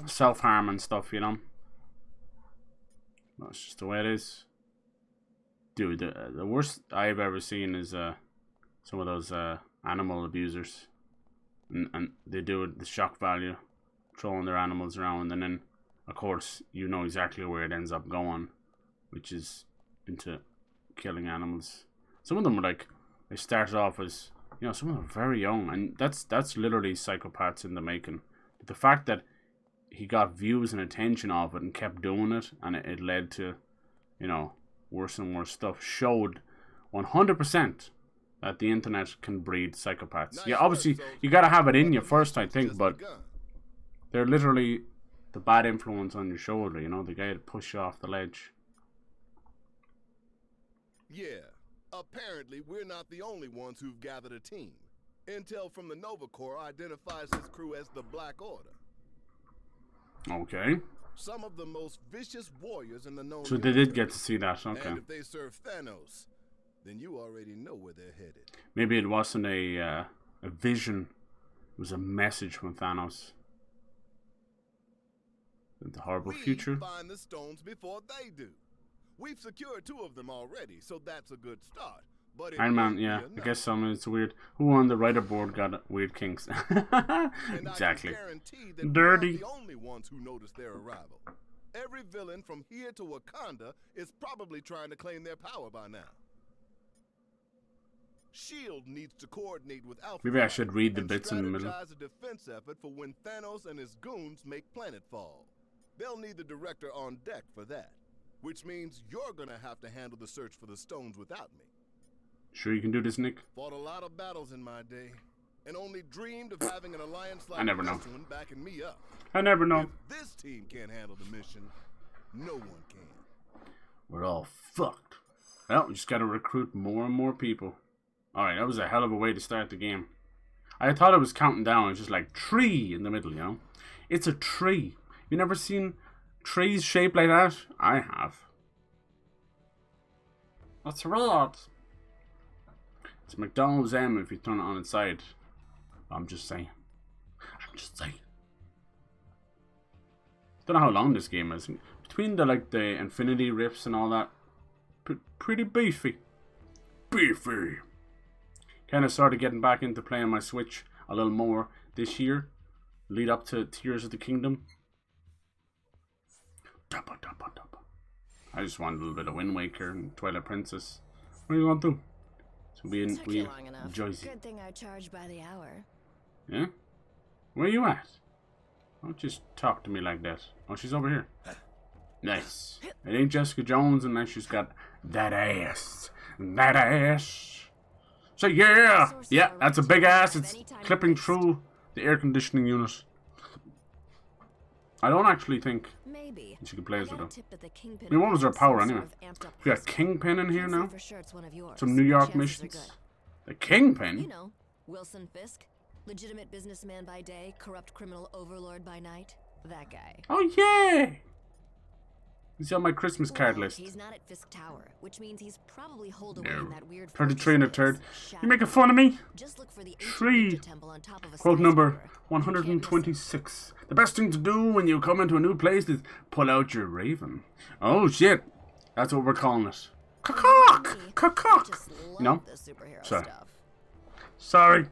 self-harm and stuff, you know. That's just the way it is. Dude, the worst I've ever seen is some of those animal abusers, and they do it the shock value, throwing their animals around, and then, of course, you know exactly where it ends up going, which is into killing animals. Some of them are like, they started off as, you know, some of them are very young, and that's literally psychopaths in the making. But the fact that he got views and attention of it and kept doing it, and it led to, you know, worse and worse stuff, showed 100% that the internet can breed psychopaths. Yeah, obviously, you gotta have it in you first, I think, but they're literally the bad influence on your shoulder, you know, the guy to push you off the ledge. Yeah, apparently we're not the only ones who've gathered a team. Intel from the Nova Corps identifies his crew as the Black Order. Okay. Some of the most vicious warriors in the known So they did get to see that, okay. And if they serve Thanos, then you already know where they're headed. Maybe it wasn't a vision, it was a message from Thanos. The horrible future. Find the stones before they do. We've secured 2 of them already, so that's a good start. But Iron Man, yeah, I guess some it's weird. Who on the writer board got weird kinks? Exactly. Dirty. The only ones who noticed their arrival. Every villain from here to Wakanda is probably trying to claim their power by now. Shield needs to coordinate with Alpha. Maybe I should read the bits in the middle. Strategize a defense effort for when Thanos and his goons make planetfall. They'll need the director on deck for that, which means you're gonna have to handle the search for the stones without me. Sure you can do this, Nick? Fought a lot of battles in my day, and only dreamed of having an alliance like I never know. this one backing me up. I never know. If this team can't handle the mission, no one can. We're all fucked. Well, we just gotta recruit more and more people. Alright, that was a hell of a way to start the game. I thought it was counting down. It's just like tree in the middle, you know? It's a tree. You never seen trees shaped like that? I have. That's right. It's McDonald's M if you turn it on its side. I'm just saying. I'm just saying. Don't know how long this game is. Between the infinity rifts and all that, pretty beefy. Beefy. Kind of started getting back into playing my Switch a little more this year. Lead up to Tears of the Kingdom. I just want a little bit of Wind Waker and Twilight Princess. What do you want to do? So we enjoy it. Good thing I charge by the hour. Yeah? Where are you at? Don't just talk to me like that. Oh, she's over here. Nice. It ain't Jessica Jones unless she's got that ass. That ass. So yeah! Yeah, that's a big ass. It's clipping through the air conditioning unit. I don't actually think she could play as it though. I mean, what was her power anyway? We got Kingpin in here now. Some New York missions. The Kingpin? You know, Wilson Fisk. Legitimate businessman by day, corrupt criminal overlord by night. That guy. Oh yeah! He's on my Christmas card list. He's not at Fisk Tower, which means he's probably holed away in that weird 33 and a third. You making fun of me? Just look for the Tree. temple on top of a Quote number 126. The best thing to do when you come into a new place is pull out your raven. Oh shit. That's what we're calling it. Cacock! Cacock! No? Sorry. Sorry.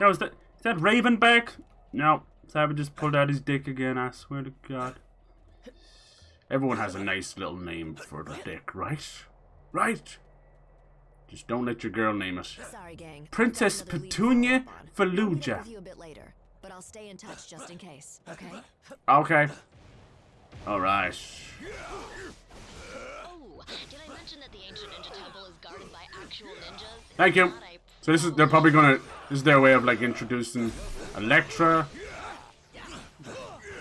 No, is that Raven back? No. Cyber just pulled out his dick again, I swear to God. Everyone has a nice little name for the dick, right? Right? Just don't let your girl name it. Sorry, gang. Princess Petunia Fallujah. With you a bit later, but I'll stay in touch just in case, okay? Okay. Alright. Oh, did I mention that the ancient ninja temple is guarded by actual ninjas? Thank you. So this is, they're probably gonna, this is their way of like introducing Elektra.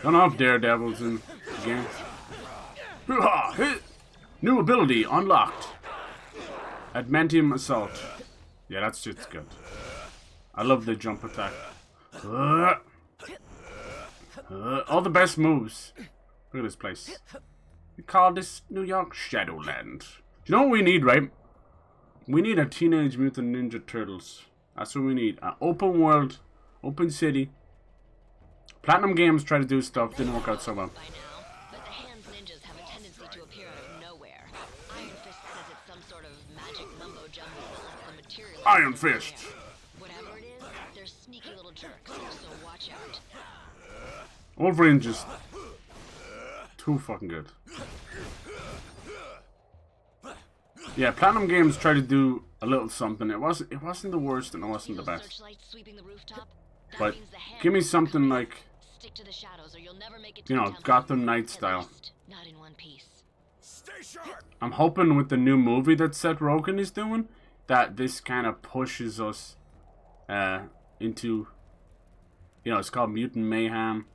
Don't know if Daredevil's in the game. New ability unlocked. Adamantium Assault. Yeah, that's just good. I love the jump attack. All the best moves. Look at this place. We call this New York Shadowland. Do you know what we need, right? We need a Teenage Mutant Ninja Turtles. That's what we need. An open world, open city. Platinum Games try to do stuff, didn't work out so well. But the Hands ninjas have a tendency to appear out of nowhere. Iron Fist says it's some sort of magic mumbo jumbo that the material. Iron Fist. Whatever it is, they're sneaky little jerks, so watch out. Wolverine just too fucking good. Yeah, Platinum Games tried to do a little something. It wasn't the worst and it wasn't the best. But give me something like, you know, Gotham Knight style. I'm hoping with the new movie that Seth Rogen is doing, that this kind of pushes us into, you know, it's called Mutant Mayhem.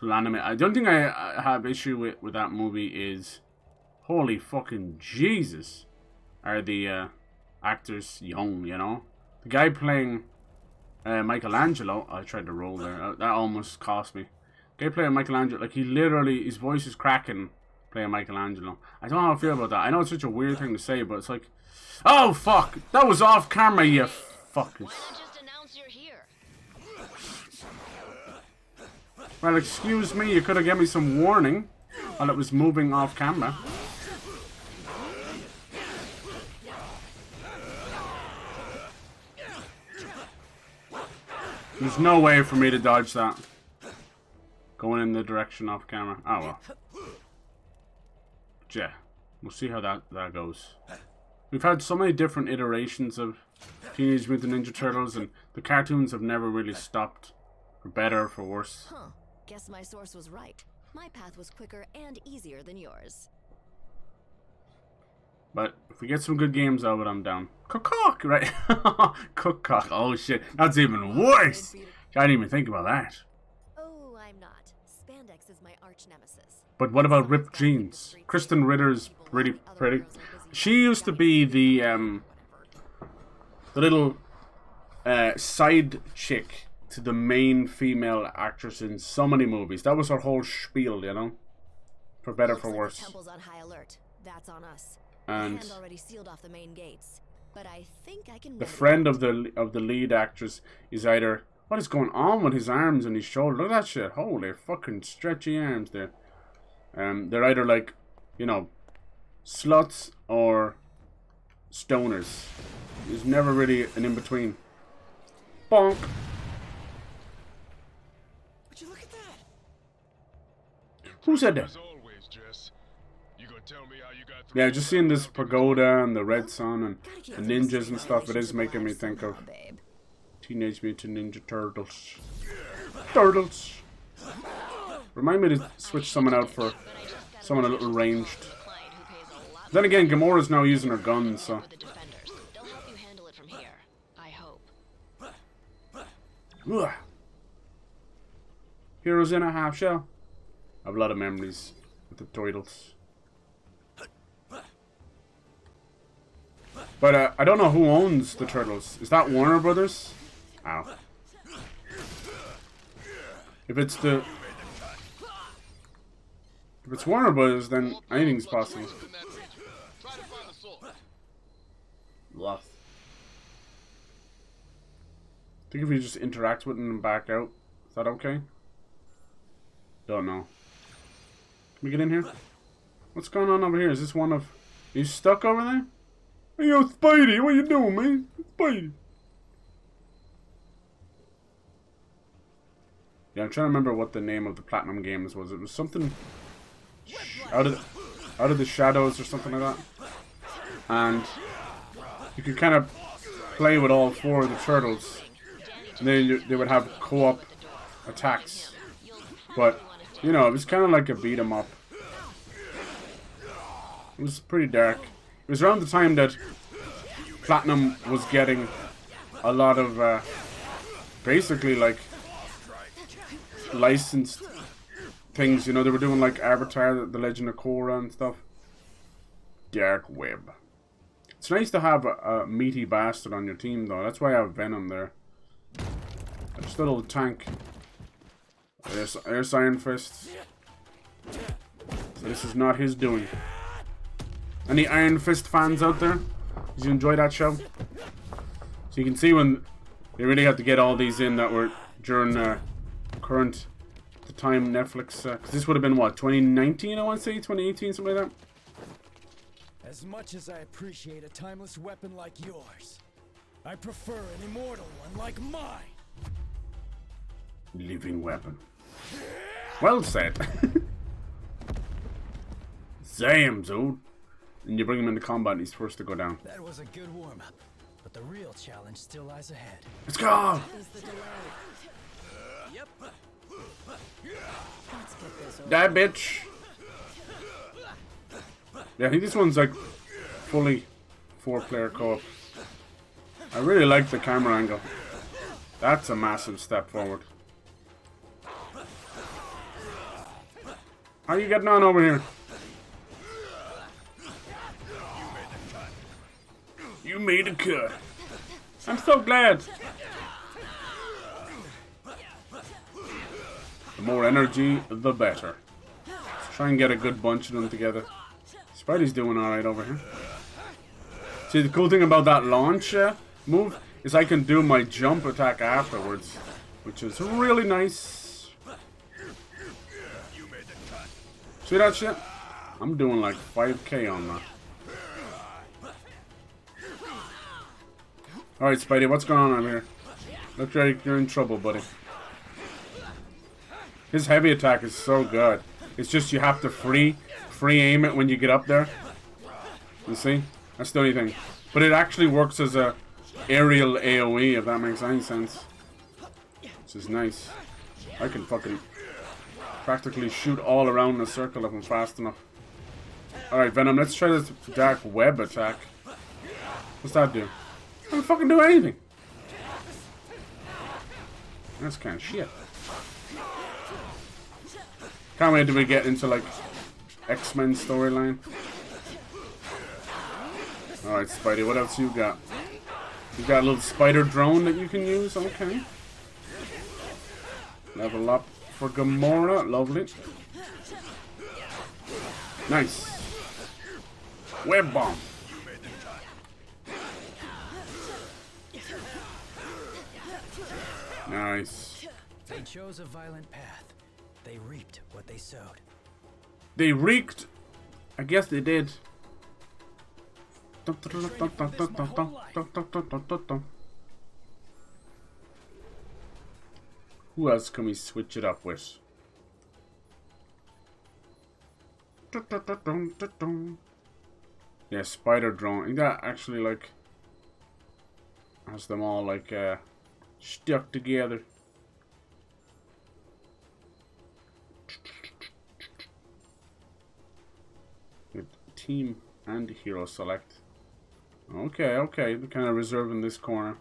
I don't think I have issue with that movie is, holy fucking Jesus, are the actors young, you know? The guy playing Michelangelo, I tried to roll there, that almost cost me. The guy playing Michelangelo, like he literally, his voice is cracking playing Michelangelo. I don't know how I feel about that. I know it's such a weird thing to say, but it's like, oh fuck, that was off camera, you fuckers. Well, excuse me, you could have given me some warning while it was moving off camera. There's no way for me to dodge that. Going in the direction off camera. Oh well. But yeah, we'll see how that goes. We've had so many different iterations of Teenage Mutant Ninja Turtles, and the cartoons have never really stopped. For better or for worse. Huh. Guess my source was right. My path was quicker and easier than yours. But if we get some good games out of it, I'm down. Cook, right? Cook. Oh shit, that's even worse. I didn't even think about that. Oh, I'm not. Spandex is my arch nemesis. But what about ripped jeans? Kristen Ritter's pretty. She used to be the little side chick to the main female actress in so many movies. That was her whole spiel, you know? For better, for worse. Temple's on high alert. That's on us. And Hand already sealed off the main gates, but I think I can. The friend of the lead actress is either, what is going on with his arms and his shoulder? Look at that shit. Holy fucking stretchy arms there. They're either like, you know, sluts or stoners. There's never really an in-between. Bonk. Would you look at that? Who said that? Yeah, just seeing this pagoda and the red sun and the ninjas and stuff, it is making me think of Teenage Mutant Ninja Turtles. Turtles! Remind me to switch someone out for someone a little ranged. Then again, Gamora's now using her guns, so... Ugh. Heroes in a half shell. I have a lot of memories with the turtles. But I don't know who owns the turtles. Is that Warner Brothers? Ow. If it's Warner Brothers, then anything's possible. Love. I think if you just interact with them and back out, is that okay? Don't know. Can we get in here? What's going on over here? Is this one of... Are you stuck over there? Hey, yo, Spidey, what you doing, man? Spidey. Yeah, I'm trying to remember what the name of the Platinum games was. It was something out of the shadows or something like that. And you could kind of play with all 4 of the turtles. And then they would have co-op attacks. But, you know, it was kind of like a beat 'em up. It was pretty dark. It was around the time that Platinum was getting a lot of, basically, like, licensed things. You know, they were doing, like, Avatar, The Legend of Korra and stuff. Dark Web. It's nice to have a meaty bastard on your team, though. That's why I have Venom there. Just a little tank. There's Iron Fist. So this is not his doing. Any Iron Fist fans out there? Did you enjoy that show? So you can see when they really had to get all these in that were during the time Netflix. Because this would have been what, 2019? I want to say 2018, something like that. As much as I appreciate a timeless weapon like yours, I prefer an immortal one like mine. Living weapon. Well said. Damn, dude. And you bring him into combat and he's first to go down. That was a good warm-up, but the real challenge still lies ahead. Let's go! Yep. Die, bitch! Yeah, I think this one's like fully 4-player co-op. I really like the camera angle. That's a massive step forward. How are you getting on over here? You made a cut. I'm so glad. The more energy, the better. Let's try and get a good bunch of them together. Spidey's doing alright over here. See, the cool thing about that launch move is I can do my jump attack afterwards, which is really nice. See that shit? I'm doing like 5k on that. Alright, Spidey, what's going on over here? Looks like you're in trouble, buddy. His heavy attack is so good. It's just you have to free aim it when you get up there. You see? That's the only thing. But it actually works as a aerial AoE, if that makes any sense. Which is nice. I can fucking practically shoot all around in a circle if I'm fast enough. Alright, Venom, let's try this Dark Web attack. What's that do? I don't fucking do anything. That's kind of shit. Can't wait till we get into like X-Men storyline. Alright, Spidey, what else you got? You got a little spider drone that you can use, okay. Level up for Gamora, lovely. Nice. Web bomb. Nice. They chose a violent path. They reaped what they sowed. They reeked? I guess they did. Who else can we switch it up with? Yeah, spider drone. I think that actually like has them all like stuck together. With team and hero select. Okay, okay. They're kind of reserving this corner.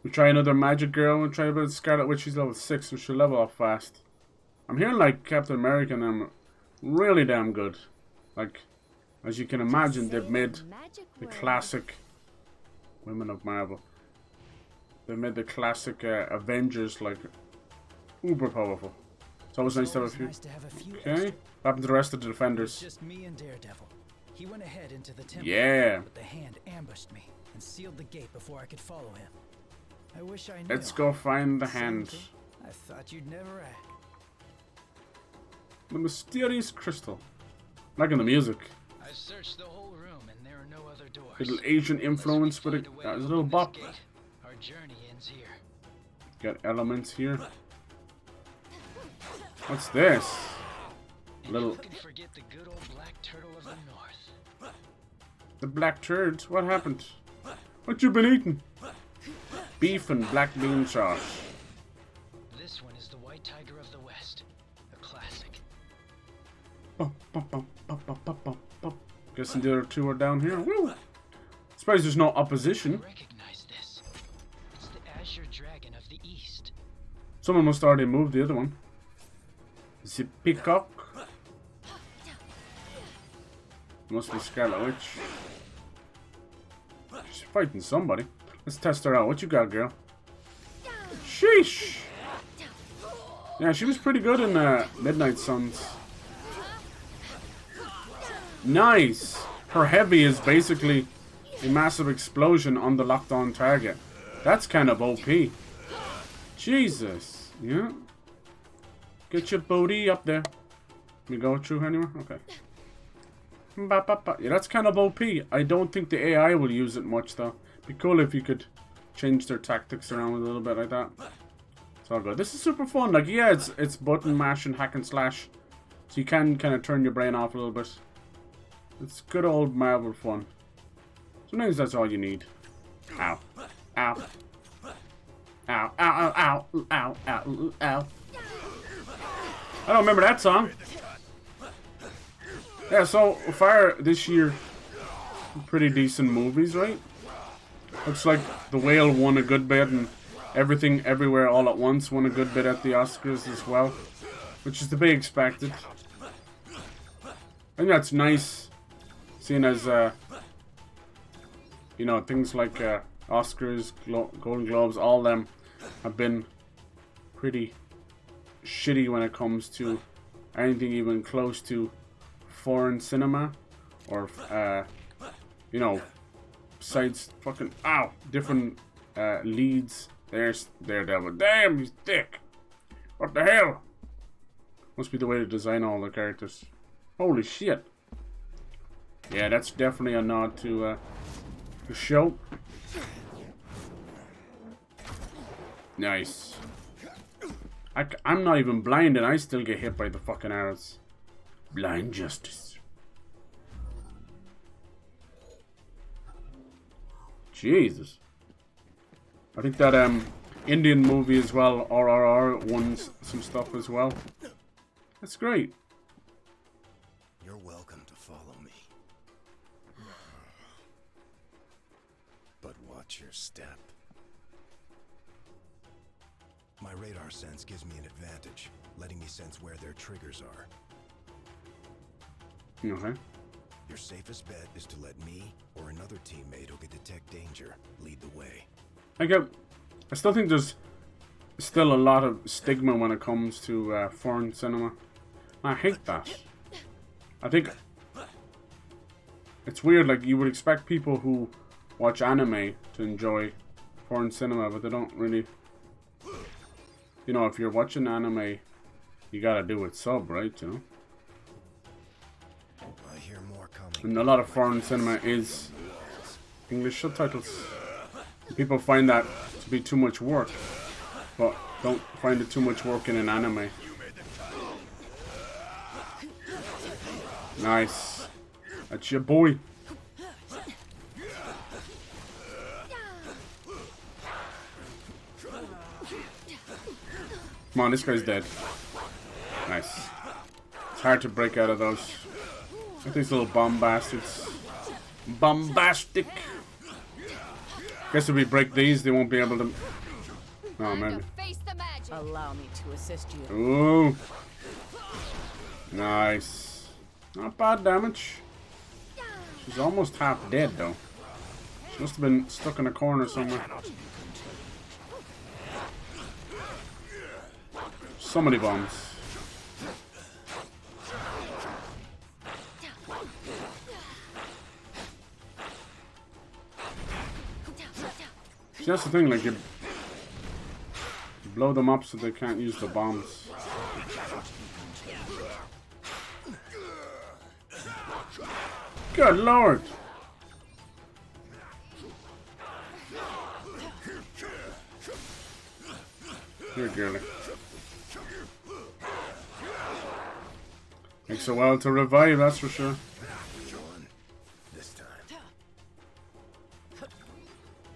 We try another magic girl. We'll try a bit of Scarlet Witch. She's level 6, so she'll level up fast. I'm hearing like Captain America and them really damn good. Like, as you can imagine, they've made the classic Women of Marvel. They made the classic Avengers like uber powerful. It's always nice to have a few. Okay. What happened to the rest of the defenders? Just me and Daredevil. He went ahead into the temple. Yeah. But the Hand ambushed me and sealed the gate before I could follow him. I wish I knew. Let's go find the Hand. I thought you'd never ask. The mysterious crystal. Liking the music. I searched the whole room and there are no other doors. Little Asian influence with a little bop. Our journey ends here. Got elements here. What's this? A little. Who can forget the good old black turtle of the north? The black turds? What happened? What you been eating? Beef and black bean sauce. This one is the white tiger of the west. A classic. Guessing the other two are down here. Woo! Surprised there's no opposition. Recognize this. It's the azure dragon of the east. Someone must already move the other one. The peacock. Must be Scarlet Witch. She's fighting somebody. Let's test her out. What you got, girl? Sheesh! Yeah, she was pretty good in Midnight Suns. Nice! Her heavy is basically a massive explosion on the locked on target. That's kind of OP. Jesus. Yeah. Get your booty up there. Can we go through anywhere? Okay. Yeah, that's kind of OP. I don't think the AI will use it much though. Be cool if you could change their tactics around a little bit like that. It's all good. This is super fun. Like, yeah, it's button mash and hack and slash, so you can kind of turn your brain off a little bit. It's good old Marvel fun. Sometimes that's all you need. Ow. Ow. Ow. Ow. Ow. Ow. Ow. Ow. Ow. I don't remember that song. Yeah, so far this year, pretty decent movies, right? Looks like The Whale won a good bit, and Everything Everywhere All at Once won a good bit at the Oscars as well, which is to be expected. I think that's nice, seeing as, you know, things like Oscars, Golden Globes, all them have been pretty shitty when it comes to anything even close to foreign cinema, or you know, besides fucking different leads. There's Daredevil. Damn, he's thick. What the hell? Must be the way to design all the characters. Holy shit. Yeah, that's definitely a nod to the show. Nice. I'm not even blind and I still get hit by the fucking arrows. Blind justice. Jesus. I think that Indian movie as well, RRR, won some stuff as well. That's great. You're welcome to follow me. But watch your step. My radar sense gives me an advantage, letting me sense where their triggers are. Okay. Your safest bet is to let me or another teammate who can detect danger lead the way. I still think there's still a lot of stigma when it comes to foreign cinema. I hate that. I think it's weird, like you would expect people who watch anime to enjoy foreign cinema, but they don't really. You know, if you're watching anime, you gotta do it sub, right? You know. I hear more coming. And a lot of foreign cinema is English subtitles. People find that to be too much work, but don't find it too much work in an anime. Nice. That's your boy. Come on, this guy's dead. Nice. It's hard to break out of those. Look at these little bomb bastards. Bombastic. Guess if we break these, they won't be able to. Oh, maybe. Allow me to assist you. Ooh. Nice. Not bad damage. She's almost half dead, though. She must have been stuck in a corner somewhere. So many bombs. See, that's the thing, like you blow them up so they can't use the bombs. Good lord! Here, girly. Takes a while to revive, that's for sure.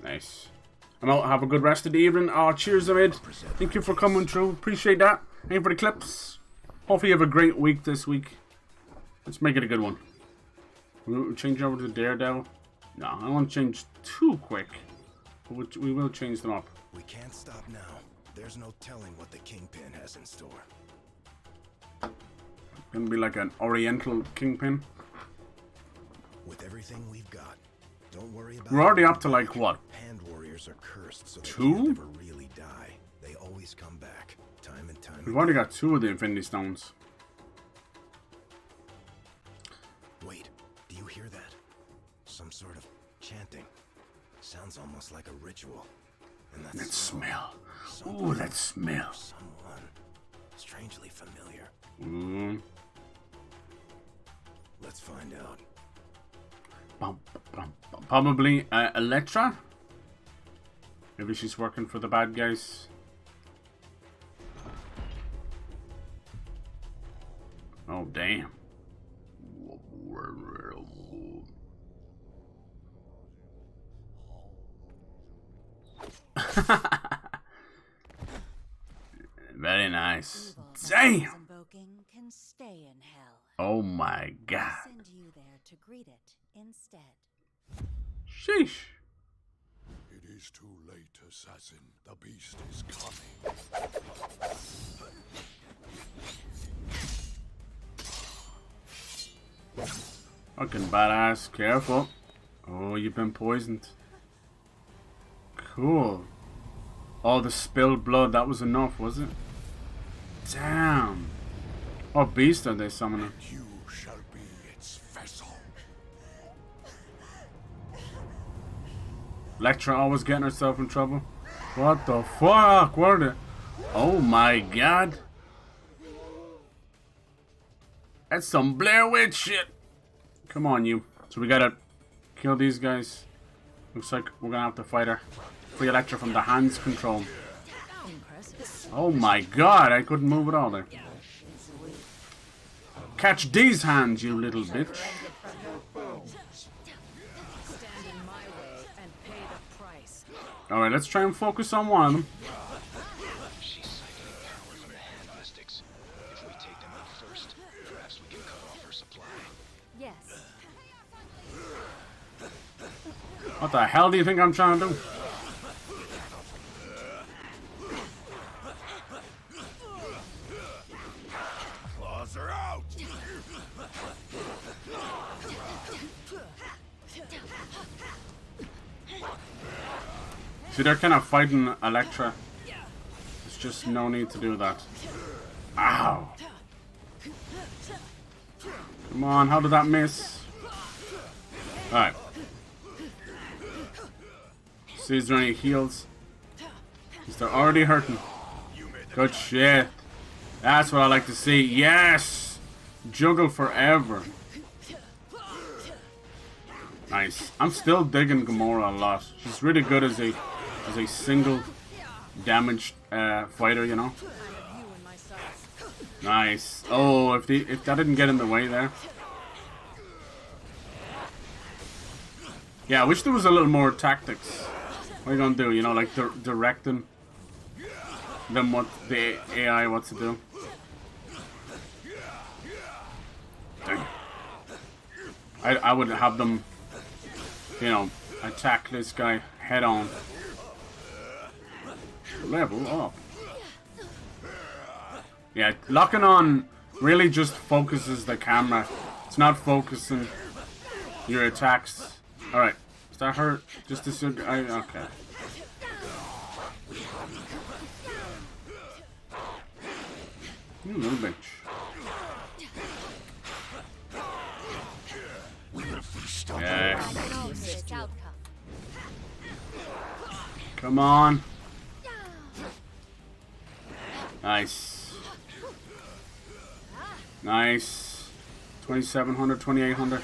Nice. I'm out. Have a good rest of the evening. Oh, cheers, Amid. Thank you for coming through. Appreciate that. Thank you for the clips. Hopefully you have a great week this week. Let's make it a good one. We'll change over to Daredevil. No, I don't want to change too quick. But we will change them up. We can't stop now. There's no telling what the Kingpin has in store. Gonna be like an Oriental Kingpin. With everything we've got, don't worry about. We're already up to like what? Hand warriors are cursed, so they 2? can't ever really die. They always come back, time and time. We've already got 2 of the Infinity Stones. Wait, do you hear that? Some sort of chanting. Sounds almost like a ritual. And that's Let's smell. Ooh, let's smell. Someone strangely familiar. Let's find out. Probably Elektra. Maybe she's working for the bad guys. Oh, damn. Very nice. Damn. Can stay in hell. Oh my god. Send you there to greet it instead. Sheesh. It is too late, assassin. The beast is coming. Fucking badass. Careful. Oh, you've been poisoned. Cool. Oh, the spilled blood. That was enough, was it? Damn. What beast are they summoning? You shall be its vessel. Elektra always getting herself in trouble. What the fuck? What are they? Oh my god. That's some Blair Witch shit. Come on, you. So we gotta kill these guys. Looks like we're gonna have to fight her. Free Elektra from the hands control. Oh my god, I couldn't move at all there. Catch these hands, you little bitch. Alright, let's try and focus on one of them. She's cycling power from the hand mystics. If we take them out first, perhaps we can cut off her supply. Yes. What the hell do you think I'm trying to do? Claws are out. See, they're kind of fighting Elektra. There's just no need to do that. Ow! Come on, how did that miss? Alright. See, is there any heals? Because they're already hurting. Good shit. That's what I like to see. Yes! Juggle forever. Nice. I'm still digging Gamora a lot. She's really good as a single damage fighter, you know. Nice. Oh, if that didn't get in the way there. Yeah, I wish there was a little more tactics. What are you gonna do? You know, like directing them what the AI wants to do. Dang. I would have them, you know, attack this guy head on. Level up. Yeah, locking on really just focuses the camera. It's not focusing your attacks. Alright, is that her? Just this okay. You little bitch. Yes. Come on. Nice. Nice. 2700, 2800.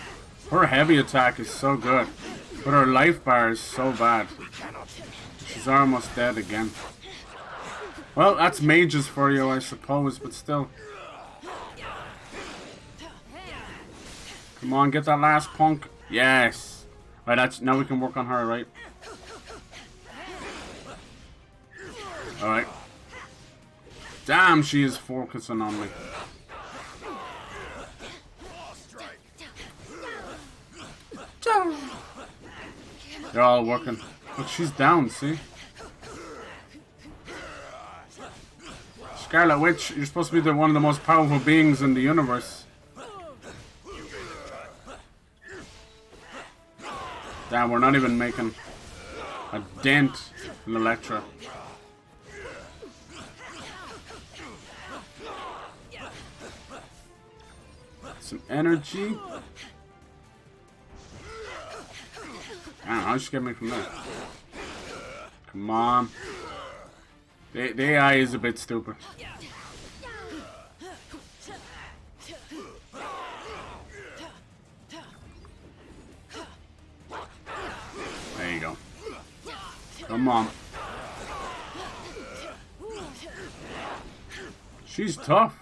Her heavy attack is so good. But her life bar is so bad. She's almost dead again. Well, that's mages for you, I suppose, but still. Come on, get that last punk. Yes. Right, that's now we can work on her, right? Alright. Damn, she is focusing on me. They're all working. Look, she's down, see? Scarlet Witch, you're supposed to be one of the most powerful beings in the universe. Damn, we're not even making a dent in Elektra. Some energy. Damn, how'd she get me from there? Come on. The AI is a bit stupid. There you go. Come on. She's tough.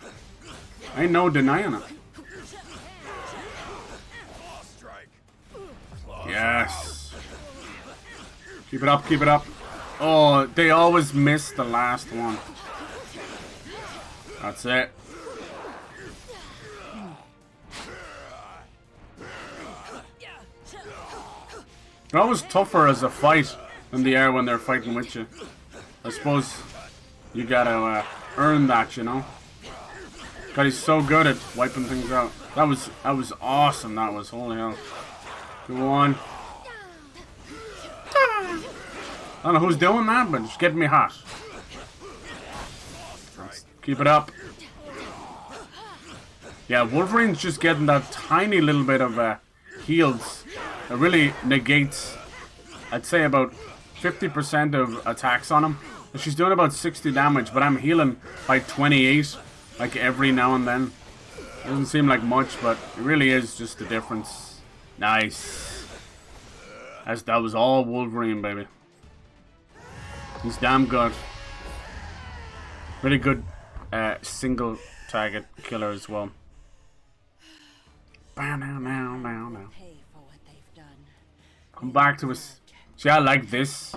Ain't no denying it. Yes. Keep it up, keep it up. Oh, they always miss the last one. That's it. They're always tougher as a fight than they are when they're fighting with you. I suppose you gotta earn that, you know. God, he's so good at wiping things out. That was awesome. That was, holy hell. Go on. I don't know who's doing that, but it's getting me hot. Let's keep it up. Yeah, Wolverine's just getting that tiny little bit of heals. It really negates, I'd say, about 50% of attacks on him. She's doing about 60 damage, but I'm healing by 28, like every now and then. Doesn't seem like much, but it really is just the difference. Nice. That was all Wolverine, baby. He's damn good. Really good single target killer as well. Now. Come back to us. See, I like this.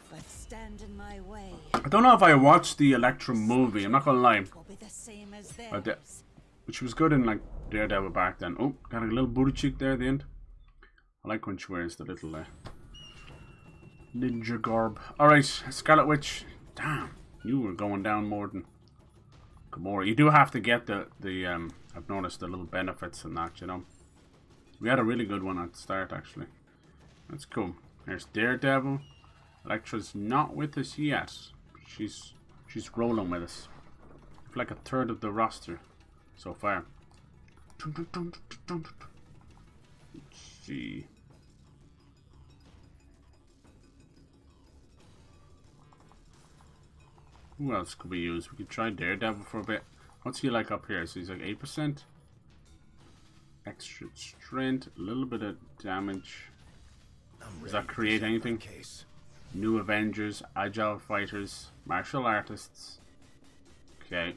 But stand in my way. I don't know if I watched the Elektra movie. I'm not gonna lie. Which was good in like Daredevil back then. Oh, got a little booty cheek there at the end. I like when she wears the little ninja garb. Alright, Scarlet Witch. Damn, you were going down more than Gamora. You do have to get the I've noticed the little benefits in that, you know. We had a really good one at the start, actually. That's cool. There's Daredevil. Elektra's not with us yet. She's rolling with us. Like a third of the roster so far. Let's see. Who else could we use? We could try Daredevil for a bit. What's he like up here? So he's like 8%. Extra strength, a little bit of damage. Does that create anything? New Avengers, agile fighters, martial artists. Okay.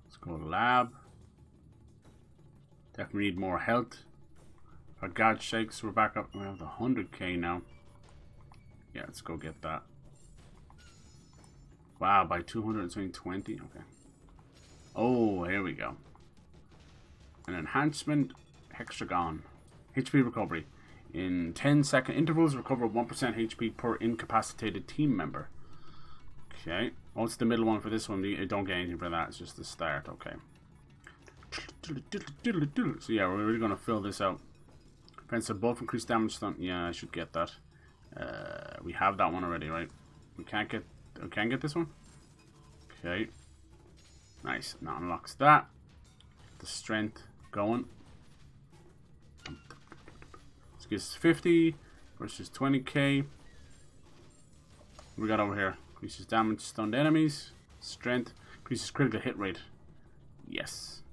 Let's go to lab. Definitely need more health. For God's sakes, we're back up. We have the 100k now. Yeah, let's go get that. Wow, by 220. Okay. Oh, here we go. An enhancement hexagon. HP recovery. In 10-second intervals, recover 1% HP per incapacitated team member. Okay. Oh, it's the middle one for this one. You don't get anything for that. It's just the start. Okay. So yeah, we're really going to fill this out. Offensive buff, increased damage stun. Yeah, I should get that. We have that one already, right? We can't get... We can get this one? Okay. Nice. Now unlocks that. The strength going. This gives 50 versus 20k. We got over here. Increases damage, stunned enemies. Strength. Increases critical hit rate. Yes.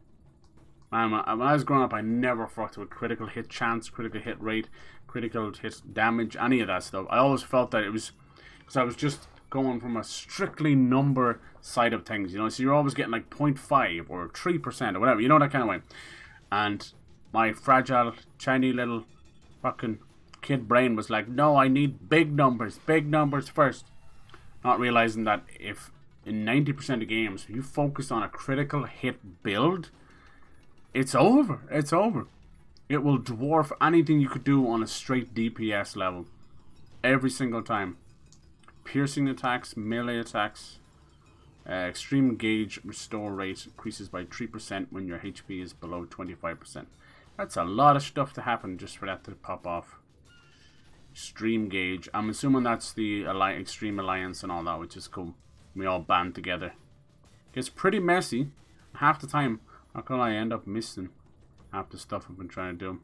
Man, when I was growing up, I never fucked with critical hit chance, critical hit rate, critical hit damage, any of that stuff. I always felt that it was because I was just going from a strictly number side of things, you know. So you're always getting like 0.5 or 3% or whatever, you know, that kind of way. And my fragile, tiny little fucking kid brain was like, no, I need big numbers first. Not realizing that if in 90% of games you focus on a critical hit build, it's over. It's over. It will dwarf anything you could do on a straight DPS level. Every single time. Piercing attacks, melee attacks, extreme gauge restore rate increases by 3% when your HP is below 25%. That's a lot of stuff to happen just for that to pop off. Extreme gauge. I'm assuming that's the Extreme Alliance and all that, which is cool. We all band together. It's pretty messy. Half the time, how come I end up missing half the stuff I've been trying to do?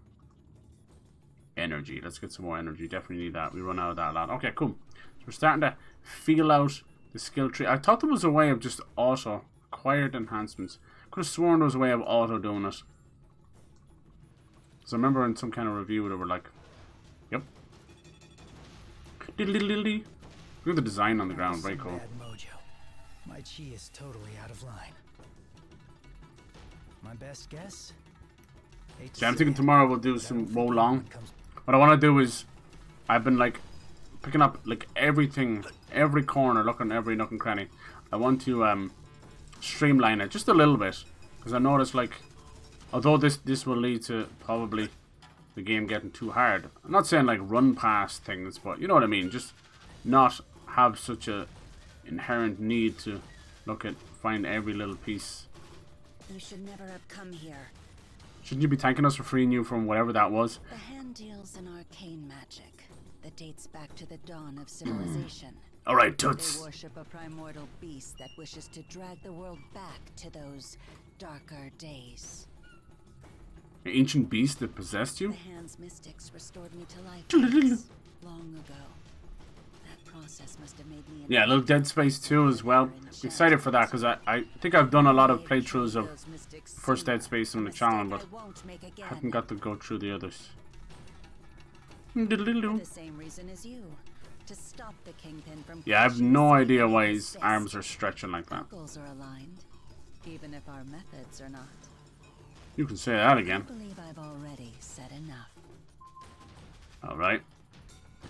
Energy. Let's get some more energy. Definitely need that. We run out of that a lot. Okay, cool. So we're starting to feel out the skill tree. I thought there was a way of just auto. Acquired enhancements. Could have sworn there was a way of auto doing it. Because I remember in some kind of review they were like, yep. Diddle diddle diddle. Look at the design on the ground. Very cool. My chi is totally out of line. My best guess? Yeah, I'm thinking tomorrow we'll do some Wo Long. What I want to do is, I've been like picking up like everything, every corner, looking every nook and cranny. I want to streamline it just a little bit, because I noticed like, although this will lead to probably the game getting too hard. I'm not saying like run past things, but you know what I mean. Just not have such a inherent need to find every little piece. You should never have come here. Shouldn't you be thanking us for freeing you from whatever that was? The hand deals in arcane magic that dates back to the dawn of civilization. Alright, toots. They worship a primordial beast that wishes to drag the world back to those darker days. An ancient beast that possessed you? The hand's mystics restored me to life long ago. That process must have made me yeah, a little Dead Space 2 as well. I'm excited for that because I think I've done a lot of playthroughs of first Dead Space on the channel, but I haven't got to go through the others. For the same reason as you, to stop the Kingpin from yeah, I have no idea why his arms are stretching like that. Goals are aligned, even if our methods are not. You can say that again. I believe I've already said enough. Alright.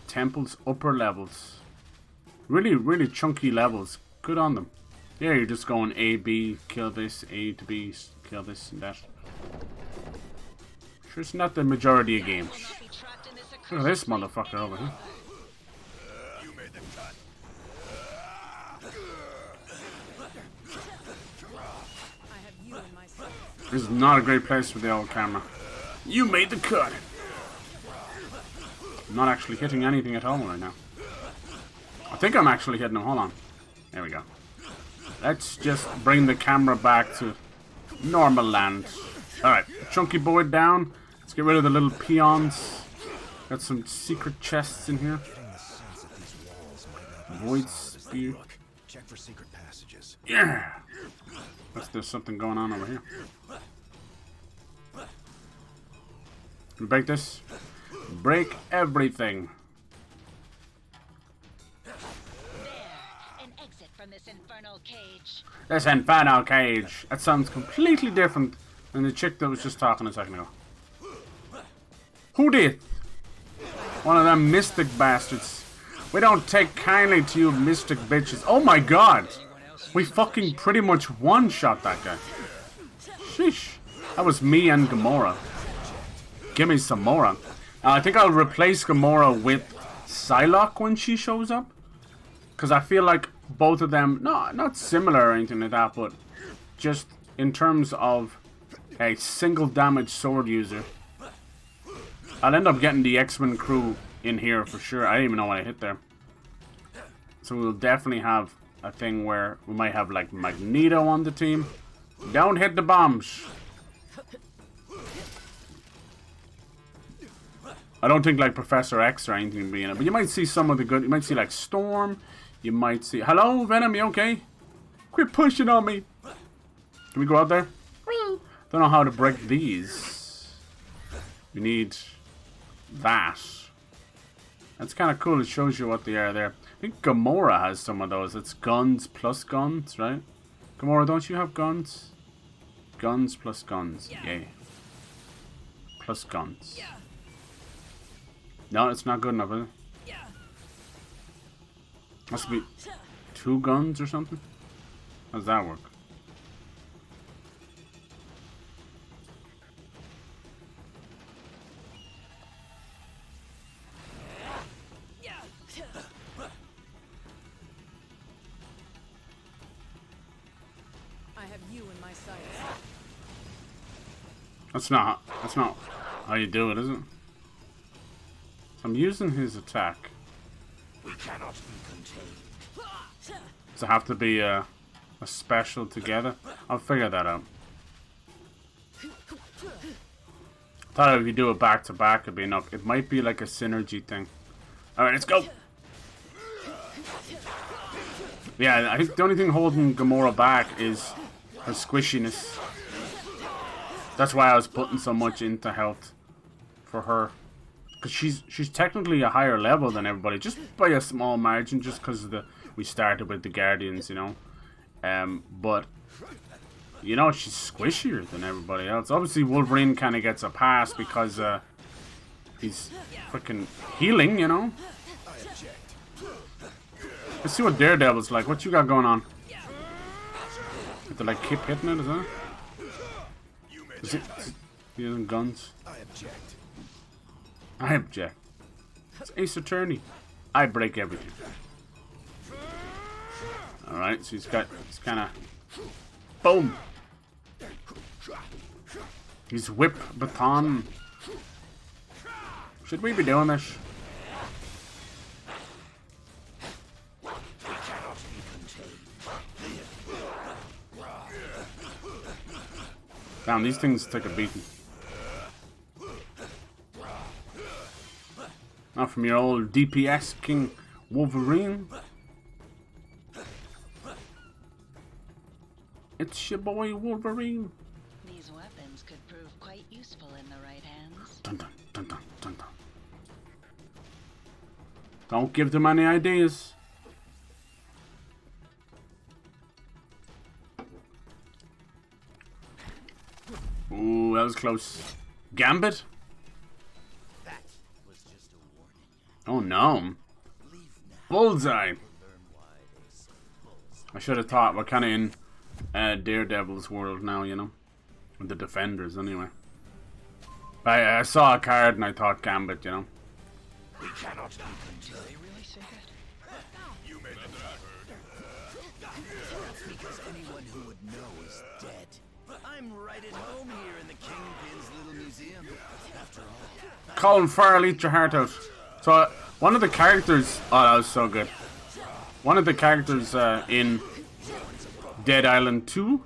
Temple's upper levels. Really, really chunky levels. Good on them. Yeah, you're just going A, B, kill this, A to B, kill this and that. Sure, it's not the majority of games. Look at this motherfucker over here. This is not a great place for the old camera. You made the cut! I'm not actually hitting anything at all right now. I think I'm actually hitting them. Hold on. There we go. Let's just bring the camera back to normal land. Alright, chunky boy down. Let's get rid of the little peons. Got some secret chests in here. Void spear. Check for secret passages. Yeah! There's something going on over here. Can we break this? Break everything. There, an exit from this infernal cage. This infernal cage. That sounds completely different than the chick that was just talking a second ago. Who did? One of them mystic bastards. We don't take kindly to you mystic bitches. Oh my god! We fucking pretty much one-shot that guy. Sheesh. That was me and Gamora. Give me some more. I think I'll replace Gamora with Psylocke when she shows up. Because I feel like both of them, not similar or anything like that, but just in terms of a single damage sword user. I'll end up getting the X-Men crew in here for sure. I didn't even know what I hit there. So we'll definitely have a thing where we might have like Magneto on the team. Don't hit the bombs. I don't think like Professor X or anything will be in it, but you might see some of the good. You might see like Storm. You might see. Hello, Venom. You okay? Quit pushing on me. Can we go out there? Don't Don't know how to break these. We need that. That's kind of cool. It shows you what they are there. I think Gamora has some of those. It's guns plus guns, right? Gamora, don't you have guns? Guns plus guns. Yay. Plus guns. No, it's not good enough, is it? Must be 2 guns or something? How does that work? I have you in my sights. That's not how you do it, is it? So I'm using his attack. We cannot be contained. Does it have to be a special together? I'll figure that out. Thought if you do it back to back it'd be enough. It might be like a synergy thing. Alright, let's go! Yeah, I think the only thing holding Gamora back is her squishiness. That's why I was putting so much into health for her. Because she's technically a higher level than everybody, just by a small margin, just because we started with the Guardians, you know. But you know, she's squishier than everybody else. Obviously, Wolverine kind of gets a pass because he's freaking healing, you know. Let's see what Daredevil's like. What you got going on? Have to like keep hitting it, is that? Is it using guns? I object. It's Ace Attorney. I break everything. Alright, so he's kind of... Boom! He's whip baton. Should we be doing this? Damn, these things take a beating. Not from your old DPS King Wolverine. It's your boy Wolverine. These weapons could prove quite useful in the right hands. Dun dun dun dun dun dun. Don't give them any ideas. Ooh, that was close. Gambit? Oh no. Bullseye. I should have thought we're kind of in Daredevil's world now, you know. With the Defenders, anyway. I saw a card and I thought Gambit, you know. We cannot be contained. They really say that? You made that That's because anyone who would know is dead. I'm right at home here in the Kingpin's little museum. After all. Colin Farrell, eat your heart out. So, one of the characters... Oh, that was so good. One of the characters in Dead Island 2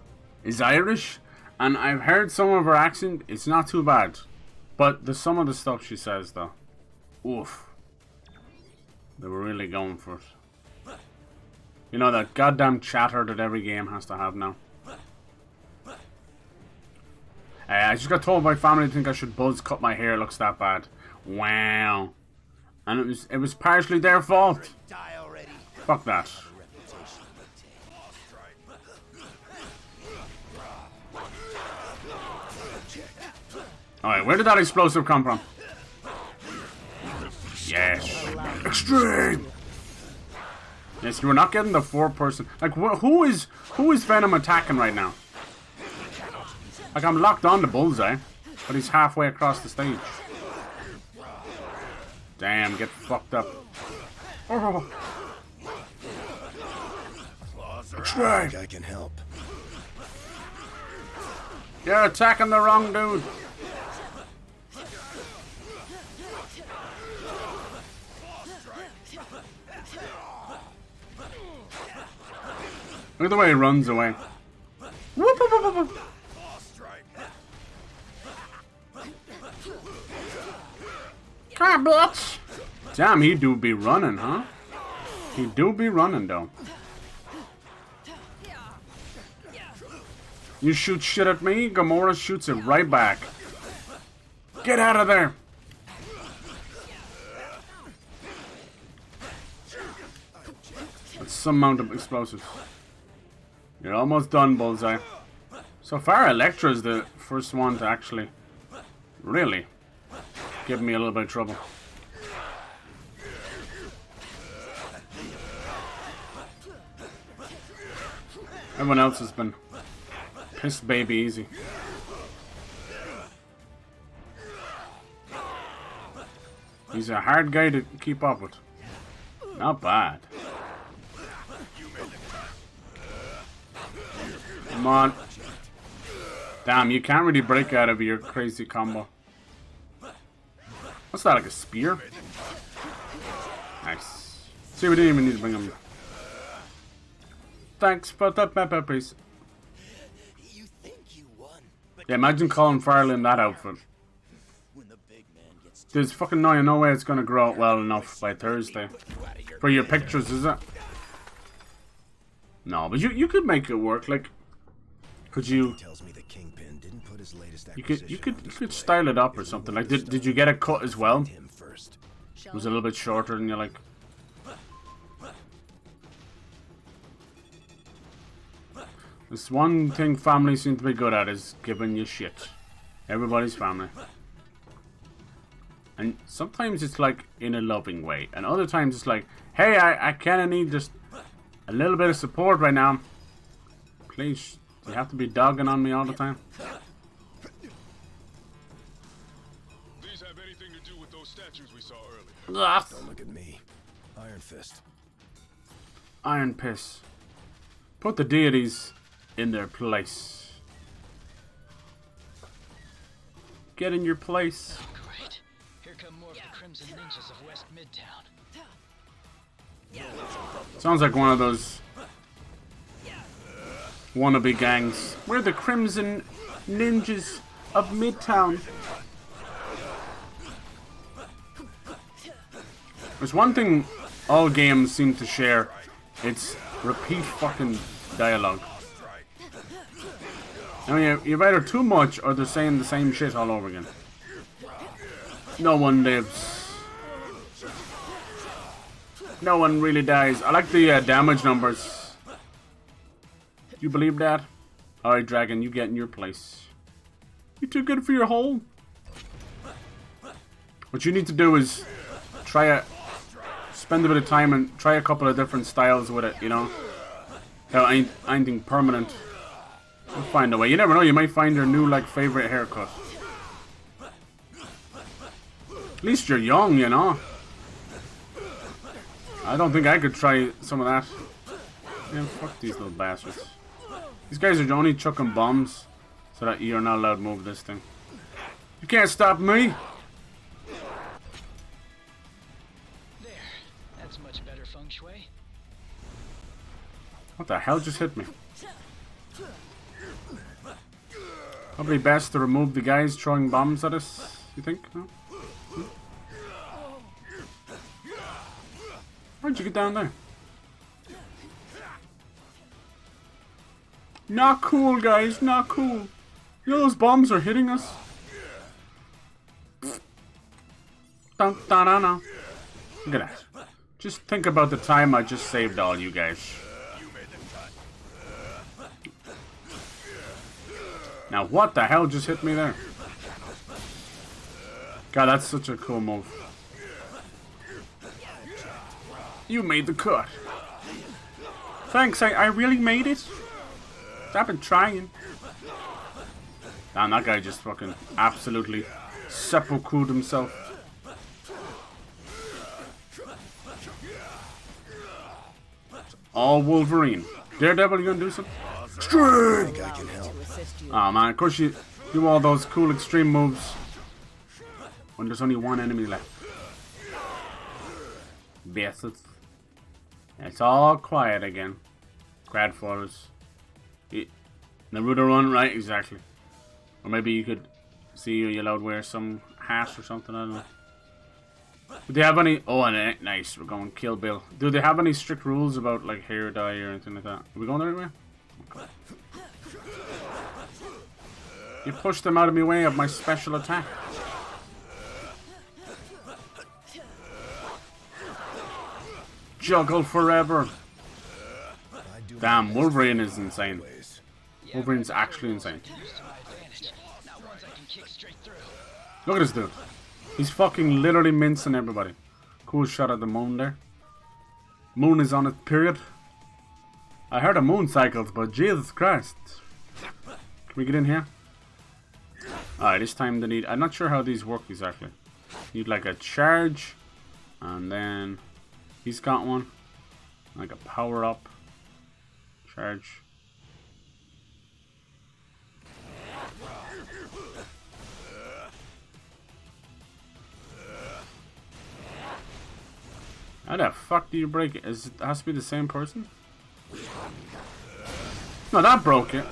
is Irish. And I've heard some of her accent. It's not too bad. But some of the stuff she says, though. Oof. They were really going for it. You know, that goddamn chatter that every game has to have now. I just got told by family to think I should buzz cut my hair. It looks that bad. Wow. And it was partially their fault. Fuck that. Alright, where did that explosive come from? Yes. Extreme! Yes, you were not getting the 4-person... Like, who is Venom attacking right now? Like, I'm locked on to Bullseye, but he's halfway across the stage. Damn, get fucked up. Oh. I think I can help. You're attacking the wrong dude. Look at the way he runs away. Whoop, whoop, whoop, whoop. Come on, bitch. Damn, he do be running, huh? He do be running, though. You shoot shit at me, Gamora shoots it right back. Get out of there! That's some amount of explosives. You're almost done, Bullseye. So far, Elektra's the first one to actually really give me a little bit of trouble. Everyone else has been piss baby easy. He's a hard guy to keep up with. Not bad. Come on. Damn, you can't really break out of your crazy combo. What's that, like a spear? Nice. See, we didn't even need to bring him. Thanks for the pepper piece. Yeah, imagine Colin Farrell in that outfit. There's fucking no way it's gonna grow out well enough by Thursday. For your pictures, is it? No, but you could make it work. Like, could you? You could style it up or something. Like, did you get a cut as well? It was a little bit shorter than you like. This one thing families seem to be good at is giving you shit. Everybody's family. And sometimes it's like in a loving way. And other times it's like, hey, I kind of need just a little bit of support right now. Please, you have to be dogging on me all the time. These have anything to do with those statues we saw earlier. Don't look at me. Iron Fist. Iron Piss. Put the deities in their place. Get in your place. Great. Here come more of the Crimson Ninjas of West Midtown. Sounds like one of those wannabe gangs. We're the Crimson Ninjas of Midtown. There's one thing all games seem to share. It's repeat fucking dialogue. I mean, you've either too much or they're saying the same shit all over again. No one lives. No one really dies. I like the damage numbers. You believe that? Alright, Dragon, you get in your place. You're too good for your hole. What you need to do is spend a bit of time and try a couple of different styles with it, you know? Anything permanent. You'll find a way. You never know, you might find your new, like, favorite haircut. At least you're young, you know? I don't think I could try some of that. Yeah, fuck these little bastards. These guys are only chucking bombs so that you're not allowed to move this thing. You can't stop me! There. That's much better feng shui. What the hell just hit me? Probably best to remove the guys throwing bombs at us, you think? No? How'd you get down there? Not cool, guys, not cool. You know those bombs are hitting us? Dun, dun, dun, dun. Look at that. Just think about the time I just saved all you guys. Now what the hell just hit me there? God, that's such a cool move. You made the cut. Thanks, I really made it. I've been trying. Damn, that guy just fucking absolutely sepulchred himself. All Wolverine. Daredevil, you gonna do something? Extreme! Oh man, of course you do all those cool extreme moves when there's only one enemy left. Bastards. It's all quiet again. Grandfathers. Naruto run, right? Exactly. Or maybe you could see you're allowed to wear some hat or something, I don't know. Do they have any... Oh, nice, we're going Kill Bill. Do they have any strict rules about like hair dye or anything like that? Are we going the right way? Okay. You pushed them out of my way of my special attack. Juggle forever. Damn, Wolverine is insane. Wolverine's actually insane. Look at this dude. He's fucking literally mincing everybody. Cool shot at the moon there. Moon is on its period. I heard of moon cycles, but Jesus Christ. Can we get in here? Alright, this time they need... I'm not sure how these work exactly. Need like a charge. And then... He's got one. Like a power up. Charge. How the fuck do you break it? It has to be the same person? No, that broke it.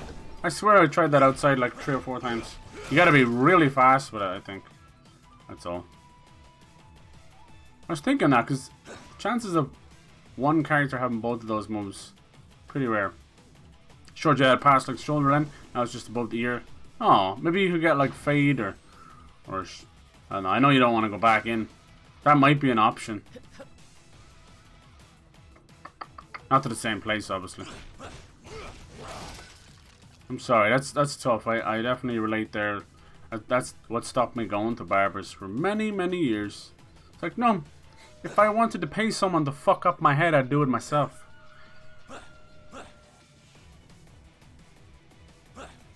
I swear I tried that outside like 3 or 4 times. You gotta be really fast with it, I think. That's all. I was thinking that, because chances of one character having both of those moves, pretty rare. Showed you had past like shoulder then, now it's just above the ear. Oh, maybe you could get like fade or I don't know. I know you don't want to go back in. That might be an option. Not to the same place, obviously. I'm sorry, that's tough. I definitely relate there. That's what stopped me going to barbers for many, many years. It's like, no, if I wanted to pay someone to fuck up my head, I'd do it myself.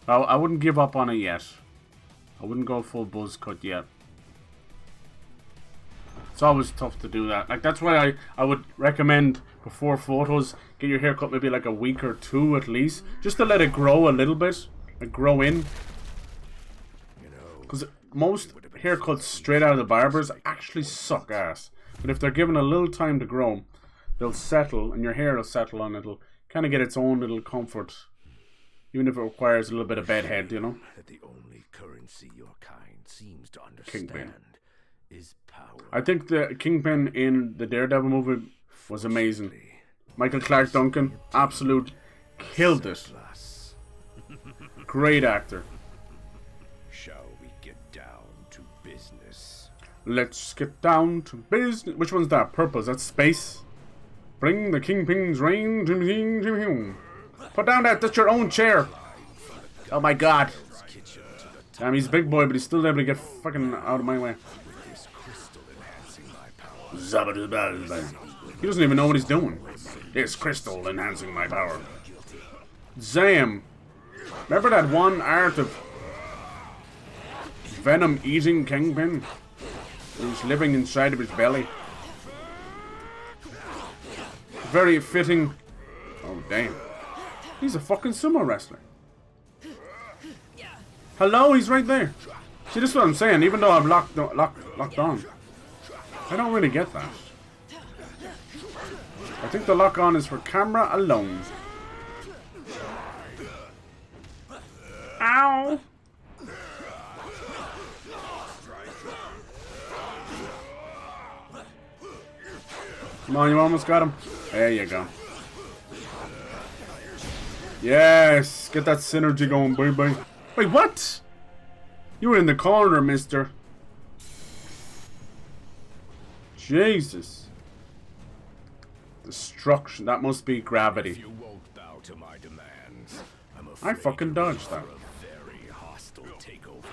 I wouldn't give up on it yet. I wouldn't go full buzz cut yet. It's always tough to do that. Like, that's why I would recommend before photos, get your haircut maybe like a week or 2 at least, just to let it grow a little bit, like grow in. Because most haircuts straight out of the barbers actually suck ass. But if they're given a little time to grow, they'll settle, and your hair will settle, and it'll kind of get its own little comfort, even if it requires a little bit of bedhead, you know. That the only currency your kind seems to understand Kingpin is power. I think the Kingpin in the Daredevil movie was amazing. Michael Clark Duncan, absolute killed it. Great actor. Shall we get down to business? Let's get down to business. Which one's that? Purple. That's space. Bring the Kingpin's reign to me. Put down that's your own chair. Oh my god. Damn, he's a big boy, but he's still able to get fucking out of my way. He doesn't even know what he's doing. This crystal enhancing my power. Zam. Remember that one art of Venom eating Kingpin? Who's living inside of his belly. Very fitting. Oh damn. He's a fucking sumo wrestler. Hello, he's right there. See, this is what I'm saying. Even though I'm locked on, I don't really get that. I think the lock on is for camera alone. Ow! Come on, you almost got him. There you go. Yes! Get that synergy going, baby. Wait, what? You were in the corner, mister. Jesus. Destruction. That must be gravity. If you won't bow to my demands, I fucking dodged that. very hostile takeover.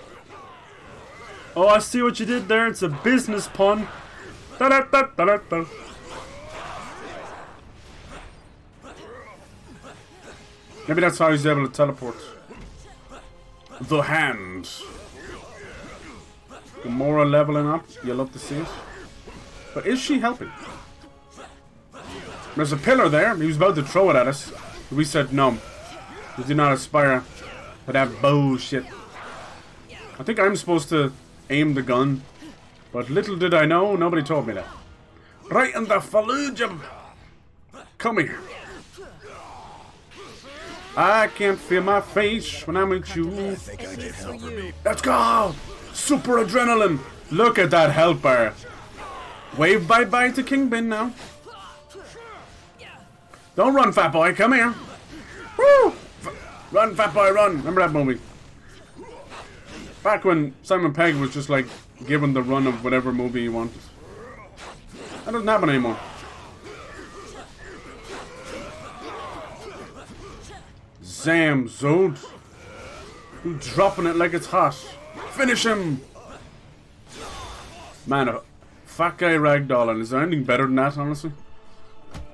Oh, I see what you did there. It's a business pun. Da-da-da-da-da-da. Maybe that's how he's able to teleport. The hand. Gamora leveling up. You'll love to see it. But is she helping? There's a pillar there. He was about to throw it at us. We said no. We do not aspire to that bullshit. I think I'm supposed to aim the gun. But little did I know, nobody told me that. Right in the Fallujah. Come here. I can't feel my face when I'm with you. Let's go! Super adrenaline! Look at that health bar. Wave bye-bye to Kingpin now. Don't run, fat boy. Come here. Woo! Run, fat boy, run. Remember that movie? Back when Simon Pegg was just like given the run of whatever movie he wanted. That doesn't happen anymore. Zam, Zod. You dropping it like it's hot. Finish him! Man, a fat guy ragdolling. Is there anything better than that, honestly?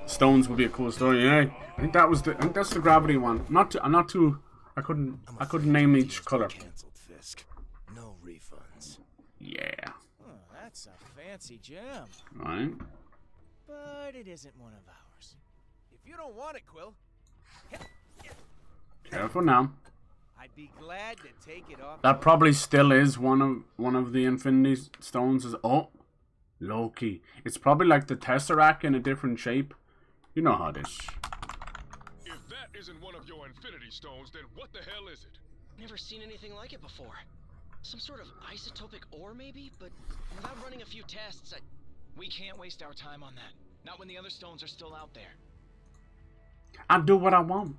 Stones would be a cool story, yeah. I think that's the gravity one. I couldn't name each color. No refunds. Yeah. Oh, that's a fancy gem. Right. But it isn't one of ours. If you don't want it, Quill. Careful now. I'd be glad to take it off. That probably still is one of the Infinity Stones. Oh, Loki. It's probably like the Tesseract in a different shape. You know how it is. If that isn't one of your Infinity Stones, then what the hell is it? Never seen anything like it before. Some sort of isotopic ore, maybe? But without running a few tests, we can't waste our time on that. Not when the other stones are still out there. I do what I want.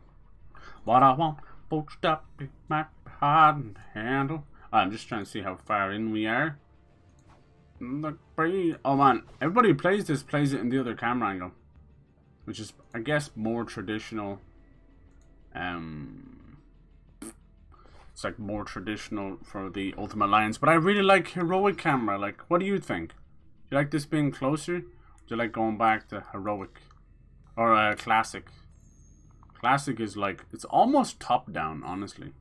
What I want. Both up in my heart and handle. I'm just trying to see how far in we are. Oh man, everybody who plays this plays it in the other camera angle. Which is, I guess, more traditional. It's like more traditional for the Ultimate Alliance. But I really like heroic camera. Like, what do you think? Do you like this being closer? Do you like going back to heroic? Or classic? Classic is like, it's almost top down, honestly.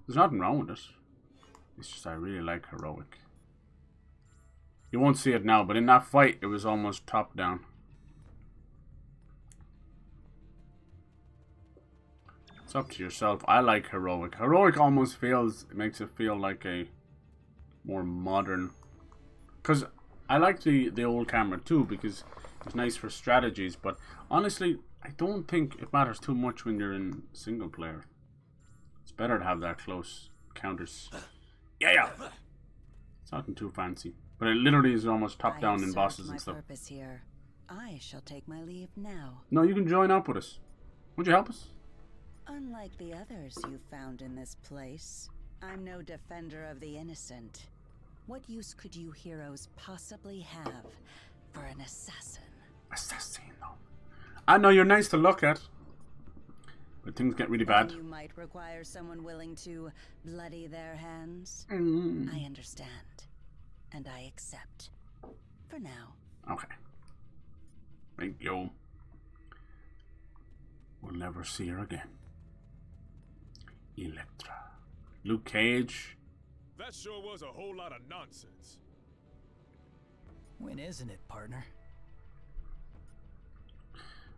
There's nothing wrong with it. It's just I really like heroic. You won't see it now, but in that fight, it was almost top down. It's up to yourself. I like heroic. Heroic almost makes it feel like a more modern. Because I like the old camera too, because it's nice for strategies. But honestly, I don't think it matters too much when you're in single player. It's better to have that close counters. Yeah. It's nothing too fancy. But it literally is almost top down in bosses and stuff. Here. I shall take my leave now. No, you can join up with us. Would you help us? Unlike the others you found in this place, I'm no defender of the innocent. What use could you heroes possibly have for an assassin? Assassino. I know you're nice to look at, but things get really bad. You might require someone willing to bloody their hands. I understand, and I accept. For now. Okay. Thank you. We'll never see her again. Elektra. Luke Cage. That sure was a whole lot of nonsense. When isn't it, partner?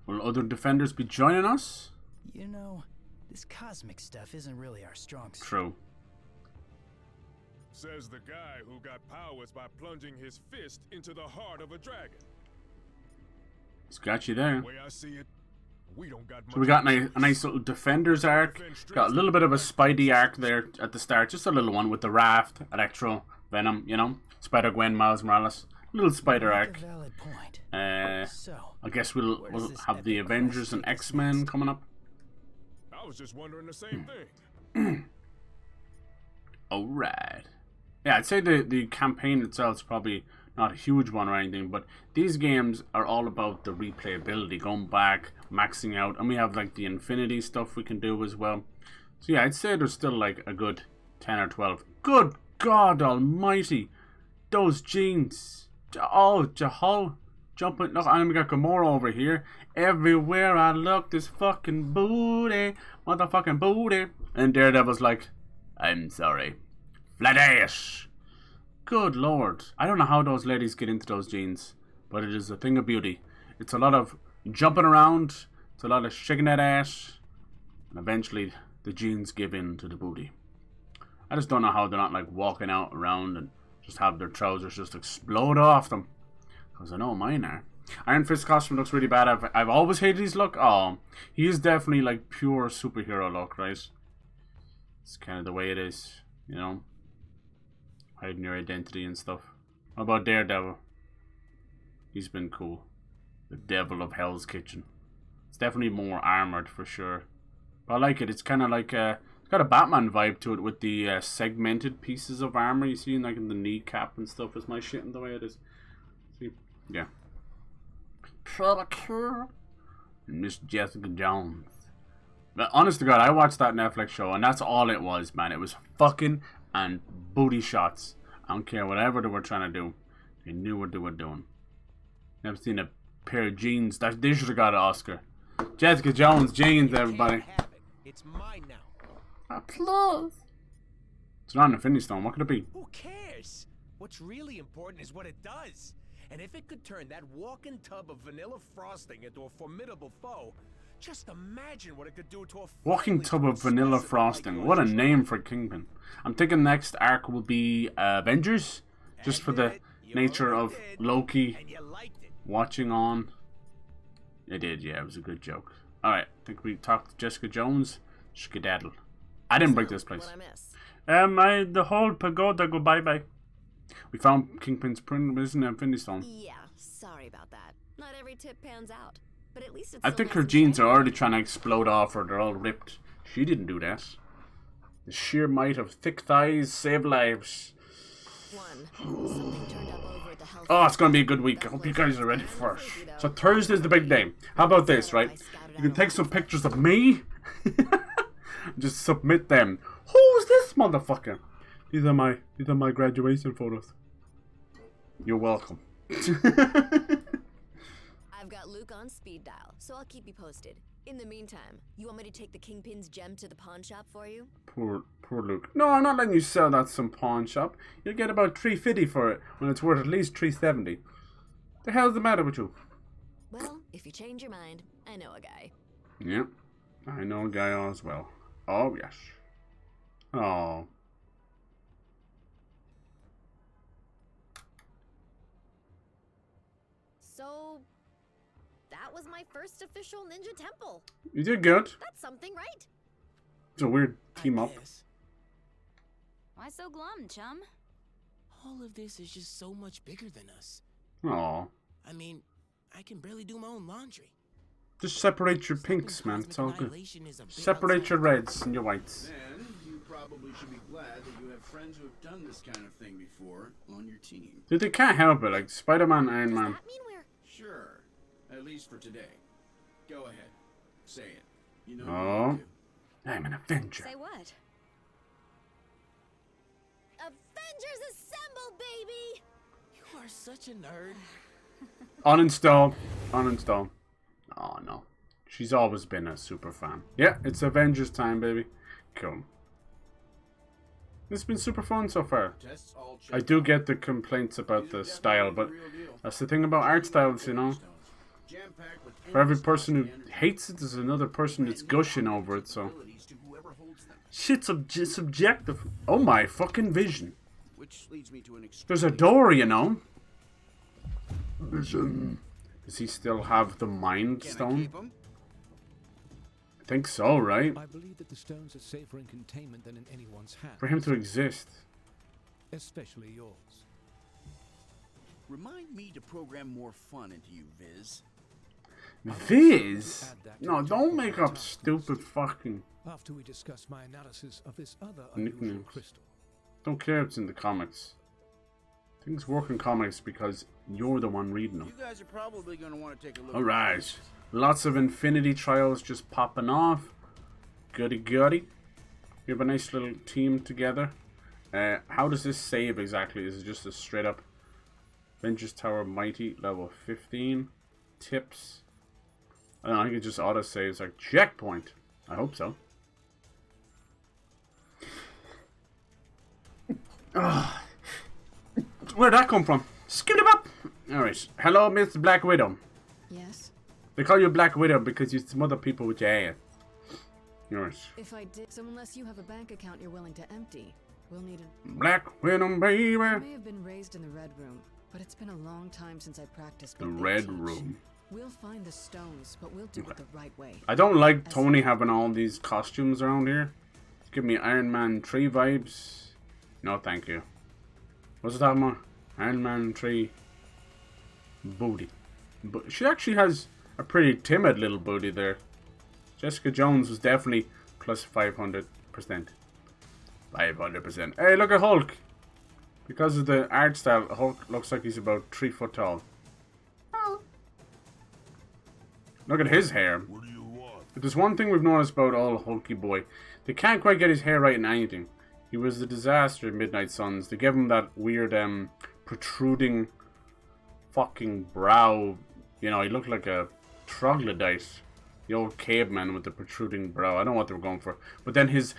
Will other defenders be joining us? You know, this cosmic stuff isn't really our strong suit. True. Says the guy who got powers by plunging his fist into the heart of a dragon. He's got you there. The way I see it, we don't got much. So we got a nice little defenders arc. Got a little bit of a Spidey arc there at the start. Just a little one with the Raft, Electro, Venom, you know. Spider-Gwen, Miles Morales. Little spider arc. I guess we'll have the Avengers and X-Men coming up. I was just wondering the same thing. Alright. Yeah, I'd say the campaign itself is probably not a huge one or anything, but these games are all about the replayability, going back, maxing out, and we have like the Infinity stuff we can do as well. So yeah, I'd say there's still like a good 10 or 12. Good God almighty! Those jeans! Oh, Jahal! Jumping, look, and we got Gamora over here. Everywhere I look, this fucking booty, motherfucking booty. And Daredevil's like, I'm sorry. Fladash! Good lord. I don't know how those ladies get into those jeans, but it is a thing of beauty. It's a lot of jumping around, it's a lot of shaking that ass, and eventually the jeans give in to the booty. I just don't know how they're not like walking out around and just have their trousers just explode off them. Because I know mine are. Iron Fist costume looks really bad. I've always hated his look. Oh, he is definitely like pure superhero look, right? It's kind of the way it is, you know? Hiding your identity and stuff. What about Daredevil? He's been cool. The Devil of Hell's Kitchen. It's definitely more armored for sure. But I like it. It's kind of like Got a Batman vibe to it with the segmented pieces of armor you see, like in the kneecap and stuff. Is my shit in the way it is? See? Yeah. Miss Jessica Jones. But honest to God, I watched that Netflix show and that's all it was, man. It was fucking and booty shots. I don't care whatever they were trying to do. They knew what they were doing. Never seen a pair of jeans. They should have got an Oscar. Jessica Jones jeans, everybody. It's mine now. Applause. It's not an Infinity Stone. What could it be? Who cares? What's really important is what it does. And if it could turn that walking tub of vanilla frosting into a formidable foe, just imagine what it could do to a walking tub of vanilla frosting. What a name for Kingpin. I'm thinking next arc will be Avengers, just for the nature of Loki watching on. It did, yeah. It was a good joke. All right, I think we talked to Jessica Jones. Skedaddle. I didn't break this place. The whole pagoda go bye-bye. We found Kingpin's print, isn't it? Infinity Stone. Yeah, sorry about that. Not every tip pans out. But at least it's I think her jeans are already trying to explode off her. They're all ripped. She didn't do that. The sheer might of thick thighs save lives. Oh, it's going to be a good week. I hope you guys are ready for it. So Thursday's the big day. How about this, right? You can take some pictures of me. Just submit them. Who's this motherfucker? These are my graduation photos. You're welcome. I've got Luke on speed dial, so I'll keep you posted. In the meantime, you want me to take the Kingpin's gem to the pawn shop for you? Poor Luke. No, I'm not letting you sell that some pawn shop. You'll get about $350 for it when it's worth at least $370. The hell's the matter with you? Well, if you change your mind, I know a guy. Yeah, I know a guy as well. Oh yes. Oh. So, that was my first official ninja temple. You did good. That's something, right? It's a weird team up. Why so glum, chum? All of this is just so much bigger than us. Aw. I mean, I can barely do my own laundry. Just separate your pinks, man. It's all good. Separate your reds and your whites. Then you probably should be glad that you have friends who have done this kind of thing before on your team. Dude, they can't help it. Like Spider-Man, Iron Man. Sure. At least for today. Go ahead. Say it. You know Oh. I'm an Avenger. Say what? Avengers assemble, baby! You are such a nerd. Uninstall. Uninstall. Oh no. She's always been a super fan. Yeah, it's Avengers time, baby. Cool. It's been super fun so far. I do get the complaints about the style, but that's the thing about art styles, you know. For every person who hates it, there's another person that's gushing over it, so. Shit's subjective. Oh my fucking vision. There's a door, you know. Vision. Does he still have the Mind Stone? I think so, right? I believe that the stones are safer in containment than in anyone's hands. For him to exist. Especially yours. Remind me to program more fun into you, Viz. Viz? No, don't make up stupid fucking After we discuss my analysis of this other nicknames. unusual crystal. Don't care if it's in the comics. Things work in comics because you're the one reading them. You guys are probably going to want to take a look. Alright. Lots of Infinity Trials just popping off. Goody goody. We have a nice little team together. How does this save exactly? Is it just a straight up Avengers Tower Mighty level 15? Tips. I don't know, I think it just auto saves like checkpoint. I hope so. Where'd that come from? Skip it up! Alright. Hello, Miss Black Widow. Yes? They call you Black Widow because you smother people with your ass. Yours. If I did, so unless you have a bank account you're willing to empty, we'll need a... Black Widow, baby! I may have been raised in the Red Room, but it's been a long time since I practiced The what they Red teach. Room. We'll find the stones, but we'll do it the right way. I don't like Tony having all these costumes around here. It's giving me Iron Man 3 vibes. No, thank you. What's it talking about? Iron Man 3 booty. But she actually has a pretty timid little booty there. Jessica Jones was definitely plus 500% 500%. 500%. Hey, look at Hulk. Because of the art style, Hulk looks like he's about 3 foot tall. Look at his hair. If there's one thing we've noticed about old Hulky boy, they can't quite get his hair right in anything. He was the disaster in Midnight Suns. They gave him that weird, protruding fucking brow. You know, he looked like a troglodyte. The old caveman with the protruding brow. I don't know what they were going for. But then his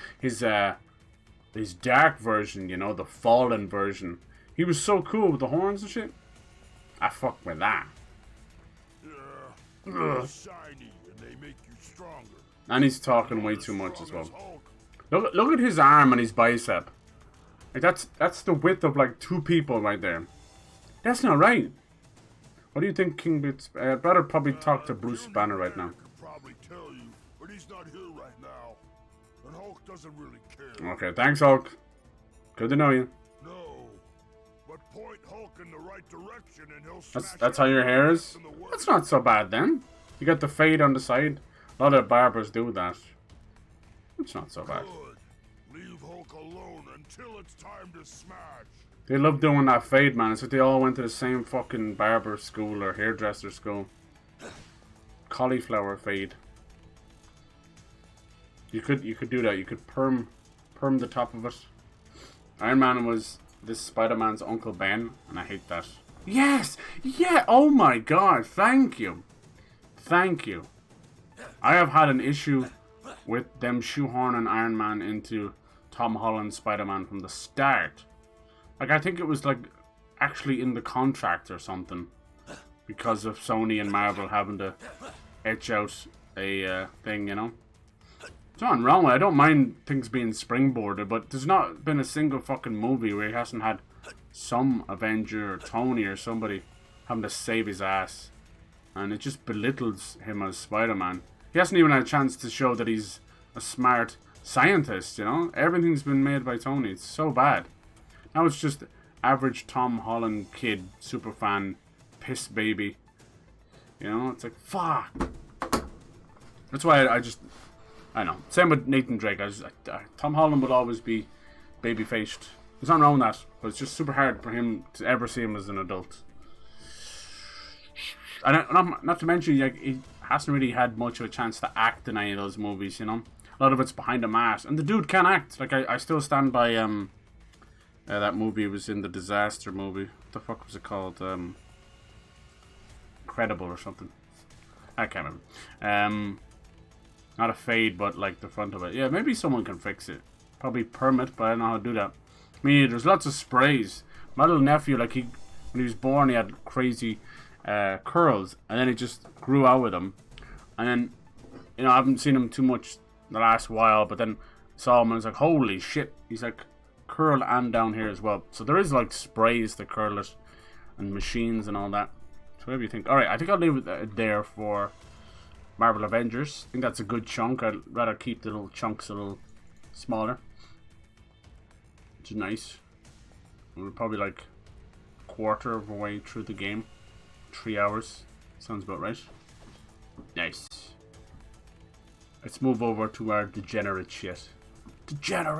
dark version, you know, the fallen version. He was so cool with the horns and shit. I fuck with that. They're shiny and they make you stronger. And he's talking way too much as well. Look at his arm and his bicep. Like that's the width of like 2 people right there. That's not right. What do you think, King Boots? Better probably talk to Bruce Banner right now. Probably tell you, but he's not here right now. And Hulk doesn't really care. Okay, thanks, Hulk. Good to know you. No, but point Hulk in the right direction and he'll smash. That's how your hair is? That's not so bad then. You got the fade on the side. A lot of barbers do that. It's not so bad. Leave Hulk alone until it's time to smash. They love doing that fade, man. It's like they all went to the same fucking barber school or hairdresser school. Cauliflower fade. You could do that. You could perm the top of it. Iron Man was this Spider-Man's Uncle Ben, and I hate that. Yes! Yeah! Oh my god! Thank you! Thank you. I have had an issue with them shoehorning Iron Man into Tom Holland's Spider-Man from the start. Like, I think it was, like, actually in the contract or something. Because of Sony and Marvel having to etch out a thing, you know? There's nothing wrong with it. I don't mind things being springboarded, but there's not been a single fucking movie where he hasn't had some Avenger or Tony or somebody having to save his ass. And it just belittles him as Spider-Man. He hasn't even had a chance to show that he's a smart scientist, you know? Everything's been made by Tony. It's so bad. Now it's just average Tom Holland kid, super fan, piss baby. You know, it's like, fuck. That's why I know. Same with Nathan Drake. Tom Holland would always be baby-faced. There's nothing wrong with that, but it's just super hard for him to ever see him as an adult. And not to mention, like, he hasn't really had much of a chance to act in any of those movies, you know? A lot of it's behind a mask. And the dude can act. Like, I still stand by, that movie was in the disaster movie. What the fuck was it called? Incredible or something. I can't remember. Not a fade, but like the front of it. Yeah, maybe someone can fix it. Probably perm it, but I don't know how to do that. I mean, there's lots of sprays. My little nephew, like, when he was born, he had crazy curls, and then it just grew out with him. And then, you know, I haven't seen him too much the last while, but then saw him and I was like, holy shit, he's like curl and down here as well. So there is like sprays to curl it and machines and all that. So whatever you think. Alright, I think I'll leave it there for Marvel Avengers. I think that's a good chunk. I'd rather keep the little chunks a little smaller, which is nice. We're probably like a quarter of the way through the game. 3 hours. Sounds about right. Nice. Let's move over to our degenerate shit. Degenerate!